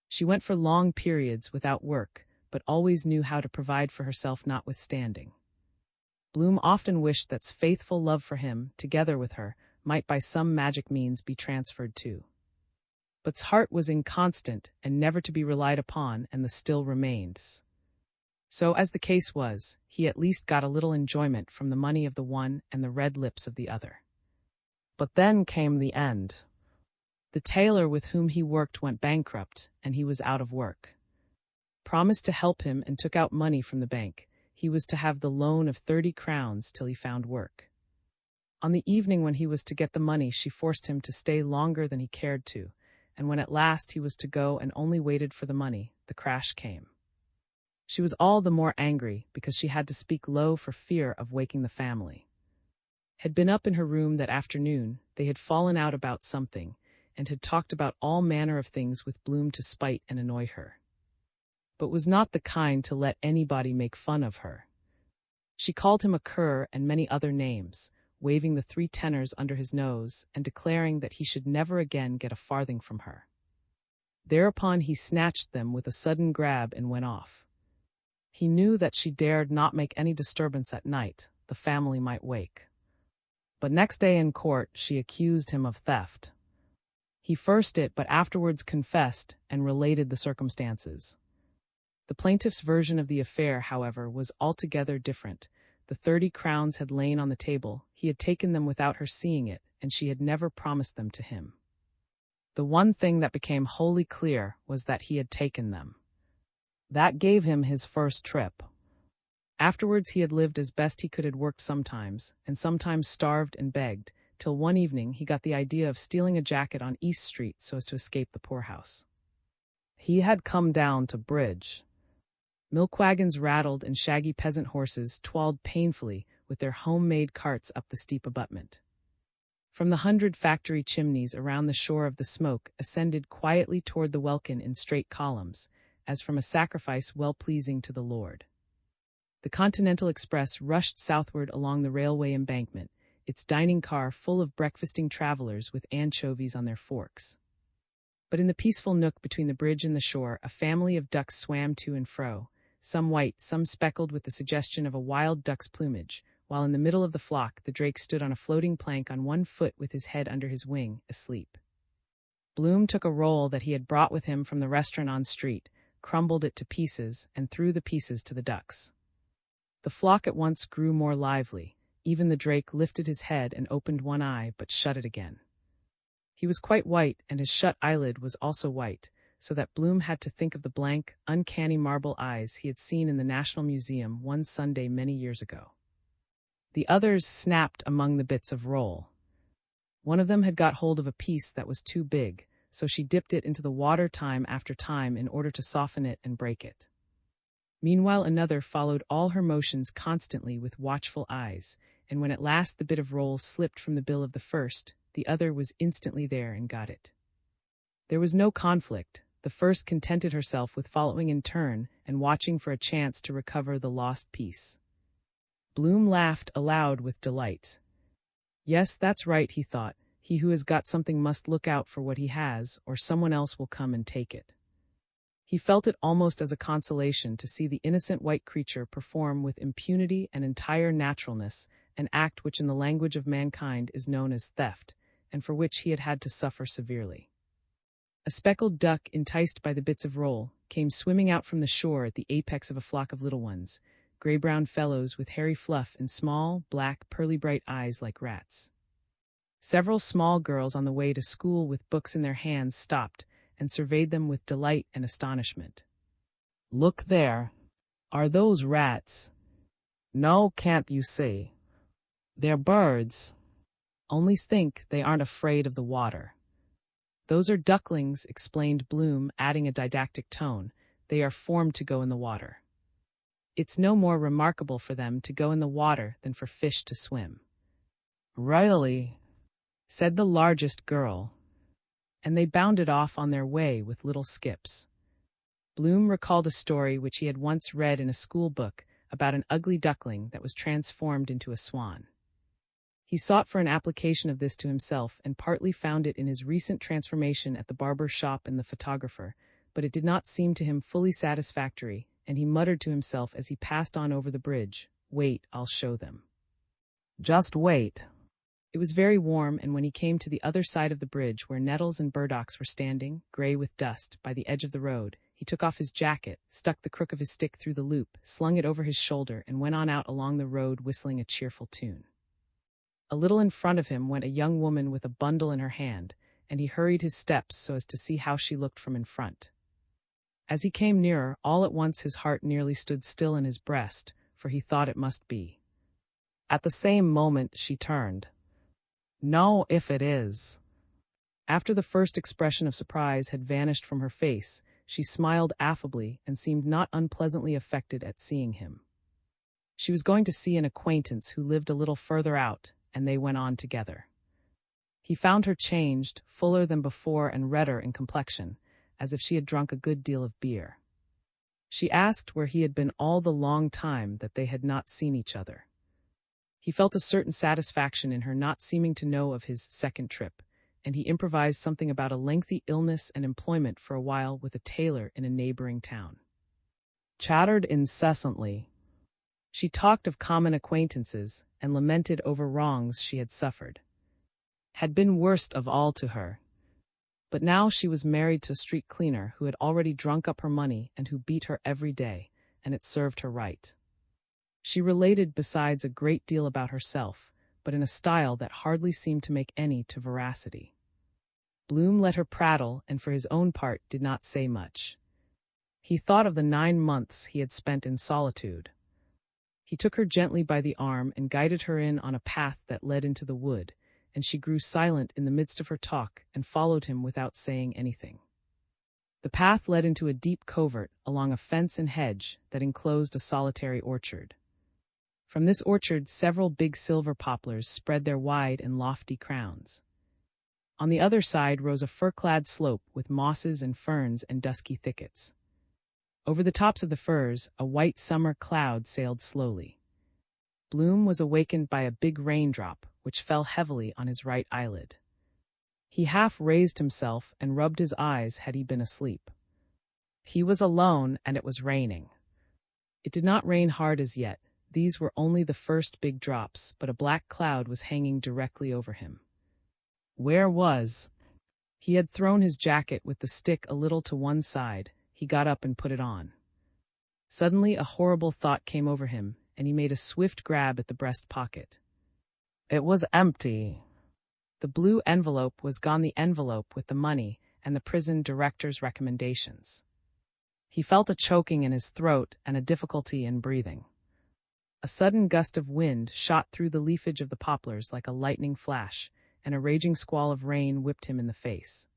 She went for long periods without work, but always knew how to provide for herself notwithstanding. Bloom often wished that faithful love for him, together with her, might by some magic means be transferred too. But's heart was inconstant and never to be relied upon, and the still remained. So, as the case was, he at least got a little enjoyment from the money of the one and the red lips of the other. But then came the end. The tailor with whom he worked went bankrupt, and he was out of work. Promised to help him and took out money from the bank. He was to have the loan of 30 crowns till he found work. On the evening when he was to get the money, she forced him to stay longer than he cared to, and when at last he was to go and only waited for the money, the crash came. She was all the more angry because she had to speak low for fear of waking the family. Had been up in her room that afternoon, they had fallen out about something, and had talked about all manner of things with Bloom to spite and annoy her. But was not the kind to let anybody make fun of her. She called him a cur and many other names, waving the 3 tenors under his nose and declaring that he should never again get a farthing from her. Thereupon he snatched them with a sudden grab and went off. He knew that she dared not make any disturbance at night, the family might wake. But next day in court she accused him of theft. He first it but afterwards confessed and related the circumstances. The plaintiff's version of the affair, however, was altogether different. The 30 crowns had lain on the table, he had taken them without her seeing it, and she had never promised them to him. The one thing that became wholly clear was that he had taken them. That gave him his first trip. Afterwards he had lived as best he could, had worked sometimes, and sometimes starved and begged, till one evening he got the idea of stealing a jacket on East Street so as to escape the poorhouse. He had come down to bridge. Milk wagons rattled and shaggy peasant horses twirled painfully with their homemade carts up the steep abutment. From the 100 factory chimneys around the shore of the smoke ascended quietly toward the welkin in straight columns, as from a sacrifice well-pleasing to the Lord. The Continental Express rushed southward along the railway embankment, its dining car full of breakfasting travelers with anchovies on their forks. But in the peaceful nook between the bridge and the shore, a family of ducks swam to and fro, some white, some speckled with the suggestion of a wild duck's plumage, while in the middle of the flock the drake stood on a floating plank on one foot with his head under his wing, asleep. Bloom took a roll that he had brought with him from the restaurant on street, crumbled it to pieces, and threw the pieces to the ducks. The flock at once grew more lively. Even the drake lifted his head and opened one eye, but shut it again. He was quite white, and his shut eyelid was also white, so that Bloom had to think of the blank, uncanny marble eyes he had seen in the National Museum one Sunday many years ago. The others snapped among the bits of roll. One of them had got hold of a piece that was too big, so she dipped it into the water time after time in order to soften it and break it. Meanwhile another followed all her motions constantly with watchful eyes, and when at last the bit of roll slipped from the bill of the first, the other was instantly there and got it. There was no conflict. The first contented herself with following in turn and watching for a chance to recover the lost piece. Bloom laughed aloud with delight. Yes, that's right, he thought. He who has got something must look out for what he has, or someone else will come and take it. He felt it almost as a consolation to see the innocent white creature perform with impunity and entire naturalness an act which in the language of mankind is known as theft, and for which he had had to suffer severely. A speckled duck, enticed by the bits of roll, came swimming out from the shore at the apex of a flock of little ones, gray-brown fellows with hairy fluff and small, black, pearly-bright eyes like rats. Several small girls on the way to school with books in their hands stopped and surveyed them with delight and astonishment. "Look there. Are those rats?" "No, can't you see? They're birds. Only think they aren't afraid of the water." "Those are ducklings," explained Bloom, adding a didactic tone. "They are formed to go in the water. It's no more remarkable for them to go in the water than for fish to swim." "Really?" said the largest girl. And they bounded off on their way with little skips. Bloom recalled a story which he had once read in a school book about an ugly duckling that was transformed into a swan. He sought for an application of this to himself and partly found it in his recent transformation at the barber shop and the photographer, but it did not seem to him fully satisfactory, and he muttered to himself as he passed on over the bridge, "Wait, I'll show them." Just wait. It was very warm, and when he came to the other side of the bridge where nettles and burdocks were standing, gray with dust, by the edge of the road, he took off his jacket, stuck the crook of his stick through the loop, slung it over his shoulder, and went on out along the road whistling a cheerful tune. A little in front of him went a young woman with a bundle in her hand, and he hurried his steps so as to see how she looked from in front. As he came nearer, all at once his heart nearly stood still in his breast, for he thought it must be. At the same moment she turned. "No, if it is." After the first expression of surprise had vanished from her face, she smiled affably and seemed not unpleasantly affected at seeing him. She was going to see an acquaintance who lived a little further out, and they went on together. He found her changed, fuller than before and redder in complexion, as if she had drunk a good deal of beer. She asked where he had been all the long time that they had not seen each other. He felt a certain satisfaction in her not seeming to know of his second trip, and he improvised something about a lengthy illness and employment for a while with a tailor in a neighboring town. Chattered incessantly. She talked of common acquaintances and lamented over wrongs she had suffered. Had been worst of all to her. But now she was married to a street cleaner who had already drunk up her money and who beat her every day, and it served her right. She related besides a great deal about herself, but in a style that hardly seemed to make any to veracity. Bloom let her prattle, and for his own part did not say much. He thought of the 9 months he had spent in solitude. He took her gently by the arm and guided her in on a path that led into the wood, and she grew silent in the midst of her talk and followed him without saying anything. The path led into a deep covert along a fence and hedge that enclosed a solitary orchard. From this orchard several big silver poplars spread their wide and lofty crowns. On the other side rose a fir-clad slope with mosses and ferns and dusky thickets. Over the tops of the firs, a white summer cloud sailed slowly. Bloom was awakened by a big raindrop, which fell heavily on his right eyelid. He half raised himself and rubbed his eyes had he been asleep. He was alone, and it was raining. It did not rain hard as yet. These were only the first big drops, but a black cloud was hanging directly over him. Where was? He had thrown his jacket with the stick a little to one side. He got up and put it on. Suddenly a horrible thought came over him, and he made a swift grab at the breast pocket. It was empty. The blue envelope was gone, the envelope with the money and the prison director's recommendations. He felt a choking in his throat and a difficulty in breathing. A sudden gust of wind shot through the leafage of the poplars like a lightning flash, and a raging squall of rain whipped him in the face.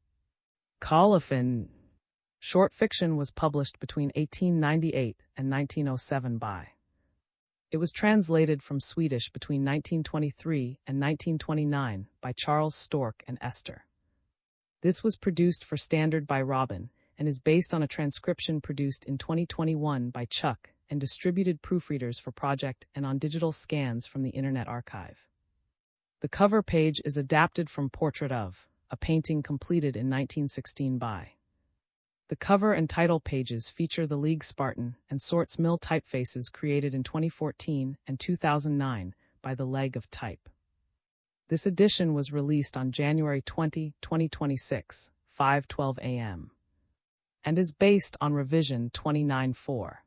Colifin. Short fiction was published between 1898 and 1907 by. It was translated from Swedish between 1923 and 1929 by Charles Stork and Esther. This was produced for Standard by Robin and is based on a transcription produced in 2021 by Chuck and distributed proofreaders for Project and on digital scans from the Internet Archive. The cover page is adapted from Portrait of, a painting completed in 1916 by. The cover and title pages feature the League Spartan and Sorts Mill typefaces created in 2014 and 2009 by the Leg of Type. This edition was released on January 20, 2026, 5:12 a.m. and is based on Revision 29.4.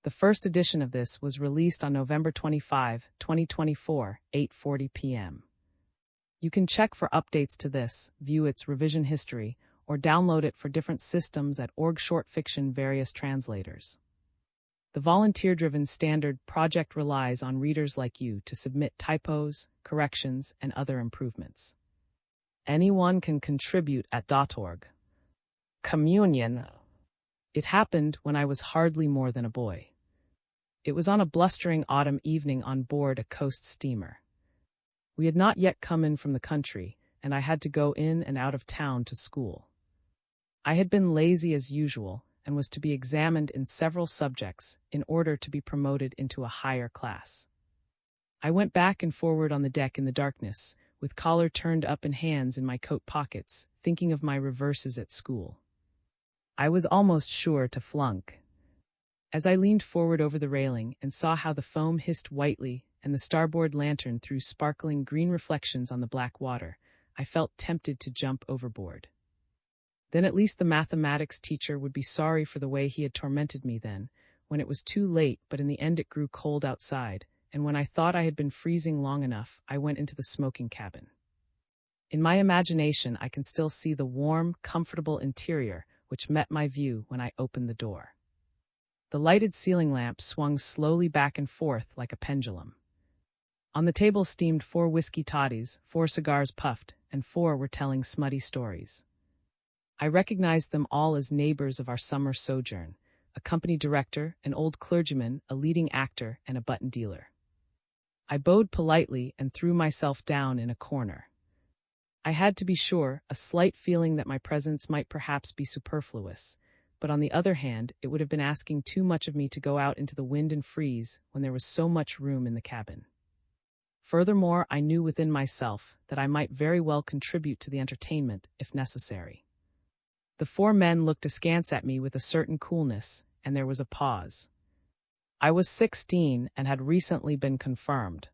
The first edition of this was released on November 25, 2024, 8:40 p.m. You can check for updates to this, view its revision history, or download it for different systems at org Short Fiction various translators. The volunteer-driven Standard project relies on readers like you to submit typos, corrections, and other improvements. Anyone can contribute at .org. Communion. It happened when I was hardly more than a boy. It was on a blustering autumn evening on board a coast steamer. We had not yet come in from the country, and I had to go in and out of town to school. I had been lazy as usual and was to be examined in several subjects in order to be promoted into a higher class. I went back and forward on the deck in the darkness, with collar turned up and hands in my coat pockets, thinking of my reverses at school. I was almost sure to flunk. As I leaned forward over the railing and saw how the foam hissed whitely and the starboard lantern threw sparkling green reflections on the black water, I felt tempted to jump overboard. Then at least the mathematics teacher would be sorry for the way he had tormented me then, when it was too late, but in the end it grew cold outside, and when I thought I had been freezing long enough, I went into the smoking cabin. In my imagination, I can still see the warm, comfortable interior which met my view when I opened the door. The lighted ceiling lamp swung slowly back and forth like a pendulum. On the table steamed 4 whiskey toddies, 4 cigars puffed, and 4 were telling smutty stories. I recognized them all as neighbors of our summer sojourn, a company director, an old clergyman, a leading actor, and a button dealer. I bowed politely and threw myself down in a corner. I had, to be sure, a slight feeling that my presence might perhaps be superfluous, but on the other hand, it would have been asking too much of me to go out into the wind and freeze when there was so much room in the cabin. Furthermore, I knew within myself that I might very well contribute to the entertainment if necessary. The four men looked askance at me with a certain coolness, and there was a pause. I was 16 and had recently been confirmed.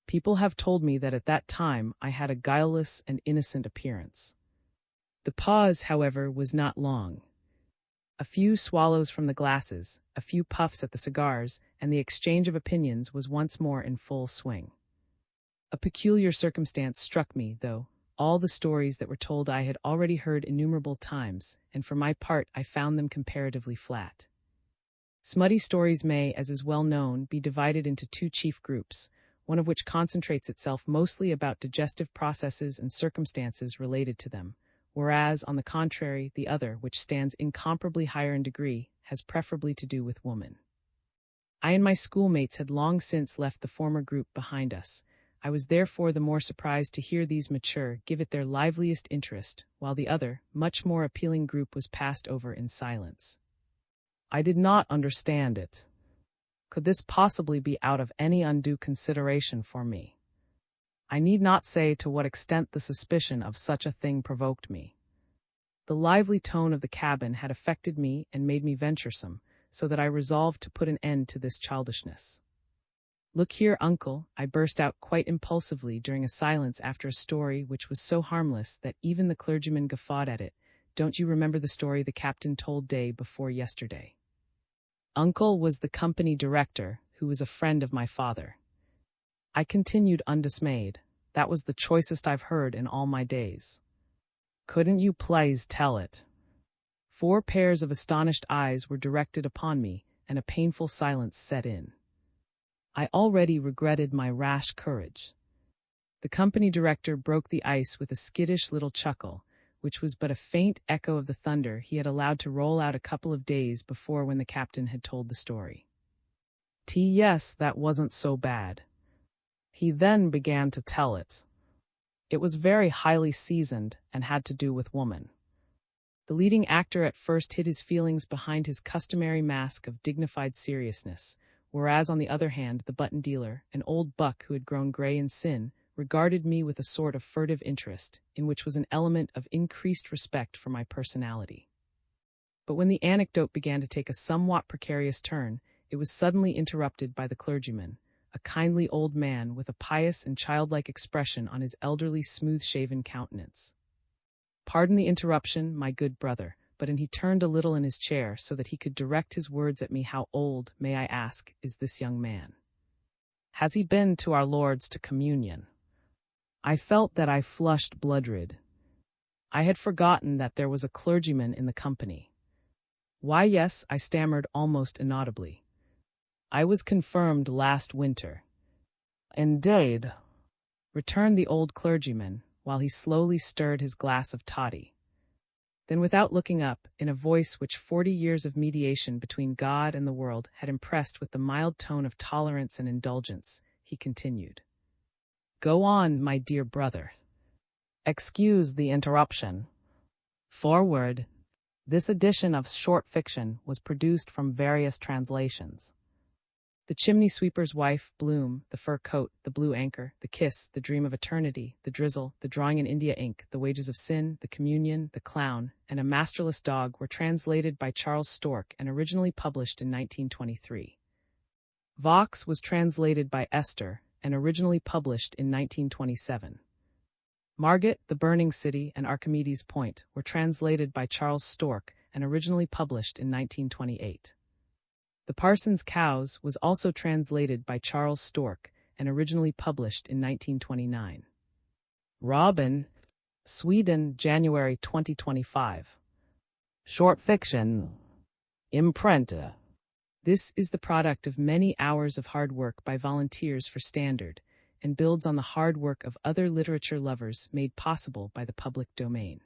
People have told me that at that time I had a guileless and innocent appearance. The pause, however, was not long. A few swallows from the glasses, a few puffs at the cigars, and the exchange of opinions was once more in full swing. A peculiar circumstance struck me, though. All the stories that were told I had already heard innumerable times, and for my part I found them comparatively flat. Smutty stories may, as is well known, be divided into two chief groups, one of which concentrates itself mostly about digestive processes and circumstances related to them, whereas, on the contrary, the other, which stands incomparably higher in degree, has preferably to do with woman. I and my schoolmates had long since left the former group behind us. I was therefore the more surprised to hear these mature give it their liveliest interest, while the other, much more appealing group was passed over in silence. I did not understand it. Could this possibly be out of any undue consideration for me? I need not say to what extent the suspicion of such a thing provoked me. The lively tone of the cabin had affected me and made me venturesome, so that I resolved to put an end to this childishness. "Look here, uncle," I burst out quite impulsively during a silence after a story which was so harmless that even the clergyman guffawed at it. "Don't you remember the story the captain told day before yesterday?" Uncle was the company director, who was a friend of my father. I continued undismayed. "That was the choicest I've heard in all my days." "Couldn't you please tell it?" 4 pairs of astonished eyes were directed upon me, and a painful silence set in. I already regretted my rash courage. The company director broke the ice with a skittish little chuckle, which was but a faint echo of the thunder he had allowed to roll out a couple of days before when the captain had told the story. Yes, that wasn't so bad. He then began to tell it. It was very highly seasoned and had to do with woman. The leading actor at first hid his feelings behind his customary mask of dignified seriousness, whereas on the other hand the button dealer, an old buck who had grown gray in sin, regarded me with a sort of furtive interest, in which was an element of increased respect for my personality. But when the anecdote began to take a somewhat precarious turn, it was suddenly interrupted by the clergyman, a kindly old man with a pious and childlike expression on his elderly, smooth-shaven countenance. "Pardon the interruption, my good brother," and he turned a little in his chair so that he could direct his words at me. "How old, may I ask, is this young man? Has he been to our Lord's to communion?" I felt that I flushed blood-red. I had forgotten that there was a clergyman in the company. "Why, yes," I stammered almost inaudibly. "I was confirmed last winter." "Indeed," returned the old clergyman, while he slowly stirred his glass of toddy. Then, without looking up, in a voice which 40 years of mediation between God and the world had impressed with the mild tone of tolerance and indulgence, he continued. "Go on, my dear brother. Excuse the interruption. Forward. This edition of short fiction was produced from various translations. The Chimney Sweeper's Wife, Bloom, The Fur Coat, The Blue Anchor, The Kiss, The Dream of Eternity, The Drizzle, The Drawing in India Ink, The Wages of Sin, The Communion, The Clown, and A Masterless Dog were translated by Charles Stork and originally published in 1923. Vox was translated by Esther and originally published in 1927. Margate, The Burning City, and Archimedes' Point were translated by Charles Stork and originally published in 1928. The Parson's Cows was also translated by Charles Stork and originally published in 1929. Robin, Sweden, January 2025. Short fiction. Imprint. This is the product of many hours of hard work by volunteers for Standard, and builds on the hard work of other literature lovers made possible by the public domain.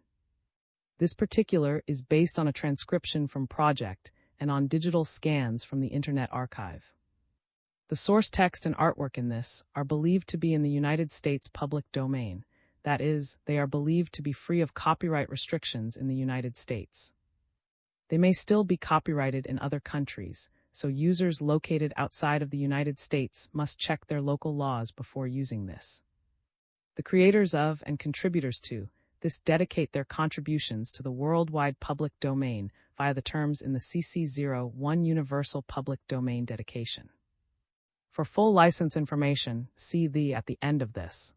This particular is based on a transcription from Project and on digital scans from the Internet Archive. The source text and artwork in this are believed to be in the United States public domain. That is, they are believed to be free of copyright restrictions in the United States. They may still be copyrighted in other countries, so users located outside of the United States must check their local laws before using this. The creators of and contributors to this dedicate their contributions to the worldwide public domain via the terms in the CC01 Universal Public Domain Dedication. For full license information, see the at the end of this.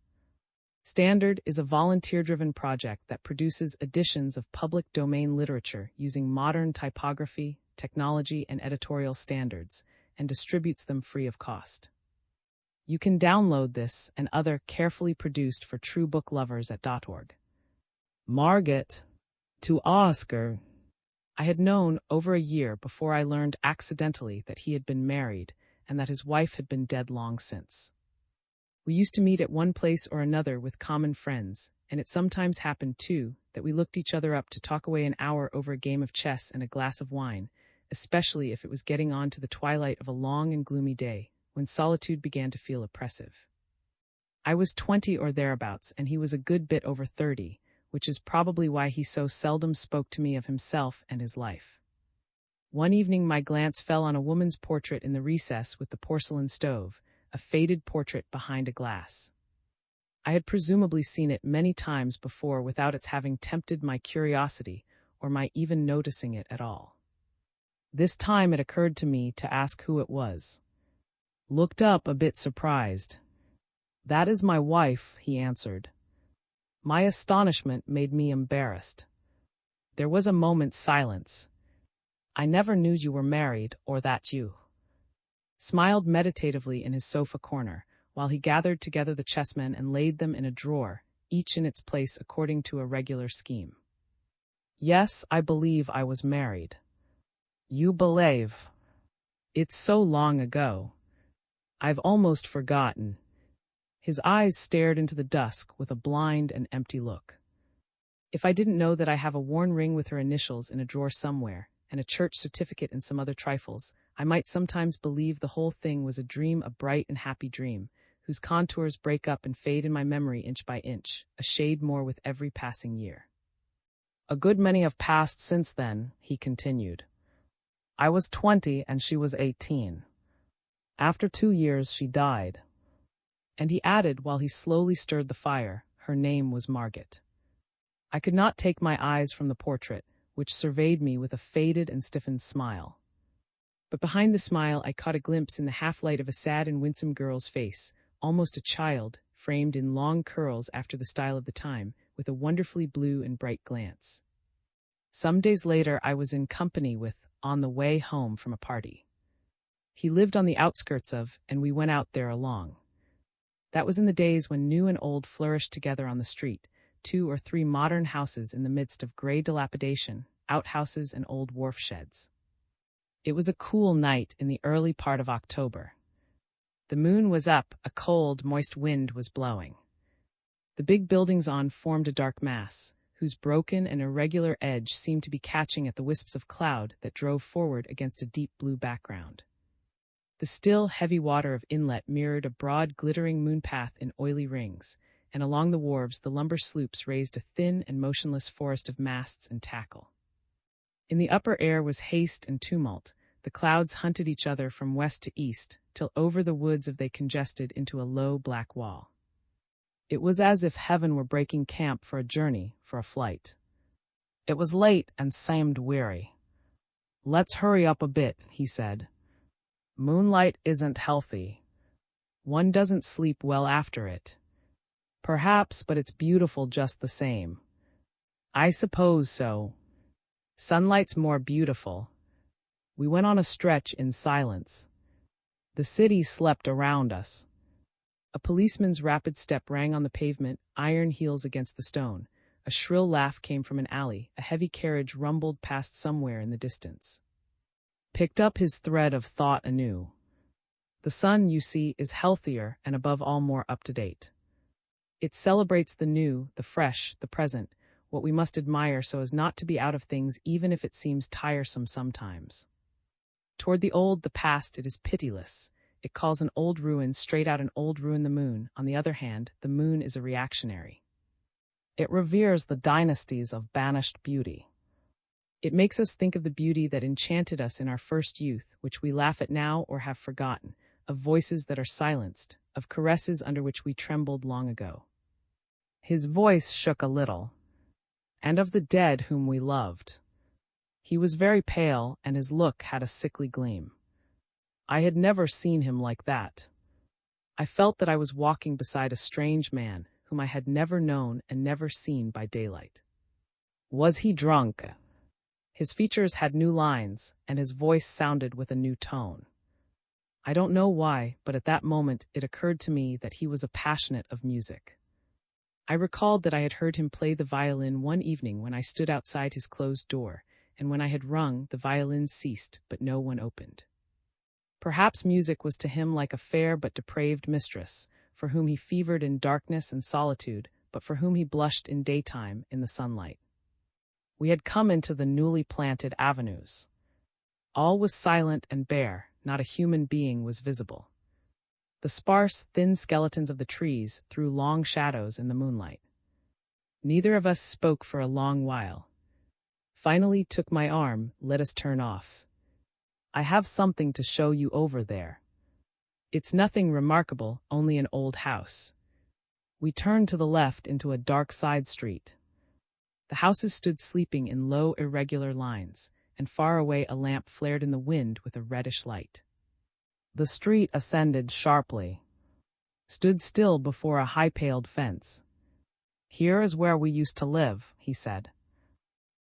Standard is a volunteer-driven project that produces editions of public domain literature using modern typography, technology, and editorial standards, and distributes them free of cost. You can download this and other carefully produced for true book lovers at .org. Margaret to Oscar. I had known over a year before I learned accidentally that he had been married and that his wife had been dead long since. We used to meet at one place or another with common friends, and it sometimes happened, too, that we looked each other up to talk away an hour over a game of chess and a glass of wine, especially if it was getting on to the twilight of a long and gloomy day, when solitude began to feel oppressive. I was 20 or thereabouts, and he was a good bit over 30, which is probably why he so seldom spoke to me of himself and his life. One evening my glance fell on a woman's portrait in the recess with the porcelain stove, a faded portrait behind a glass. I had presumably seen it many times before without its having tempted my curiosity or my even noticing it at all. This time it occurred to me to ask who it was. Looked up a bit surprised. "That is my wife," he answered. My astonishment made me embarrassed. There was a moment's silence. "I never knew you were married, or that you..." Smiled meditatively in his sofa corner, while he gathered together the chessmen and laid them in a drawer, each in its place according to a regular scheme. "Yes, I believe I was married." "You believe? It's so long ago. I've almost forgotten." His eyes stared into the dusk with a blind and empty look. "If I didn't know that I have a worn ring with her initials in a drawer somewhere, and a church certificate and some other trifles, I might sometimes believe the whole thing was a dream, a bright and happy dream, whose contours break up and fade in my memory inch by inch, a shade more with every passing year. A good many have passed since then," he continued. "I was 20 and she was 18. After 2 years she died." And he added while he slowly stirred the fire, "Her name was Margaret." I could not take my eyes from the portrait, which surveyed me with a faded and stiffened smile. But behind the smile I caught a glimpse in the half-light of a sad and winsome girl's face, almost a child, framed in long curls after the style of the time, with a wonderfully blue and bright glance. Some days later I was in company with, on the way home from a party. He lived on the outskirts of, and we went out there along. That was in the days when new and old flourished together on the street, 2 or 3 modern houses in the midst of gray dilapidation, outhouses and old wharf sheds. It was a cool night in the early part of October. The moon was up, a cold, moist wind was blowing. The big buildings on formed a dark mass, whose broken and irregular edge seemed to be catching at the wisps of cloud that drove forward against a deep blue background. The still, heavy water of inlet mirrored a broad, glittering moon path in oily rings, and along the wharves the lumber sloops raised a thin and motionless forest of masts and tackle. In the upper air was haste and tumult. The clouds hunted each other from west to east, till over the woods of they congested into a low black wall. It was as if heaven were breaking camp for a journey, for a flight. It was late and seemed weary. "Let's hurry up a bit," he said. "Moonlight isn't healthy. One doesn't sleep well after it." "Perhaps, but it's beautiful just the same." "I suppose so. Sunlight's more beautiful." We went on a stretch in silence. The city slept around us. A policeman's rapid step rang on the pavement, iron heels against the stone. A shrill laugh came from an alley. A heavy carriage rumbled past somewhere in the distance. Picked up his thread of thought anew. The sun, you see, is healthier and above all more up-to-date. It celebrates the new, the fresh, the present, what we must admire so as not to be out of things even if it seems tiresome sometimes. Toward the old, the past, it is pitiless. It calls an old ruin straight out an old ruin the moon. On the other hand, the moon is a reactionary. It reveres the dynasties of banished beauty. It makes us think of the beauty that enchanted us in our first youth, which we laugh at now or have forgotten, of voices that are silenced, of caresses under which we trembled long ago. His voice shook a little. And of the dead whom we loved. He was very pale, and his look had a sickly gleam. I had never seen him like that. I felt that I was walking beside a strange man, whom I had never known and never seen by daylight. Was he drunk? His features had new lines, and his voice sounded with a new tone. I don't know why, but at that moment it occurred to me that he was a passionate of music. I recalled that I had heard him play the violin one evening when I stood outside his closed door, and when I had rung, the violin ceased, but no one opened. Perhaps music was to him like a fair but depraved mistress, for whom he fevered in darkness and solitude, but for whom he blushed in daytime in the sunlight. We had come into the newly planted avenues. All was silent and bare, not a human being was visible. The sparse, thin skeletons of the trees threw long shadows in the moonlight. Neither of us spoke for a long while. Finally took my arm, let us turn off. I have something to show you over there. It's nothing remarkable, only an old house. We turned to the left into a dark side street. The houses stood sleeping in low, irregular lines, and far away a lamp flared in the wind with a reddish light. The street ascended sharply. Stood still before a high-paled fence. Here is where we used to live, he said.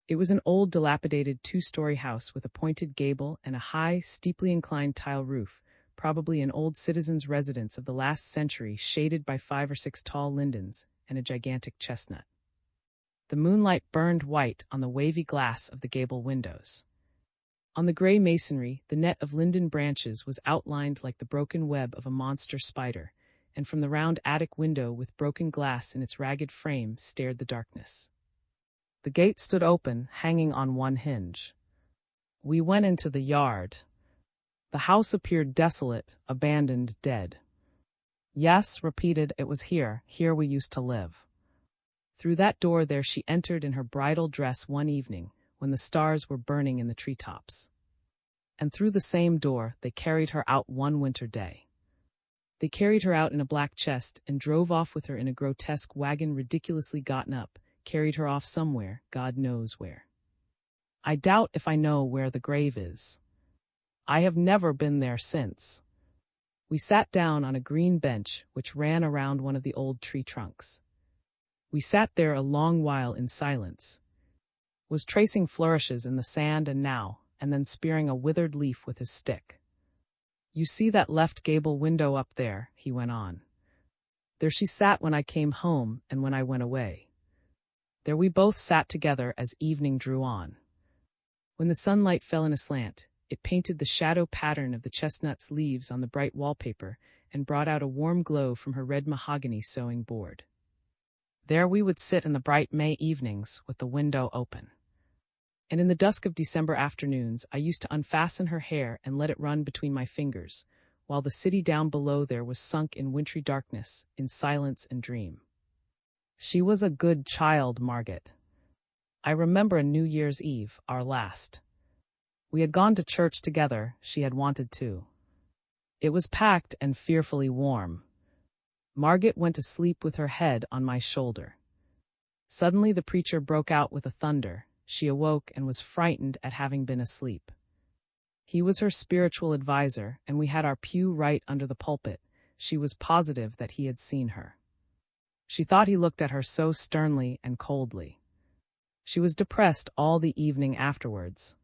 It was an old, dilapidated two-story house with a pointed gable and a high, steeply inclined tile roof, probably an old citizen's residence of the last century, shaded by 5 or 6 tall lindens and a gigantic chestnut. The moonlight burned white on the wavy glass of the gable windows. On the gray masonry, the net of linden branches was outlined like the broken web of a monster spider, and from the round attic window with broken glass in its ragged frame stared the darkness. The gate stood open, hanging on one hinge. We went into the yard. The house appeared desolate, abandoned, dead. Yes, repeated, it was here we used to live. Through that door there she entered in her bridal dress one evening, when the stars were burning in the treetops. And through the same door they carried her out one winter day. They carried her out in a black chest and drove off with her in a grotesque wagon ridiculously gotten up, carried her off somewhere, God knows where. I doubt if I know where the grave is. I have never been there since. We sat down on a green bench which ran around one of the old tree trunks. We sat there a long while in silence. Was tracing flourishes in the sand and then spearing a withered leaf with his stick. You see that left gable window up there, he went on. There she sat when I came home and when I went away. There we both sat together as evening drew on. When the sunlight fell in a slant, it painted the shadow pattern of the chestnut's leaves on the bright wallpaper and brought out a warm glow from her red mahogany sewing board. There we would sit in the bright May evenings with the window open. And in the dusk of December afternoons, I used to unfasten her hair and let it run between my fingers, while the city down below there was sunk in wintry darkness, in silence and dream. She was a good child, Margaret. I remember a New Year's Eve, our last. We had gone to church together, she had wanted to. It was packed and fearfully warm. Margaret went to sleep with her head on my shoulder. Suddenly the preacher broke out with a thunder. She awoke and was frightened at having been asleep. He was her spiritual adviser, and we had our pew right under the pulpit. She was positive that he had seen her. She thought he looked at her so sternly and coldly. She was depressed all the evening afterwards.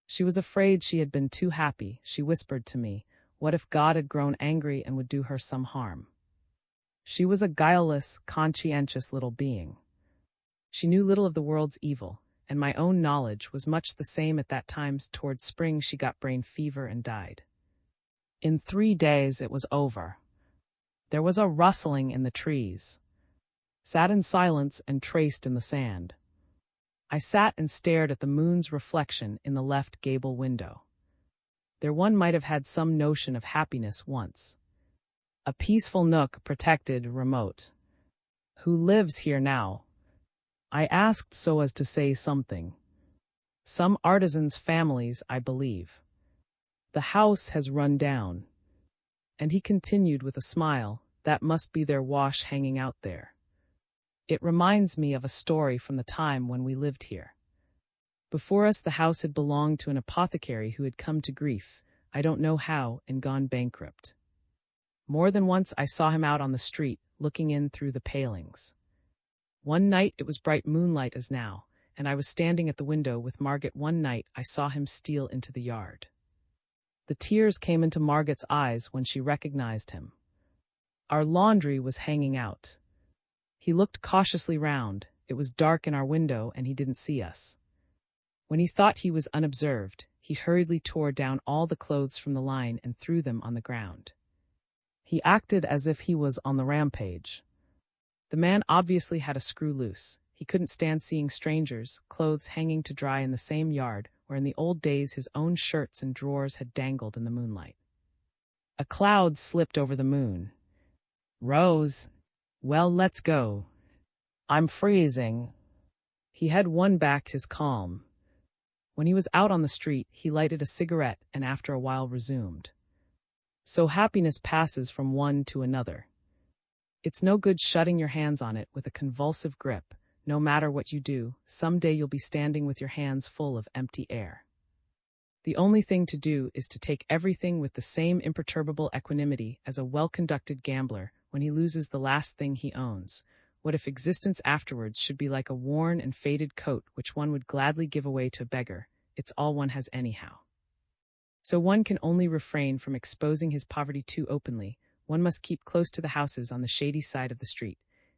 She was afraid she had been too happy. She whispered to me, what if God had grown angry and would do her some harm? She was a guileless, conscientious little being. She knew little of the world's evil, and my own knowledge was much the same at that time. Towards spring she got brain fever and died. In 3 days it was over. There was a rustling in the trees. Sat in silence and traced in the sand. I sat and stared at the moon's reflection in the left gable window. There one might have had some notion of happiness once. A peaceful nook, protected, remote. Who lives here now? I asked so as to say something. Some artisans' families, I believe. The house has run down. And he continued with a smile, that must be their wash hanging out there. It reminds me of a story from the time when we lived here. Before us the house had belonged to an apothecary who had come to grief, I don't know how, and gone bankrupt. More than once I saw him out on the street, looking in through the palings. One night it was bright moonlight as now, and I was standing at the window with Margaret. One night I saw him steal into the yard. The tears came into Margaret's eyes when she recognized him. Our laundry was hanging out. He looked cautiously round. It was dark in our window and he didn't see us. When he thought he was unobserved, he hurriedly tore down all the clothes from the line and threw them on the ground. He acted as if he was on the rampage. The man obviously had a screw loose. He couldn't stand seeing strangers' clothes hanging to dry in the same yard where in the old days his own shirts and drawers had dangled in the moonlight. A cloud slipped over the moon. "Rose, well, let's go. I'm freezing." He had won back his calm. When he was out on the street, he lighted a cigarette and after a while resumed. "So happiness passes from one to another. It's no good shutting your hands on it with a convulsive grip. No matter what you do, someday you'll be standing with your hands full of empty air. The only thing to do is to take everything with the same imperturbable equanimity as a well-conducted gambler when he loses the last thing he owns. What if existence afterwards should be like a worn and faded coat which one would gladly give away to a beggar? It's all one has anyhow. So one can only refrain from exposing his poverty too openly. One must keep close to the houses on the shady side of the street,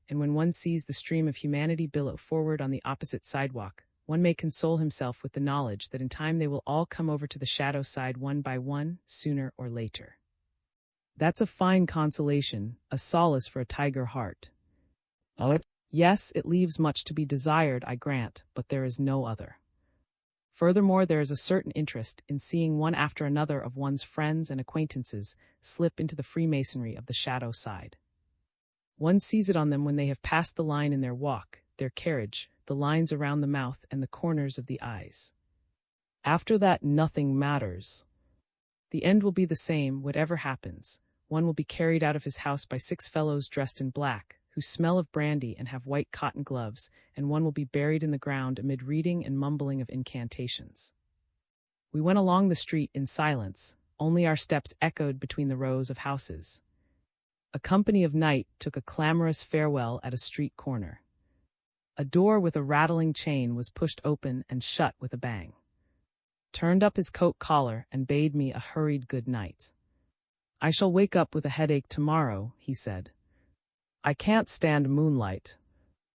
and when one sees the stream of humanity billow forward on the opposite sidewalk, one may console himself with the knowledge that in time they will all come over to the shadow side one by one, sooner or later. That's a fine consolation, a solace for a tiger heart. Yes, it leaves much to be desired, I grant, but there is no other. Furthermore, there is a certain interest in seeing one after another of one's friends and acquaintances slip into the Freemasonry of the shadow side. One sees it on them when they have passed the line in their walk, their carriage, the lines around the mouth and the corners of the eyes. After that, nothing matters. The end will be the same, whatever happens. One will be carried out of his house by 6 fellows dressed in black, who smell of brandy and have white cotton gloves, and one will be buried in the ground amid reading and mumbling of incantations. We went along the street in silence, only our steps echoed between the rows of houses. A company of night took a clamorous farewell at a street corner. A door with a rattling chain was pushed open and shut with a bang. Turned up his coat collar and bade me a hurried good night. "I shall wake up with a headache tomorrow," he said. "I can't stand moonlight."